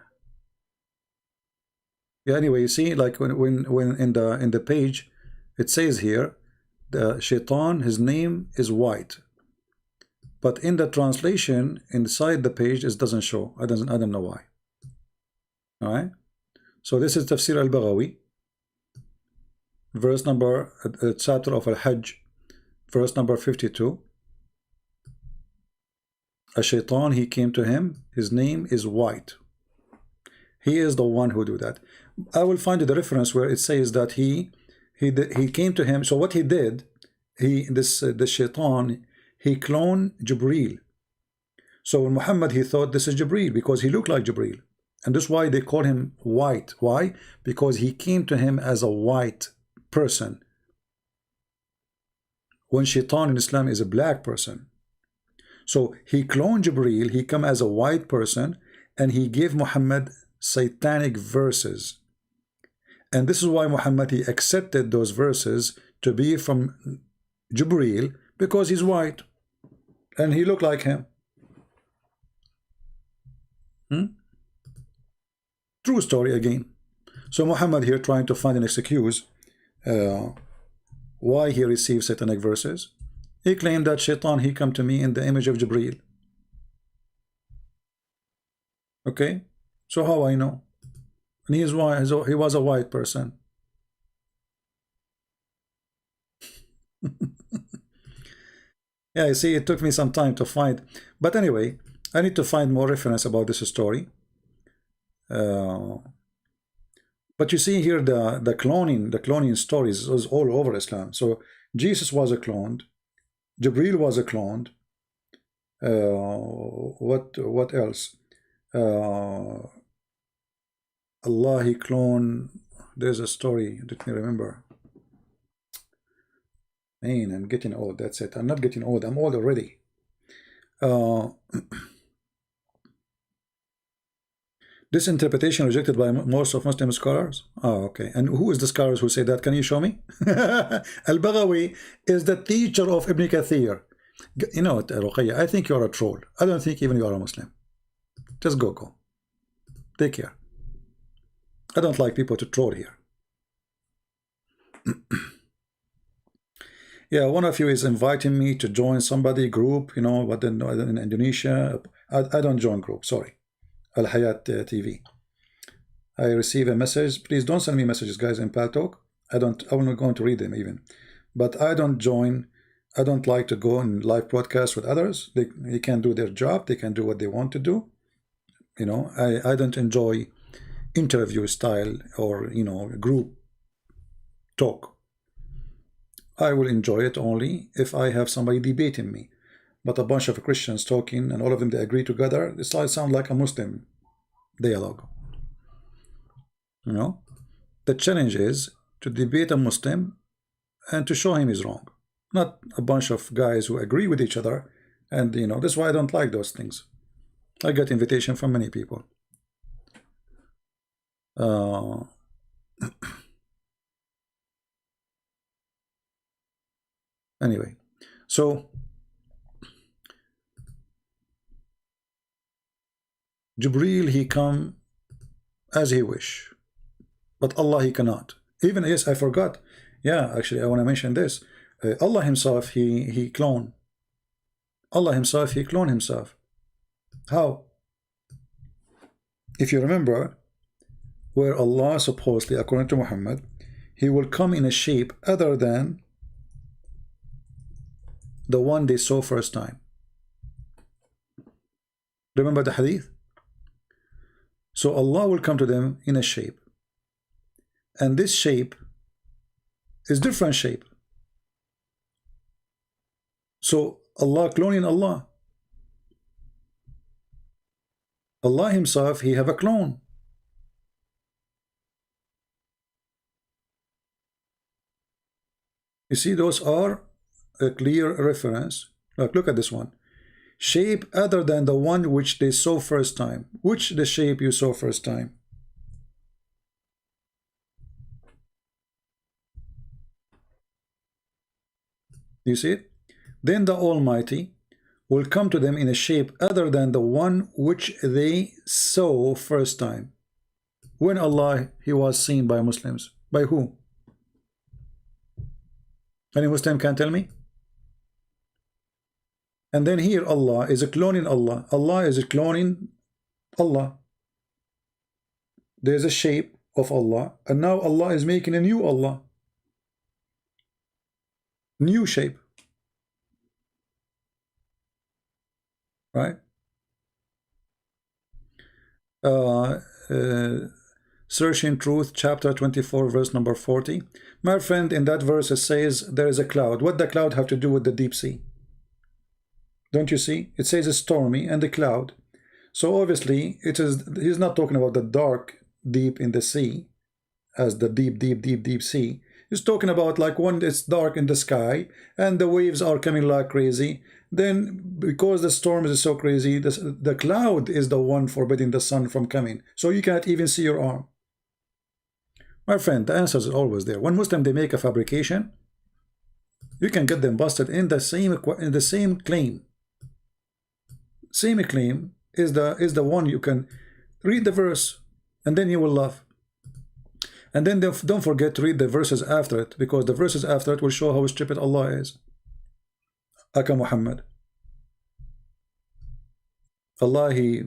anyway, you see, like when in the page, it says here, the shaitan, his name is white. But in the translation, inside the page, it doesn't show. I don't know why. All right. So this is Tafsir al-Baghawi, verse number, chapter of Al-Hajj, verse number 52. A shaitan, he came to him. His name is white. He is the one who do that. I will find the reference where it says that he came to him. So what he did, the shaitan, he cloned Jibreel. So when Muhammad, he thought this is Jibreel because he looked like Jibreel. And that's why they call him white. Why? Because he came to him as a white person. When shaitan in Islam is a black person. So he cloned Jibreel, he come as a white person, and he gave Muhammad satanic verses. And this is why Muhammad, he accepted those verses to be from Jibreel, because he's white. And he looked like him. True story again. So Muhammad here trying to find an excuse why he received satanic verses. He claimed that shaitan, he come to me in the image of Jibreel. Okay, so how I know? And he is white, so he was a white person. Yeah, you see, it took me some time to find. But anyway, I need to find more reference about this story. But you see here the cloning stories is all over Islam. So Jesus was a cloned, Jibreel was a cloned. What else? Allah, he cloned. There's a story. Let me remember. Man, I'm getting old. That's it. I'm not getting old. I'm old already. This interpretation rejected by most of Muslim scholars. Oh, okay. And who is the scholars who say that? Can you show me? Al-Baghawi is the teacher of Ibn Kathir. You know what, Ruqayya, I think you're a troll. I don't think even you are a Muslim. Just go. Take care. I don't like people to troll here. Yeah, one of you is inviting me to join somebody group, you know, but then in Indonesia, I don't join group, sorry. Al Hayat TV. I receive a message. Please don't send me messages, guys, in Paltalk. I'm not going to read them even. But I don't join. I don't like to go in live broadcast with others. They can do their job. They can do what they want to do. You know, I don't enjoy interview style or, you know, group talk. I will enjoy it only if I have somebody debating me. But a bunch of Christians talking and all of them, they agree together, this sounds like a Muslim dialogue. You know, the challenge is to debate a Muslim and to show him he's wrong, not a bunch of guys who agree with each other. And you know, that's why I don't like those things. I get invitation from many people. Anyway, so Jibreel, he come as he wish, but Allah, he cannot. Even, yes, I forgot. Yeah, actually, I want to mention this. Allah himself, he clone. Allah himself, he clone himself. How? If you remember, where Allah supposedly, according to Muhammad, he will come in a shape other than the one they saw first time. Remember the hadith? So Allah will come to them in a shape. And this shape is different shape. So Allah cloning Allah. Allah himself, he have a clone. You see, those are a clear reference. Look at this one. shape other than the one which they saw first time. Which the shape you saw first time? You see it? Then the Almighty will come to them in a shape other than the one which they saw first time. When Allah, he was seen by Muslims. By who? Any Muslim can tell me? And then here Allah is a cloning Allah. Allah is a cloning Allah. There's a shape of Allah, and now Allah is making a new Allah. New shape. Right? Searching Truth, chapter 24, verse number 40. My friend, in that verse it says there is a cloud. What does the cloud have to do with the deep sea? Don't you see? It says it's stormy and the cloud. So obviously it is. He's not talking about the dark deep in the sea as the deep sea. He's talking about like when it's dark in the sky and the waves are coming like crazy. Then because the storm is so crazy, the cloud is the one forbidding the sun from coming. So you can't even see your arm. My friend, the answer is always there. When Muslim they make a fabrication, you can get them busted in the same claim. Same claim is the one. You can read the verse and then you will laugh. And then don't forget to read the verses after it, because the verses after it will show how stupid Allah is. Aka Muhammad. Allah, he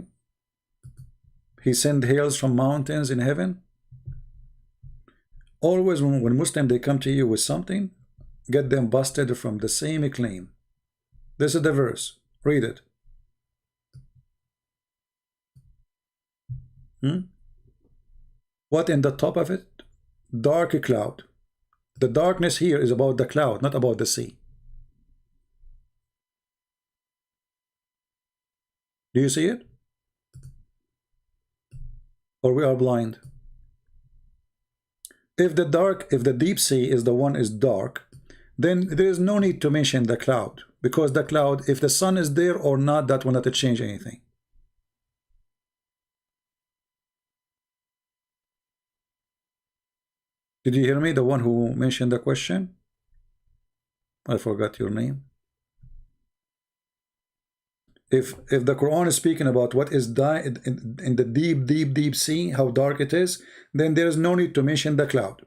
sent hails from mountains in heaven. Always when Muslim they come to you with something, get them busted from the same claim. This is the verse. Read it. What in the top of it? Dark cloud. The darkness here is about the cloud, not about the sea. Do you see it? Or we are blind? If the deep sea is the one is dark, then there is no need to mention the cloud, because the cloud, if the sun is there or not, that will not change anything. Did you hear me? The one who mentioned the question? I forgot your name. If the Quran is speaking about what is in the deep sea, how dark it is, then there is no need to mention the cloud.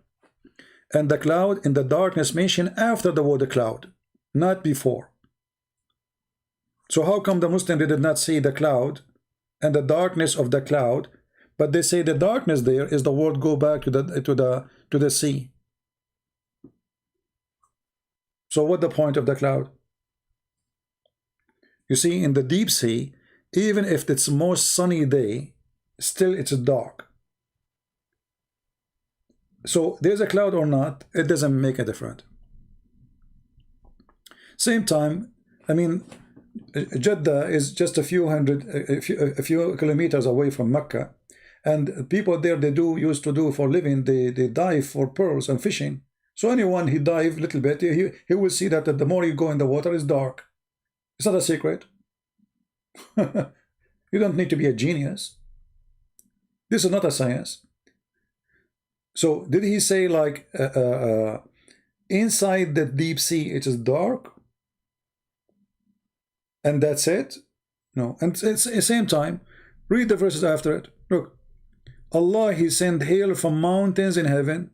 And the cloud in the darkness mentioned after the word cloud, not before. So how come the Muslim did not see the cloud and the darkness of the cloud, but they say the darkness there is the word go back to the sea? So what the point of the cloud? You see, in the deep sea, even if it's most sunny day, still it's dark. So there's a cloud or not, it doesn't make a difference. Same time, I mean, Jeddah is just a few kilometers away from Mecca, and people there used to do for living, they dive for pearls and fishing. So anyone he dive a little bit, he will see that the more you go in the water, it's dark. It's not a secret. You don't need to be a genius. This is not a science. So did he say like inside the deep sea it is dark and that's it? No. And it's at the same time, read the verses after it. Look, Allah, he sent hail from mountains in heaven.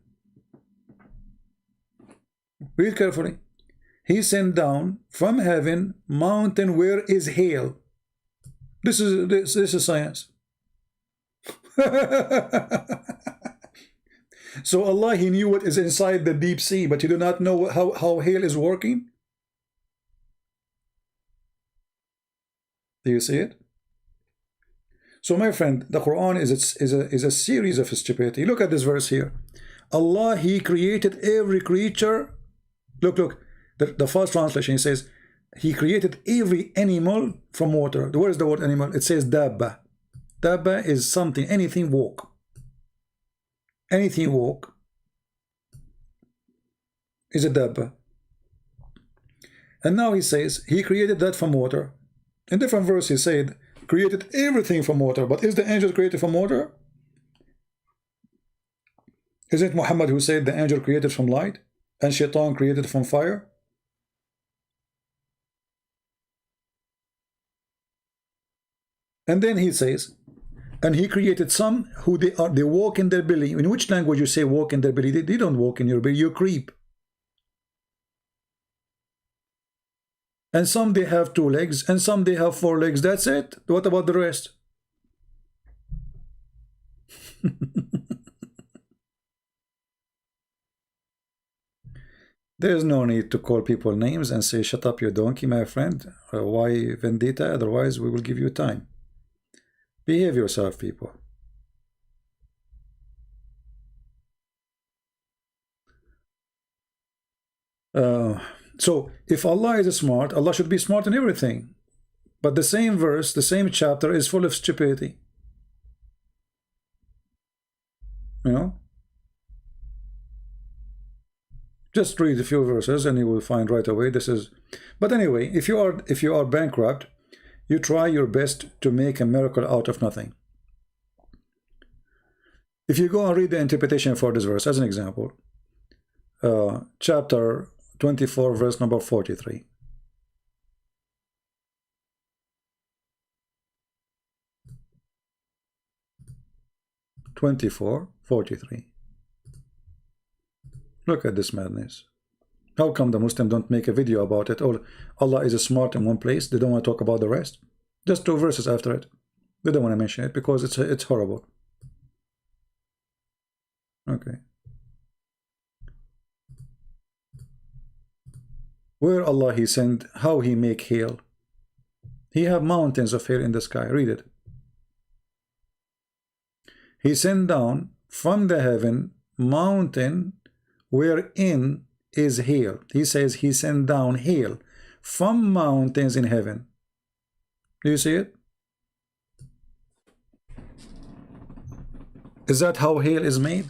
Read carefully. He sent down from heaven mountain where is hail. This is science. So Allah, he knew what is inside the deep sea, but he do not know how hail is working. Do you see it? So my friend, the Quran is a series of stupidity. Look at this verse here. Allah, he created every creature. Look. The first translation says, he created every animal from water. Where is the word animal? It says dabba. Dabba is something, anything walk. Anything walk is a dabba. And now he says, he created that from water. In different verse he said, created everything from water. But is the angel created from water? Is it Muhammad who said the angel created from light and shaitan created from fire? And then he says, and he created some who they walk in their belly. In which language you say walk in their belly? They don't walk in your belly, you creep. And some they have 2 legs, and some they have 4 legs. That's it. What about the rest? There's no need to call people names and say, shut up, you donkey, my friend. Why vendetta? Otherwise, we will give you time. Behave yourself, people. So, if Allah is smart, Allah should be smart in everything. But the same verse, the same chapter is full of stupidity. You know? Just read a few verses and you will find right away this is. But anyway, if you are bankrupt, you try your best to make a miracle out of nothing. If you go and read the interpretation for this verse, as an example, chapter 24, verse number 43. Look at this madness. How come the Muslim don't make a video about it? Or Allah is smart in one place, they don't want to talk about the rest? Just 2 verses after it. They don't want to mention it because it's horrible. Okay. Where Allah He send, how He make hail. He have mountains of hail in the sky. Read it. He sent down from the heaven mountain wherein is hail. He says he sent down hail from mountains in heaven. Do you see it? Is that how hail is made?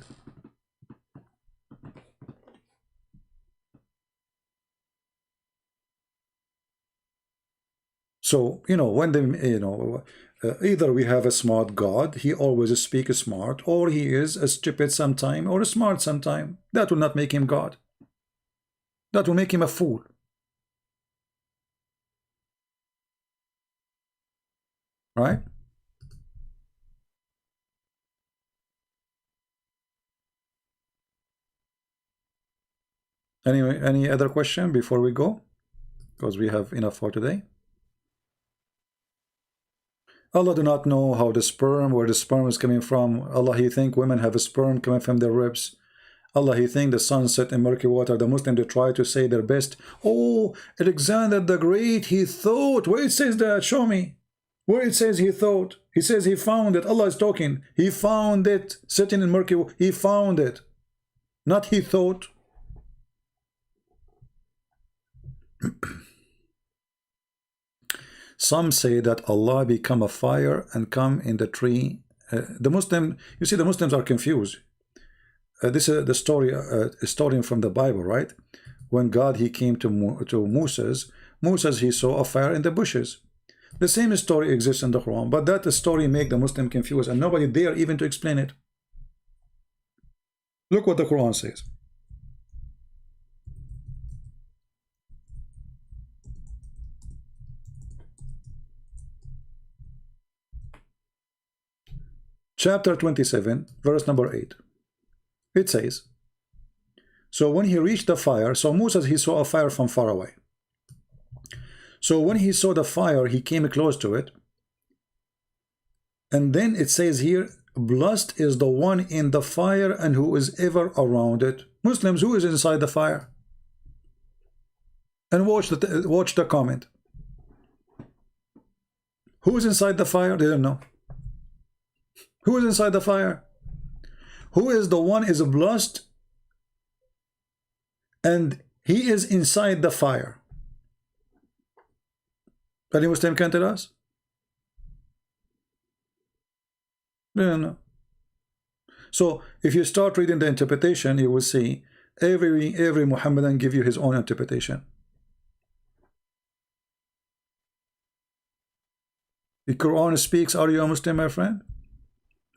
So, you know, when either we have a smart God, he always speaks smart, or he is a stupid sometime or a smart sometime. That will not make him God. That will make him a fool. Right? Anyway, any other question before we go? Because we have enough for today. Allah do not know how the sperm, where the sperm is coming from. Allah, He think women have a sperm coming from their ribs. Allah, He think the sun set in murky water. The Muslim, they try to say their best. Oh, Alexander the Great, he thought. Where it says that? Show me. Where it says he thought. He says he found it. Allah is talking. He found it. Sitting in murky water. He found it. Not he thought. Some say that Allah become a fire and come in the tree. The Muslim, you see, the Muslims are confused. This is the story, a story from the Bible, right? When God He came to Moses, He saw a fire in the bushes. The same story exists in the Quran, but that story make the Muslim confused, and nobody dare even to explain it. Look what the Quran says. Chapter 27, verse number 8. It says, so when he reached the fire, so Moses, he saw a fire from far away. So when he saw the fire, he came close to it. And then it says here, blessed is the one in the fire and who is ever around it. Muslims, who is inside the fire? And watch the comment. Who is inside the fire? They don't know. Who is inside the fire? Who is the one is blessed and he is inside the fire? Any Muslim can tell us? No. So if you start reading the interpretation, you will see every Muhammadan give you his own interpretation. The Quran speaks. Are you a Muslim, my friend?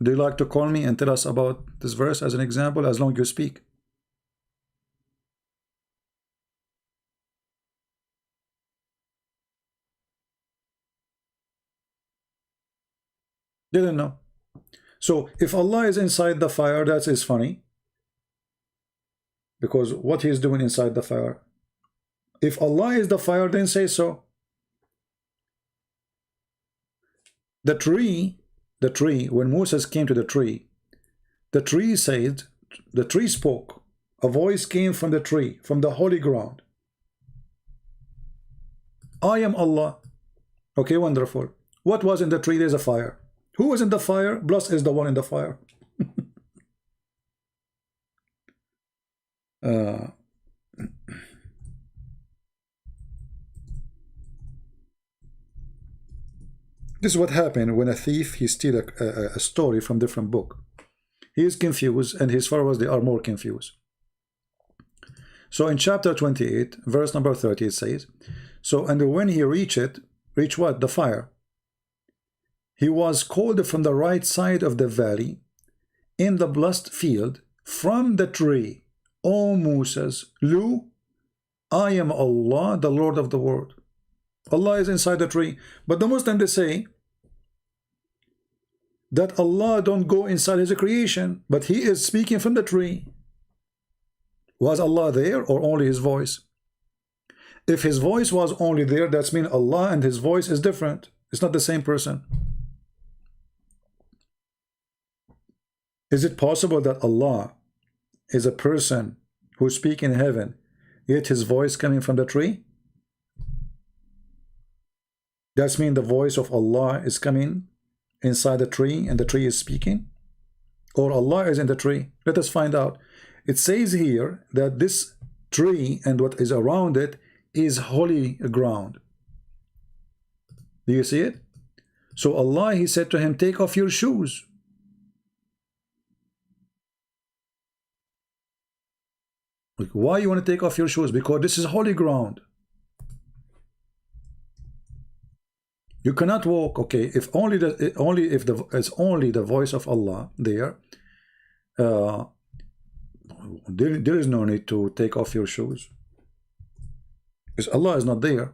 Do you like to call me and tell us about this verse as an example, as long as you speak? Didn't know. So if Allah is inside the fire, that is funny. Because what he is doing inside the fire. If Allah is the fire, then say so. The tree, when Moses came to the tree said, the tree spoke. A voice came from the tree, from the holy ground. I am Allah. Okay, wonderful. What was in the tree? There's a fire. Who was in the fire? Plus is the one in the fire. This is what happened when a thief, he steals a story from different book. He is confused, and his followers, they are more confused. So in chapter 28, verse number 30, it says, so, and when he reached what? The fire. He was called from the right side of the valley, in the blessed field, from the tree. O Moses, Lu, I am Allah, the Lord of the world. Allah is inside the tree. But the Muslims, they say that Allah don't go inside his creation, but he is speaking from the tree. Was Allah there or only his voice? If his voice was only there, that means Allah and his voice is different. It's not the same person. Is it possible that Allah is a person who speaks in heaven, yet his voice coming from the tree? That means the voice of Allah is coming inside the tree and the tree is speaking? Or Allah is in the tree? Let us find out. It says here that this tree and what is around it is holy ground. Do you see it? So Allah, he said to him, take off your shoes. Why you want to take off your shoes? Because this is holy ground. You cannot walk. Okay, if it's only the voice of Allah there, there is no need to take off your shoes, because Allah is not there.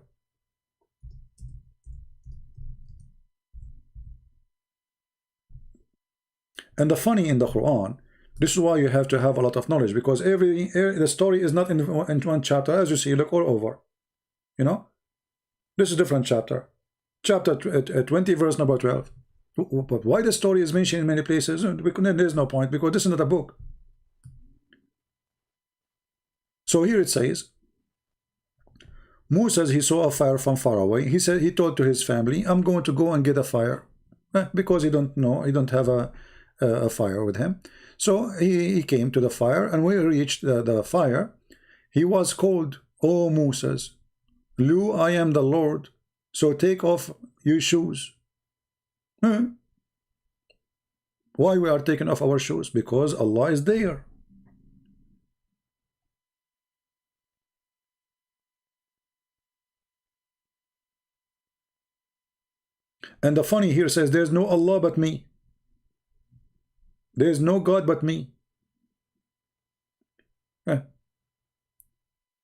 And the funny in the Quran, this is why you have to have a lot of knowledge, because the story is not in one chapter. As you see, look all over. You know, this is a different chapter. Chapter 20, verse number 12. But why the story is mentioned in many places? There's no point, because this is not a book. So here it says, Moses, he saw a fire from far away. He said, he told to his family, I'm going to go and get a fire, because he don't know, he don't have a fire with him. So he came to the fire, and when he reached the fire, he was called, O Moses, Lu, I am the Lord. So take off your shoes. Why we are taking off our shoes? Because Allah is there. And the funny here says, there's no Allah but me. There's no God but me.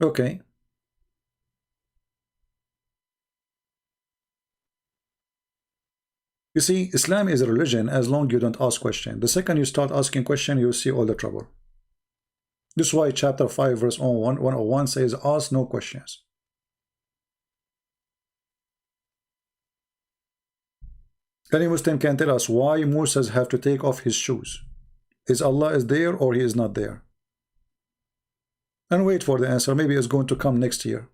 Okay. You see, Islam is a religion as long as you don't ask questions. The second you start asking questions, you see all the trouble. This is why chapter 5 verse 101 says, ask no questions. Any Muslim can tell us why Moses have to take off his shoes. Is Allah is there or he is not there? And wait for the answer. Maybe it's going to come next year.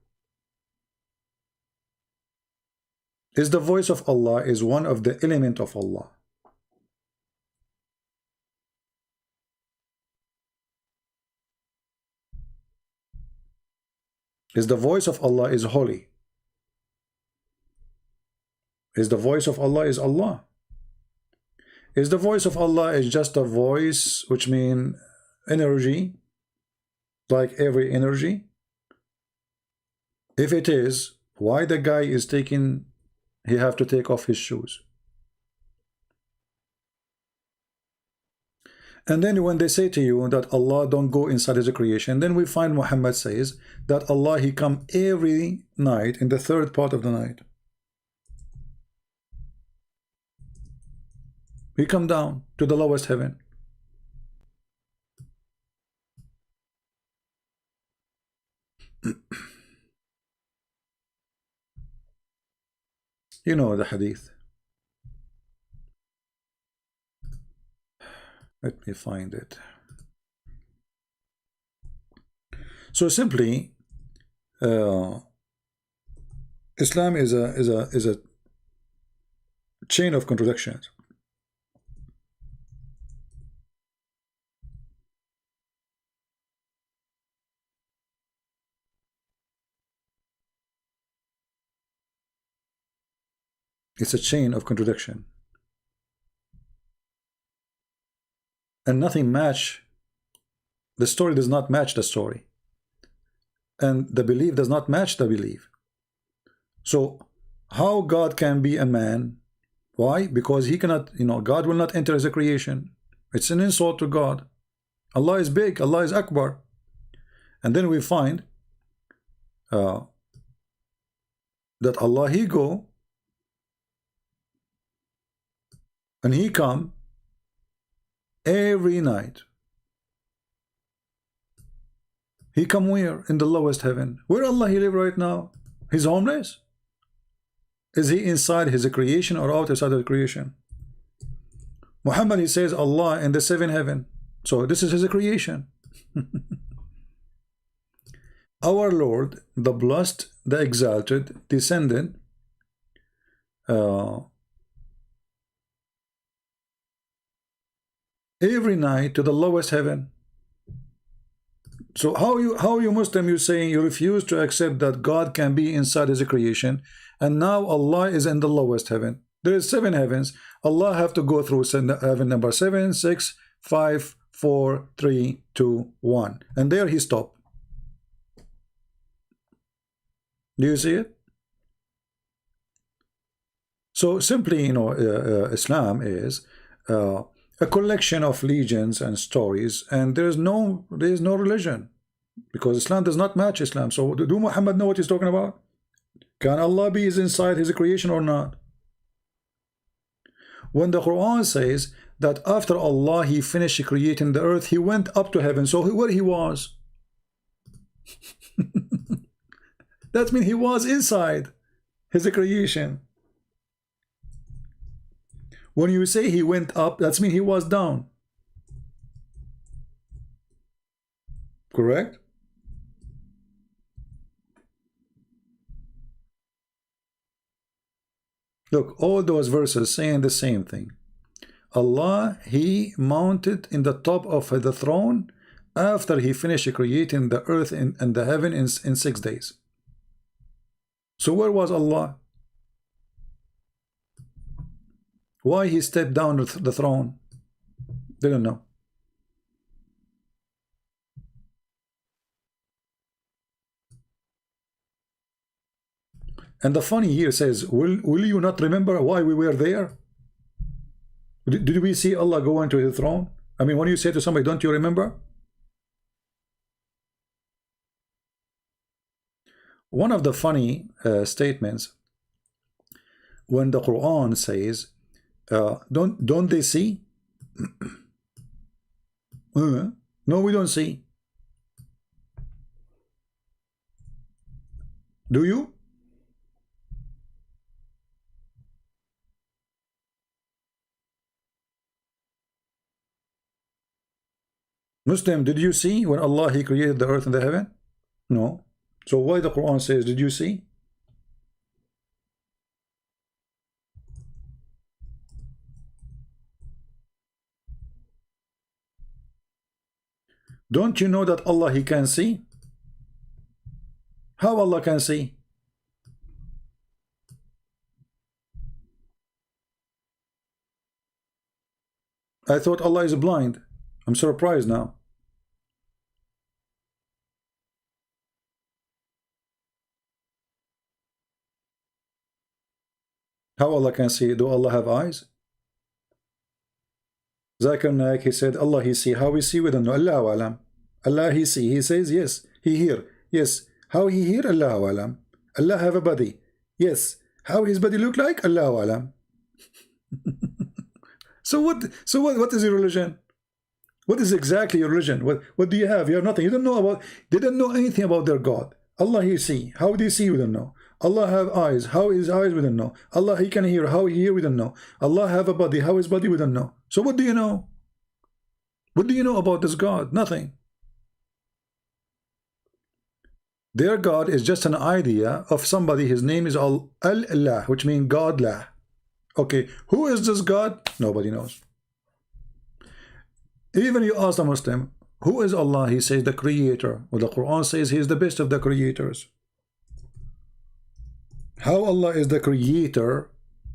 Is the voice of Allah is one of the element of Allah. Is the voice of Allah is holy. Is the voice of Allah is Allah. Is the voice of Allah is just a voice, which means energy, like every energy? If it is, why the guy is taking, he have to take off his shoes? And then when they say to you that Allah don't go inside his creation, then we find Muhammad says that Allah, he come every night in the third part of the night. He come down to the lowest heaven. You know the hadith. Let me find it. So simply, Islam is a chain of contradictions. It's a chain of contradiction, and nothing match. The story does not match the story, and the belief does not match the belief. So how God can be a man? Why? Because he cannot, God will not enter as a creation. It's an insult to God. Allah is big, Allah is Akbar. And then we find that Allah, he go and he come every night. He come where? In the lowest heaven. Where Allah he live right now? He's homeless? Is he inside his creation or outside of the creation? Muhammad, he says Allah in the seventh heaven. So this is his creation. Our Lord, the blessed, the exalted, descended every night to the lowest heaven. So how you Muslim, you saying you refuse to accept that God can be inside his creation, and now Allah is in the lowest heaven. There is 7 heavens. Allah have to go through heaven number 7, 6, 5, 4, 3, 2, 1, and there he stopped. Do you see it? So simply, Islam is a collection of legends and stories, and there is no religion, because Islam does not match Islam. So do Muhammad know what he's talking about? Can Allah be inside his creation or not? When the Quran says that after Allah he finished creating the earth, he went up to heaven, so where he was? That means he was inside his creation. When you say he went up, that means he was down. Correct? Look, all those verses saying the same thing. Allah, he mounted in the top of the throne after he finished creating the earth and the heaven in 6 days. So where was Allah? Why he stepped down the throne? Didn't know. And the funny here says, will you not remember why we were there? Did we see Allah go into the throne? I mean, when you say to somebody, don't you remember? One of the funny statements, when the Quran says, don't they see? No, we don't see. Do you? Muslim, did you see when Allah he created the earth and the heaven? No. So why the Quran says, did you see? Don't you know that Allah he can see? How Allah can see? I thought Allah is blind. I'm surprised now. How Allah can see? Do Allah have eyes? Zakir Naik, he said, Allah he see. How we see? We don't know. Allahu alam. Allah he see. He says, yes. He hear. Yes. How he hear? Allahu alam. Allah have a body. Yes. How his body look like? Allahu alam. So what is your religion? What is exactly your religion? What do you have? You have nothing. You don't know about, they don't know anything about their God. Allah he see. How do you see? We don't know. Allah have eyes. How his eyes? We don't know. Allah he can hear. How he hear? We don't know. Allah have a body. How his body? We don't know. So what do you know? What do you know about this God? Nothing. Their God is just an idea of somebody. His name is Allah, which means God-lah. Okay, who is this God? Nobody knows. Even you ask a Muslim, who is Allah? He says the creator. Well, the Quran says he is the best of the creators. How Allah is the creator?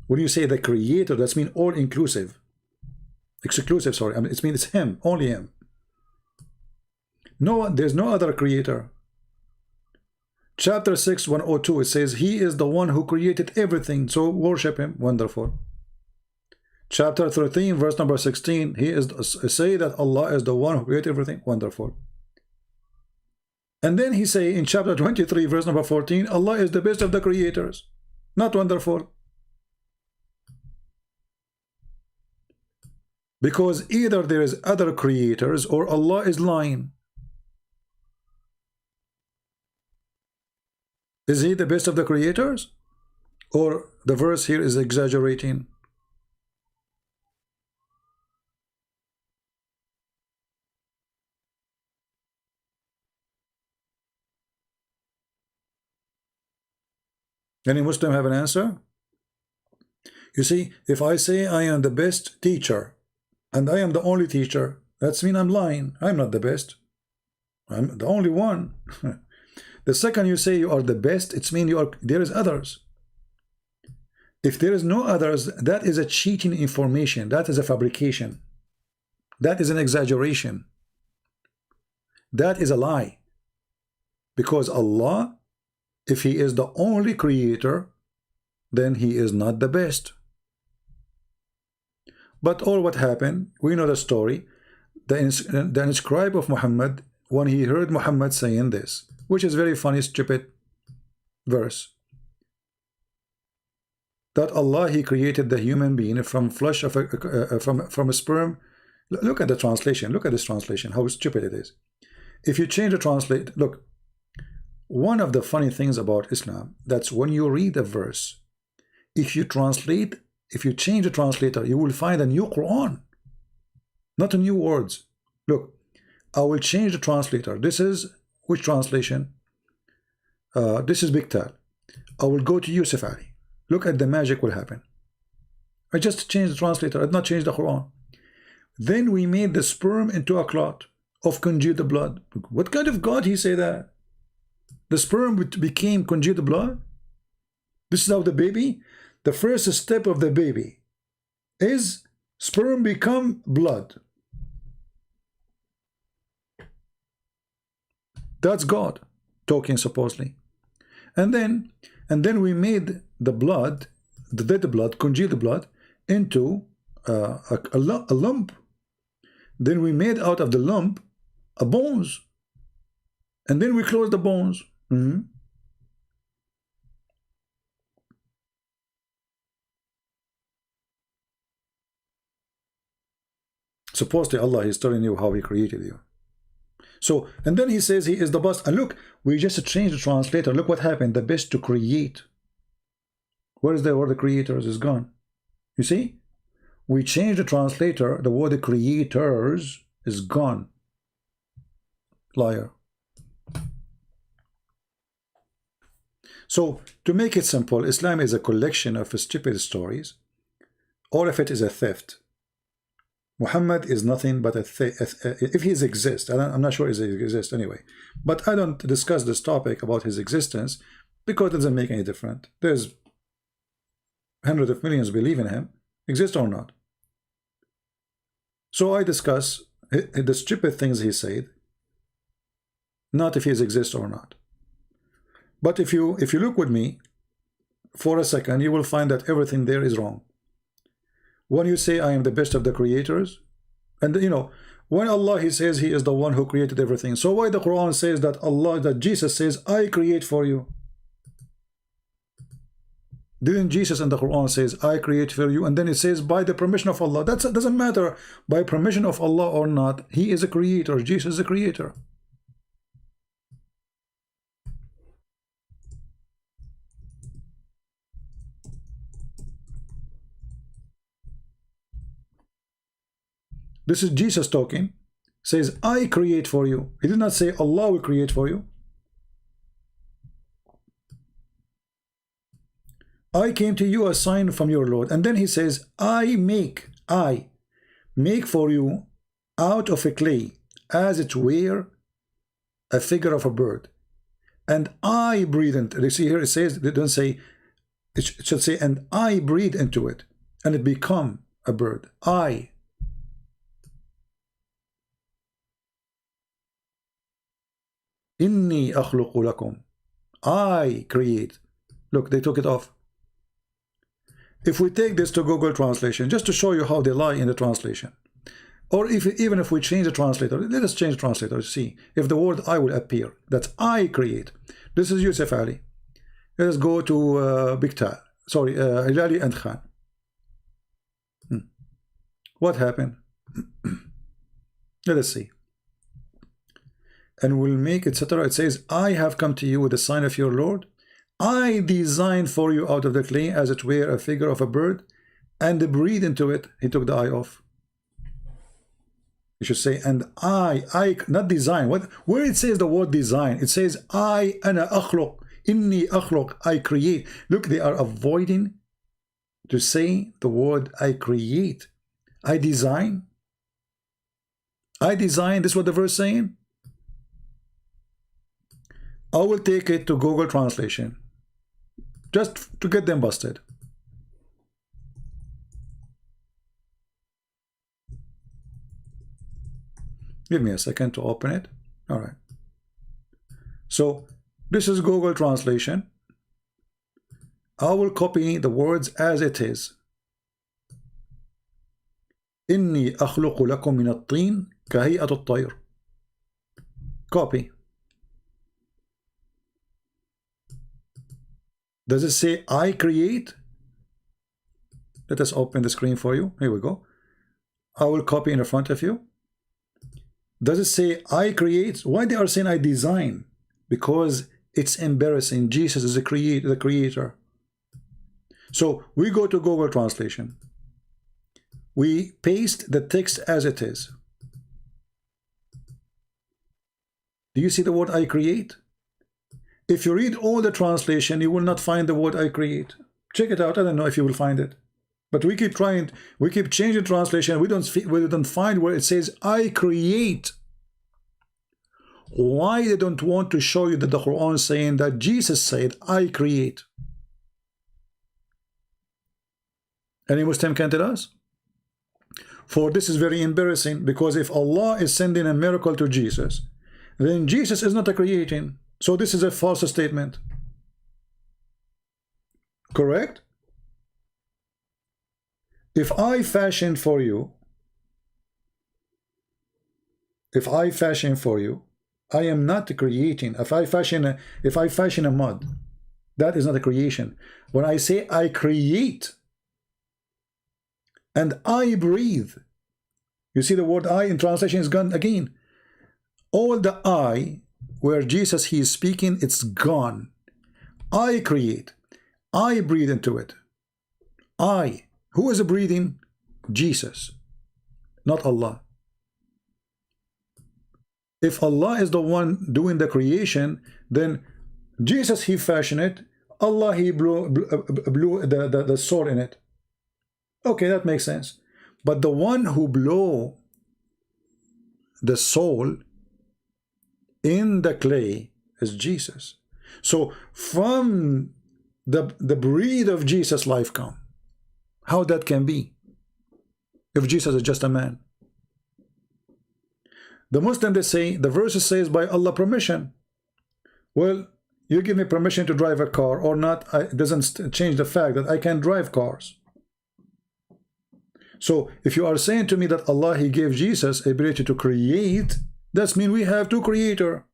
When you say the creator, that's mean all inclusive. Exclusive, sorry. I mean, it means it's him, only him. No, there's no other creator. Chapter 6, 102, it says, he is the one who created everything, so worship him. Wonderful. Chapter 13, verse number 16, he is say that Allah is the one who created everything. Wonderful. And then he say in chapter 23, verse number 14, Allah is the best of the creators. Not wonderful? Because either there is other creators or Allah is lying. Is he the best of the creators? Or the verse here is exaggerating? Any Muslim have an answer? You see, if I say I am the best teacher and I am the only teacher, that's mean I'm lying. I'm not the best. I'm the only one. The second you say you are the best, it's mean there is others. If there is no others, that is a cheating information. That is a fabrication. That is an exaggeration. That is a lie. Because Allah, if he is the only creator, then he is not the best. But all what happened, we know the story. The inscribe of Muhammad, when he heard Muhammad saying this, which is very funny, stupid verse, that Allah he created the human being from flesh of from a sperm. Look at the translation. Look at this translation. How stupid it is. If you change the translate, look. One of the funny things about Islam, that's when you read a verse, if you translate, if you change the translator, you will find a new Quran, not a new words. Look, I will change the translator. This is which translation? This is Biktal. I will go to Yusuf Ali. Look at the magic will happen. I just changed the translator. I did not change the Quran. Then we made the sperm into a clot of congealed blood. What kind of God he say that? The sperm became congealed blood? This is how the baby, the first step of the baby is sperm become blood. That's God talking supposedly. And then we made the blood, the dead blood, congealed blood, into a lump. Then we made out of the lump a bones. And then we closed the bones. Supposedly Allah is telling you how he created you. So, and then he says he is the best. And look, we just changed the translator. Look what happened. The best to create. Where is the word the creators is gone? You see? We changed the translator. The word the creators is gone. Liar. So, to make it simple, Islam is a collection of stupid stories. All of it is a theft. Muhammad is nothing but a if he exists. I'm not sure if he exists anyway. But I don't discuss this topic about his existence because it doesn't make any difference. There's hundreds of millions believe in him, exist or not. So I discuss the stupid things he said, not if he exists or not. But if you look with me for a second, you will find that everything there is wrong. When you say I am the best of the creators, And you know, when Allah he says he is the one who created everything, so why the Quran says that that Jesus says I create for you? Didn't Jesus in the Quran says I create for you, and then it says by the permission of Allah? That doesn't matter by permission of Allah or not. He is a creator. Jesus is a creator. This is Jesus talking. Says I create for you. He did not say Allah will create for you. I came to you a sign from your Lord. And then he says, I make for you out of a clay, as it were a figure of a bird. And I breathe into it. You see here it says, they don't say, it should say, and I breathe into it, and it become a bird. I. Inni akhluqu lakum. I create. Look, they took it off. If we take this to Google Translation, just to show you how they lie in the translation, or even if we change the translator, let us change the translator to see if the word I will appear. That's I create. This is Yusuf Ali. Let us go to Biktal. Sorry, Hilali and Khan. What happened? Let us see. And we'll make, etc. It says, I have come to you with the sign of your Lord. I designed for you out of the clay, as it were a figure of a bird, and breathe into it. He took the I off. You should say, and I, not design. Where it says the word design, it says, I, ana akhluq, inni akhluq, I create. Look, they are avoiding to say the word I create. I design. I design. This is what the verse is saying. I will take it to Google Translation, just to get them busted. Give me a second to open it. All right. So this is Google Translation. I will copy the words as it is. إني أخلق لكم من الطين كهيئة الطير. Copy. Does it say I create? Let us open the screen for you. Here we go. I will copy in the front of you. Does it say I create? Why they are saying I design? Because it's embarrassing. Jesus is the creator. So we go to Google Translation. We paste the text as it is. Do you see the word I create? If you read all the translation, you will not find the word I create. Check it out. I don't know if you will find it. But we keep trying, we keep changing translation. We don't find where it says I create. Why they don't want to show you that the Quran is saying that Jesus said I create? Any Muslim can tell us? For this is very embarrassing, because if Allah is sending a miracle to Jesus, then Jesus is not a creating. So this is a false statement. Correct? If I fashion for you, I am not creating. If I fashion a mud, that is not a creation. When I say I create and I breathe, you see the word I in translation is gone again. All the I, where Jesus he is speaking, it's gone. I create. I breathe into it. I. Who is breathing? Jesus, not Allah. If Allah is the one doing the creation, then Jesus he fashioned it. Allah he blew the soul in it. Okay, that makes sense. But the one who blew the soul in the clay is Jesus. So from the breath of Jesus life come. How that can be if Jesus is just a man? The Muslim, they say the verse says by Allah permission. Well, you give me permission to drive a car or not, it doesn't change the fact that I can drive cars. So if you are saying to me that Allah, he gave Jesus ability to create, that means we have two creator.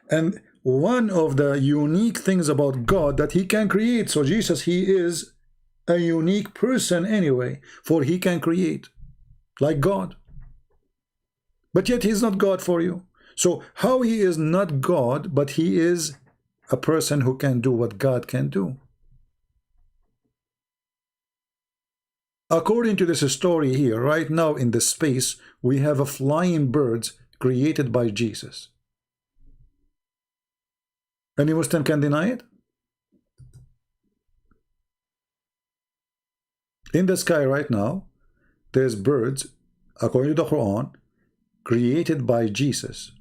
And one of the unique things about God that he can create. So Jesus, he is a unique person anyway, for he can create like God. But yet he's not God for you. So how he is not God, but he is a person who can do what God can do? According to this story here, right now in the space, we have a flying birds created by Jesus. Any Muslim can deny it? In the sky right now, there's birds, according to the Quran, created by Jesus.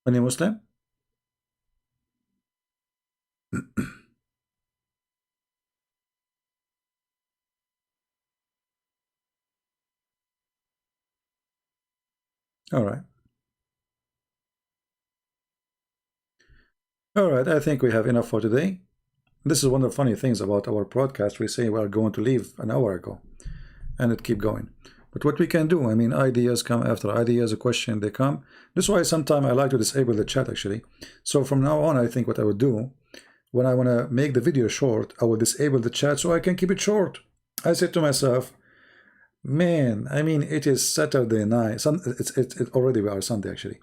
Any Muslim? All right. All right, I think we have enough for today. This is one of the funny things about our broadcast. We say we are going to leave an hour ago, and it keep going. But what we can do, I mean, ideas come after ideas, a question, they come. This is why sometimes I like to disable the chat, actually. So from now on, I think what I would do, when I want to make the video short, I will disable the chat so I can keep it short. I said to myself, man, I mean, it is Saturday night. It's already, we are Sunday, actually.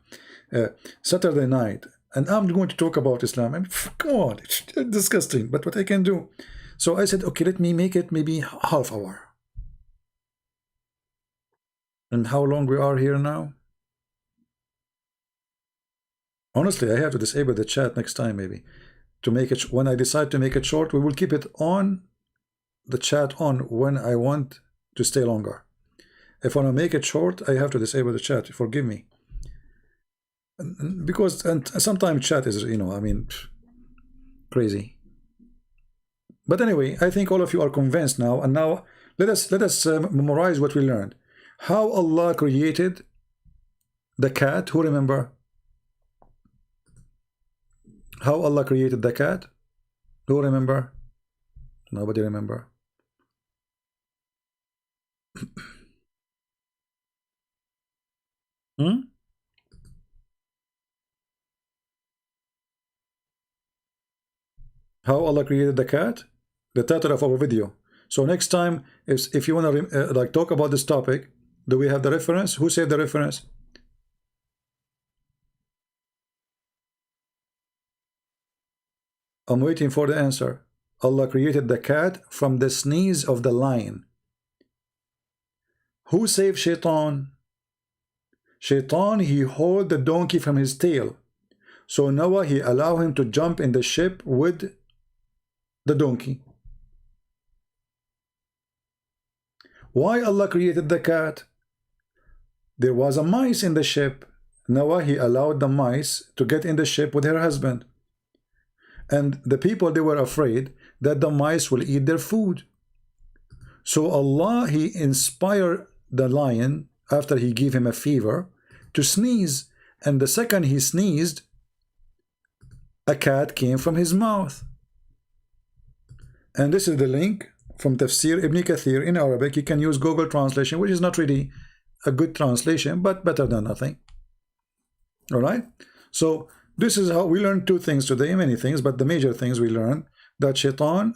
Saturday night. And I'm going to talk about Islam. I mean, come on, it's disgusting. But what I can do? So I said, okay, let me make it maybe half hour. And how long we are here now? Honestly, I have to disable the chat next time, maybe. To make it, when I decide to make it short, we will keep it on, the chat on, when I want to stay longer. If I want to make it short, I have to disable the chat. Forgive me. Because and sometimes chat is, you know, I mean, crazy. But anyway, I think all of you are convinced now, and now let us memorize what we learned. How Allah created the cat. Who remember? How Allah created the cat? Who remember? Nobody remember. How Allah created the cat? The title of our video. So next time, if you want to like talk about this topic, do we have the reference? Who said the reference? I'm waiting for the answer. Allah created the cat from the sneeze of the lion. Who saved Shaitan? Shaitan, he hold the donkey from his tail. So Noah, he allowed him to jump in the ship with the donkey. Why Allah created the cat? There was a mice in the ship. Noah, he allowed the mice to get in the ship with her husband. And the people, they were afraid that the mice will eat their food. So Allah, he inspired the lion after he gave him a fever to sneeze. And the second he sneezed, a cat came from his mouth. And this is the link from Tafsir Ibn Kathir in Arabic. You can use Google translation, which is not really a good translation, but better than nothing. All right. So this is how we learned two things today, many things, but the major things we learned that Shaitan,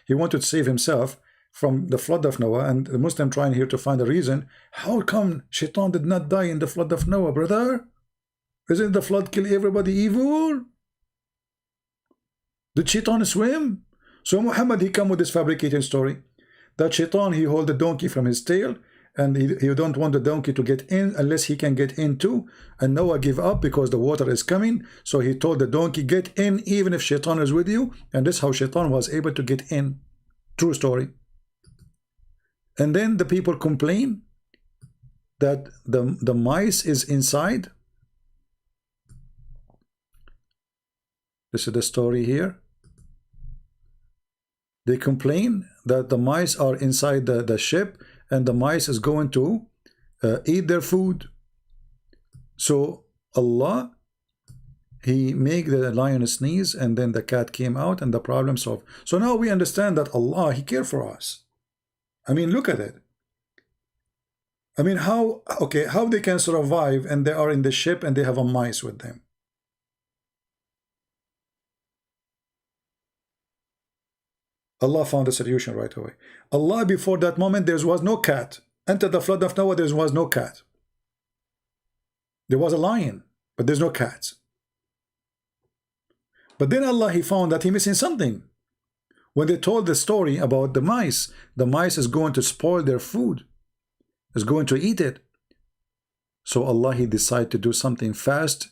he wanted to save himself from the flood of Noah, and the Muslim trying here to find a reason. How come Shaitan did not die in the flood of Noah, brother? Isn't the flood kill everybody evil? Did Shaitan swim? So Muhammad, he come with this fabricated story that Shaitan, he hold the donkey from his tail, and he don't want the donkey to get in unless he can get in too. And Noah give up because the water is coming. So he told the donkey, get in even if Shaitan is with you. And this is how Shaitan was able to get in. True story. And then the people complain that the mice is inside. This is the story here. They complain that the mice are inside the ship, and the mice is going to eat their food. So Allah, He made the lion sneeze, and then the cat came out, and the problem solved. So now we understand that Allah, He cared for us. I mean, look at it. I mean, how they can survive, and they are in the ship and they have a mice with them? Allah found a solution right away. Allah, before that moment, there was no cat. Enter the flood of Noah, there was no cat. There was a lion, but there's no cats. But then Allah, He found that He missing something. When they told the story about the mice is going to spoil their food, is going to eat it. So Allah, He decided to do something fast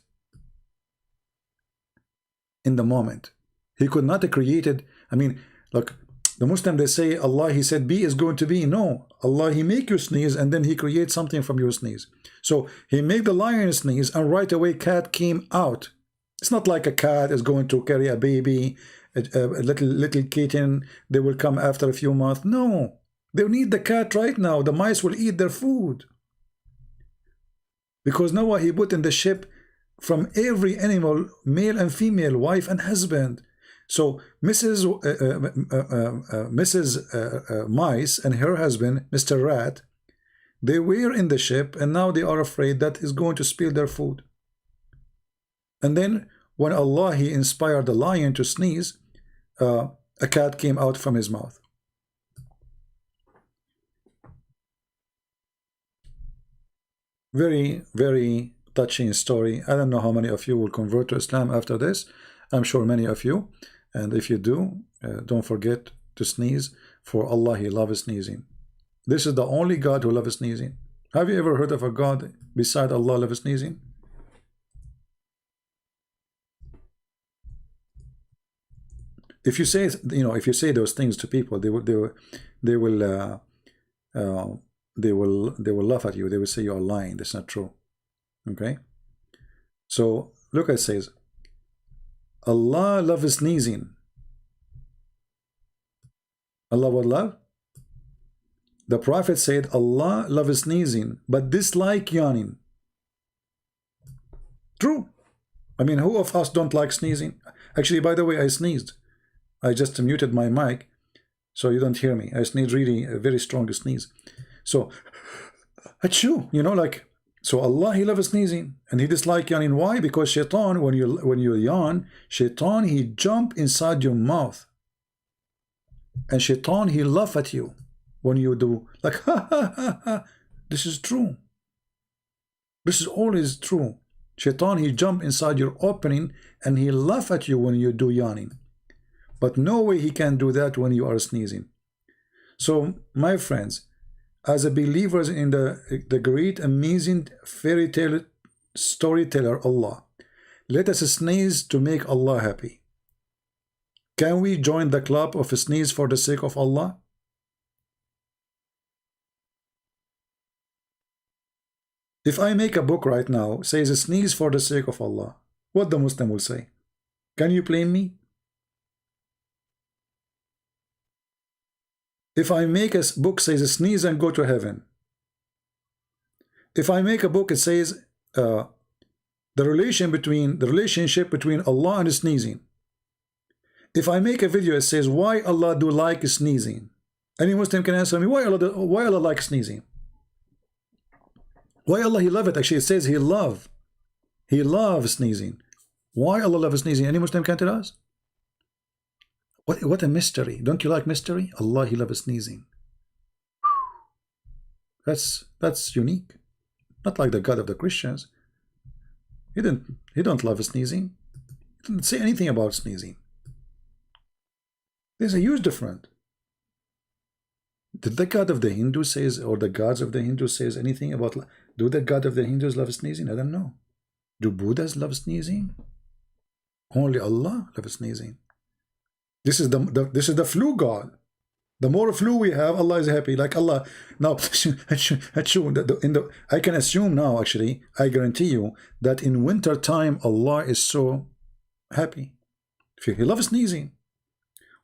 in the moment. He could not have created, I mean, look, the Muslim, they say Allah, He said B is going to be. No, Allah, He make you sneeze, and then He creates something from your sneeze. So He made the lion sneeze, and right away cat came out. It's not like a cat is going to carry a baby, a little kitten, they will come after a few months. No, they need the cat right now. The mice will eat their food. Because Noah, he put in the ship from every animal, male and female, wife and husband. So Mrs. Mice and her husband, Mr. Rat, they were in the ship, and now they are afraid that is going to spill their food. And then when Allah, He inspired the lion to sneeze, a cat came out from his mouth. Very, very touching story. I don't know how many of you will convert to Islam after this. I'm sure many of you. And if you do, don't forget to sneeze, for Allah, He loves sneezing. This is the only God who loves sneezing. Have you ever heard of a God beside Allah loves sneezing? If you say, if you say those things to people, they will laugh at you. They will say you are lying. That's not true. Okay. So look, it says, Allah loves sneezing. Allah would love? The Prophet said, Allah loves sneezing, but dislike yawning. True. I mean, who of us don't like sneezing? Actually, by the way, I sneezed. I just muted my mic, so you don't hear me. I sneezed really a very strong sneeze. So, achoo, so Allah, He loves sneezing, and He dislikes yawning. Why? Because Shaitan, when you yawn, Shaitan, he jump inside your mouth, and Shaitan, he laugh at you when you do like ha ha ha ha. This is true. This is always true. Shaitan, he jump inside your opening, and he laugh at you when you do yawning. But no way he can do that when you are sneezing. So, my friends, as a believers in the great, amazing fairy tale storyteller Allah, let us sneeze to make Allah happy. Can we join the club of sneeze for the sake of Allah? If I make a book right now, says sneeze for the sake of Allah, what the Muslim will say? Can you blame me? If I make a book says sneeze and go to heaven. If I make a book, it says the relationship between Allah and sneezing. If I make a video, it says why Allah do like sneezing. Any Muslim can answer me, why Allah like sneezing? Why Allah, He love it? Actually, it says He loves sneezing. Why Allah loves sneezing? Any Muslim can tell us? What a mystery. Don't you like mystery? Allah, He loves sneezing. That's unique. Not like the God of the Christians. He don't love sneezing. He didn't say anything about sneezing. There's a huge difference. Did the God of the Hindus says, or the gods of the Hindus says anything about, do the God of the Hindus love sneezing? I don't know. Do Buddhas love sneezing? Only Allah loves sneezing. This is the flu God. The more flu we have, Allah is happy. Like Allah now, I can assume now. Actually, I guarantee you that in winter time, Allah is so happy. He loves sneezing.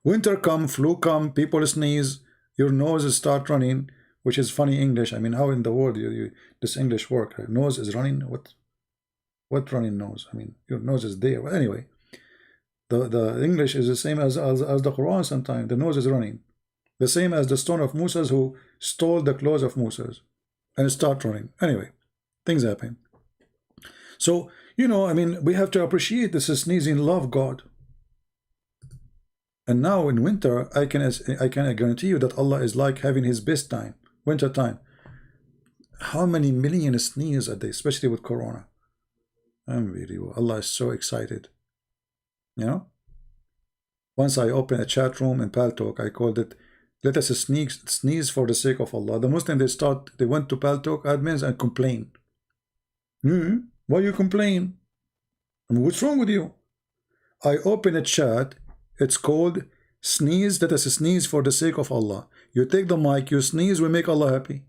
Winter come, flu come, people sneeze, your nose start running, which is funny English. I mean, how in the world this English work? Right? Nose is running. What running nose? I mean, your nose is there. But anyway, the English is the same as the Quran. Sometimes the nose is running, the same as the stone of Moses who stole the clothes of Moses and start running. Anyway, things happen. So I mean, we have to appreciate this sneezing. Love God. And now in winter, I can guarantee you that Allah is like having His best time, winter time. How many million sneeze a day, especially with Corona? Unbelievable. Allah is so excited. Once I opened a chat room in Paltalk, I called it, "Let us sneeze for the sake of Allah." The Muslims, they went to Paltalk admins and complain. Why you complain? I mean, what's wrong with you? I open a chat. It's called "Sneeze, let us sneeze for the sake of Allah." You take the mic, you sneeze, we make Allah happy.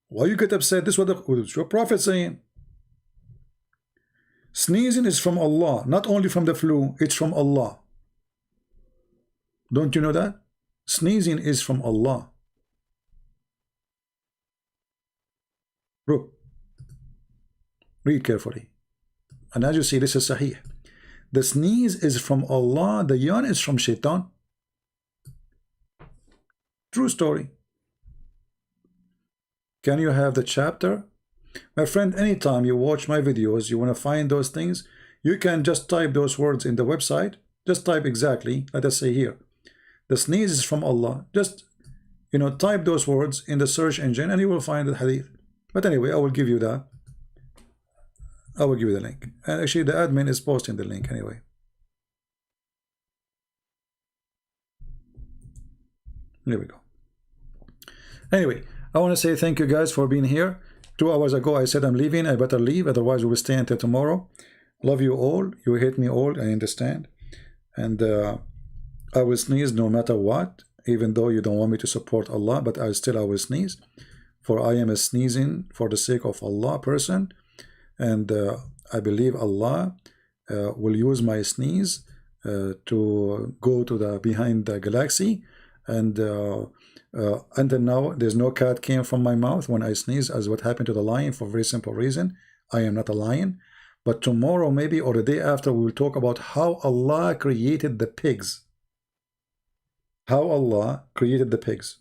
Why you get upset? This is what your Prophet saying. Sneezing is from Allah, not only from the flu, it's from Allah. Don't you know that? Sneezing is from Allah. Look, read carefully. And as you see, this is Sahih. The sneeze is from Allah, the yawn is from Shaitan. True story. Can you have the chapter? My friend, anytime you watch my videos, you want to find those things, you can just type those words in the website. Just type exactly, let us say here, the sneeze is from Allah. Just, type those words in the search engine and you will find the hadith. But anyway, I will give you that. I will give you the link. And actually, the admin is posting the link anyway. There we go. Anyway, I want to say thank you guys for being here. 2 hours ago, I said I'm leaving. I better leave. Otherwise, we will stay until tomorrow. Love you all. You hate me all. I understand. And I will sneeze no matter what, even though you don't want me to support Allah, but I will sneeze. For I am a sneezing for the sake of Allah person. And I believe Allah will use my sneeze to go to the behind the galaxy. And until now, there's no cat came from my mouth when I sneeze, as what happened to the lion, for a very simple reason. I am not a lion. But tomorrow, maybe, or the day after, we will talk about how Allah created the pigs. How Allah created the pigs.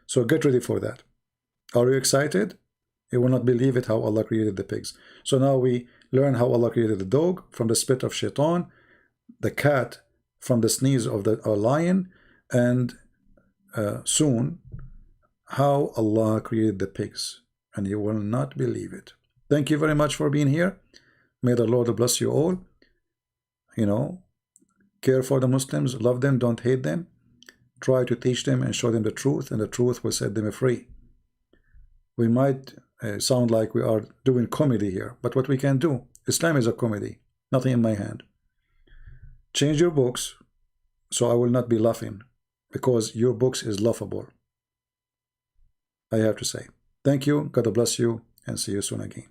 So get ready for that. Are you excited? You will not believe it how Allah created the pigs. So now we learn how Allah created the dog from the spit of Shaitan, the cat from the sneeze of the lion, and soon how Allah created the pigs. And you will not believe it. Thank you very much for being here. May the Lord bless you all. Care for the Muslims, love them, don't hate them. Try to teach them and show them the truth, and the truth will set them free. We might sound like we are doing comedy here, but what we can do, Islam is a comedy, nothing in my hand. Change your books so I will not be laughing, because your books is laughable. I have to say. Thank you, God bless you, and see you soon again.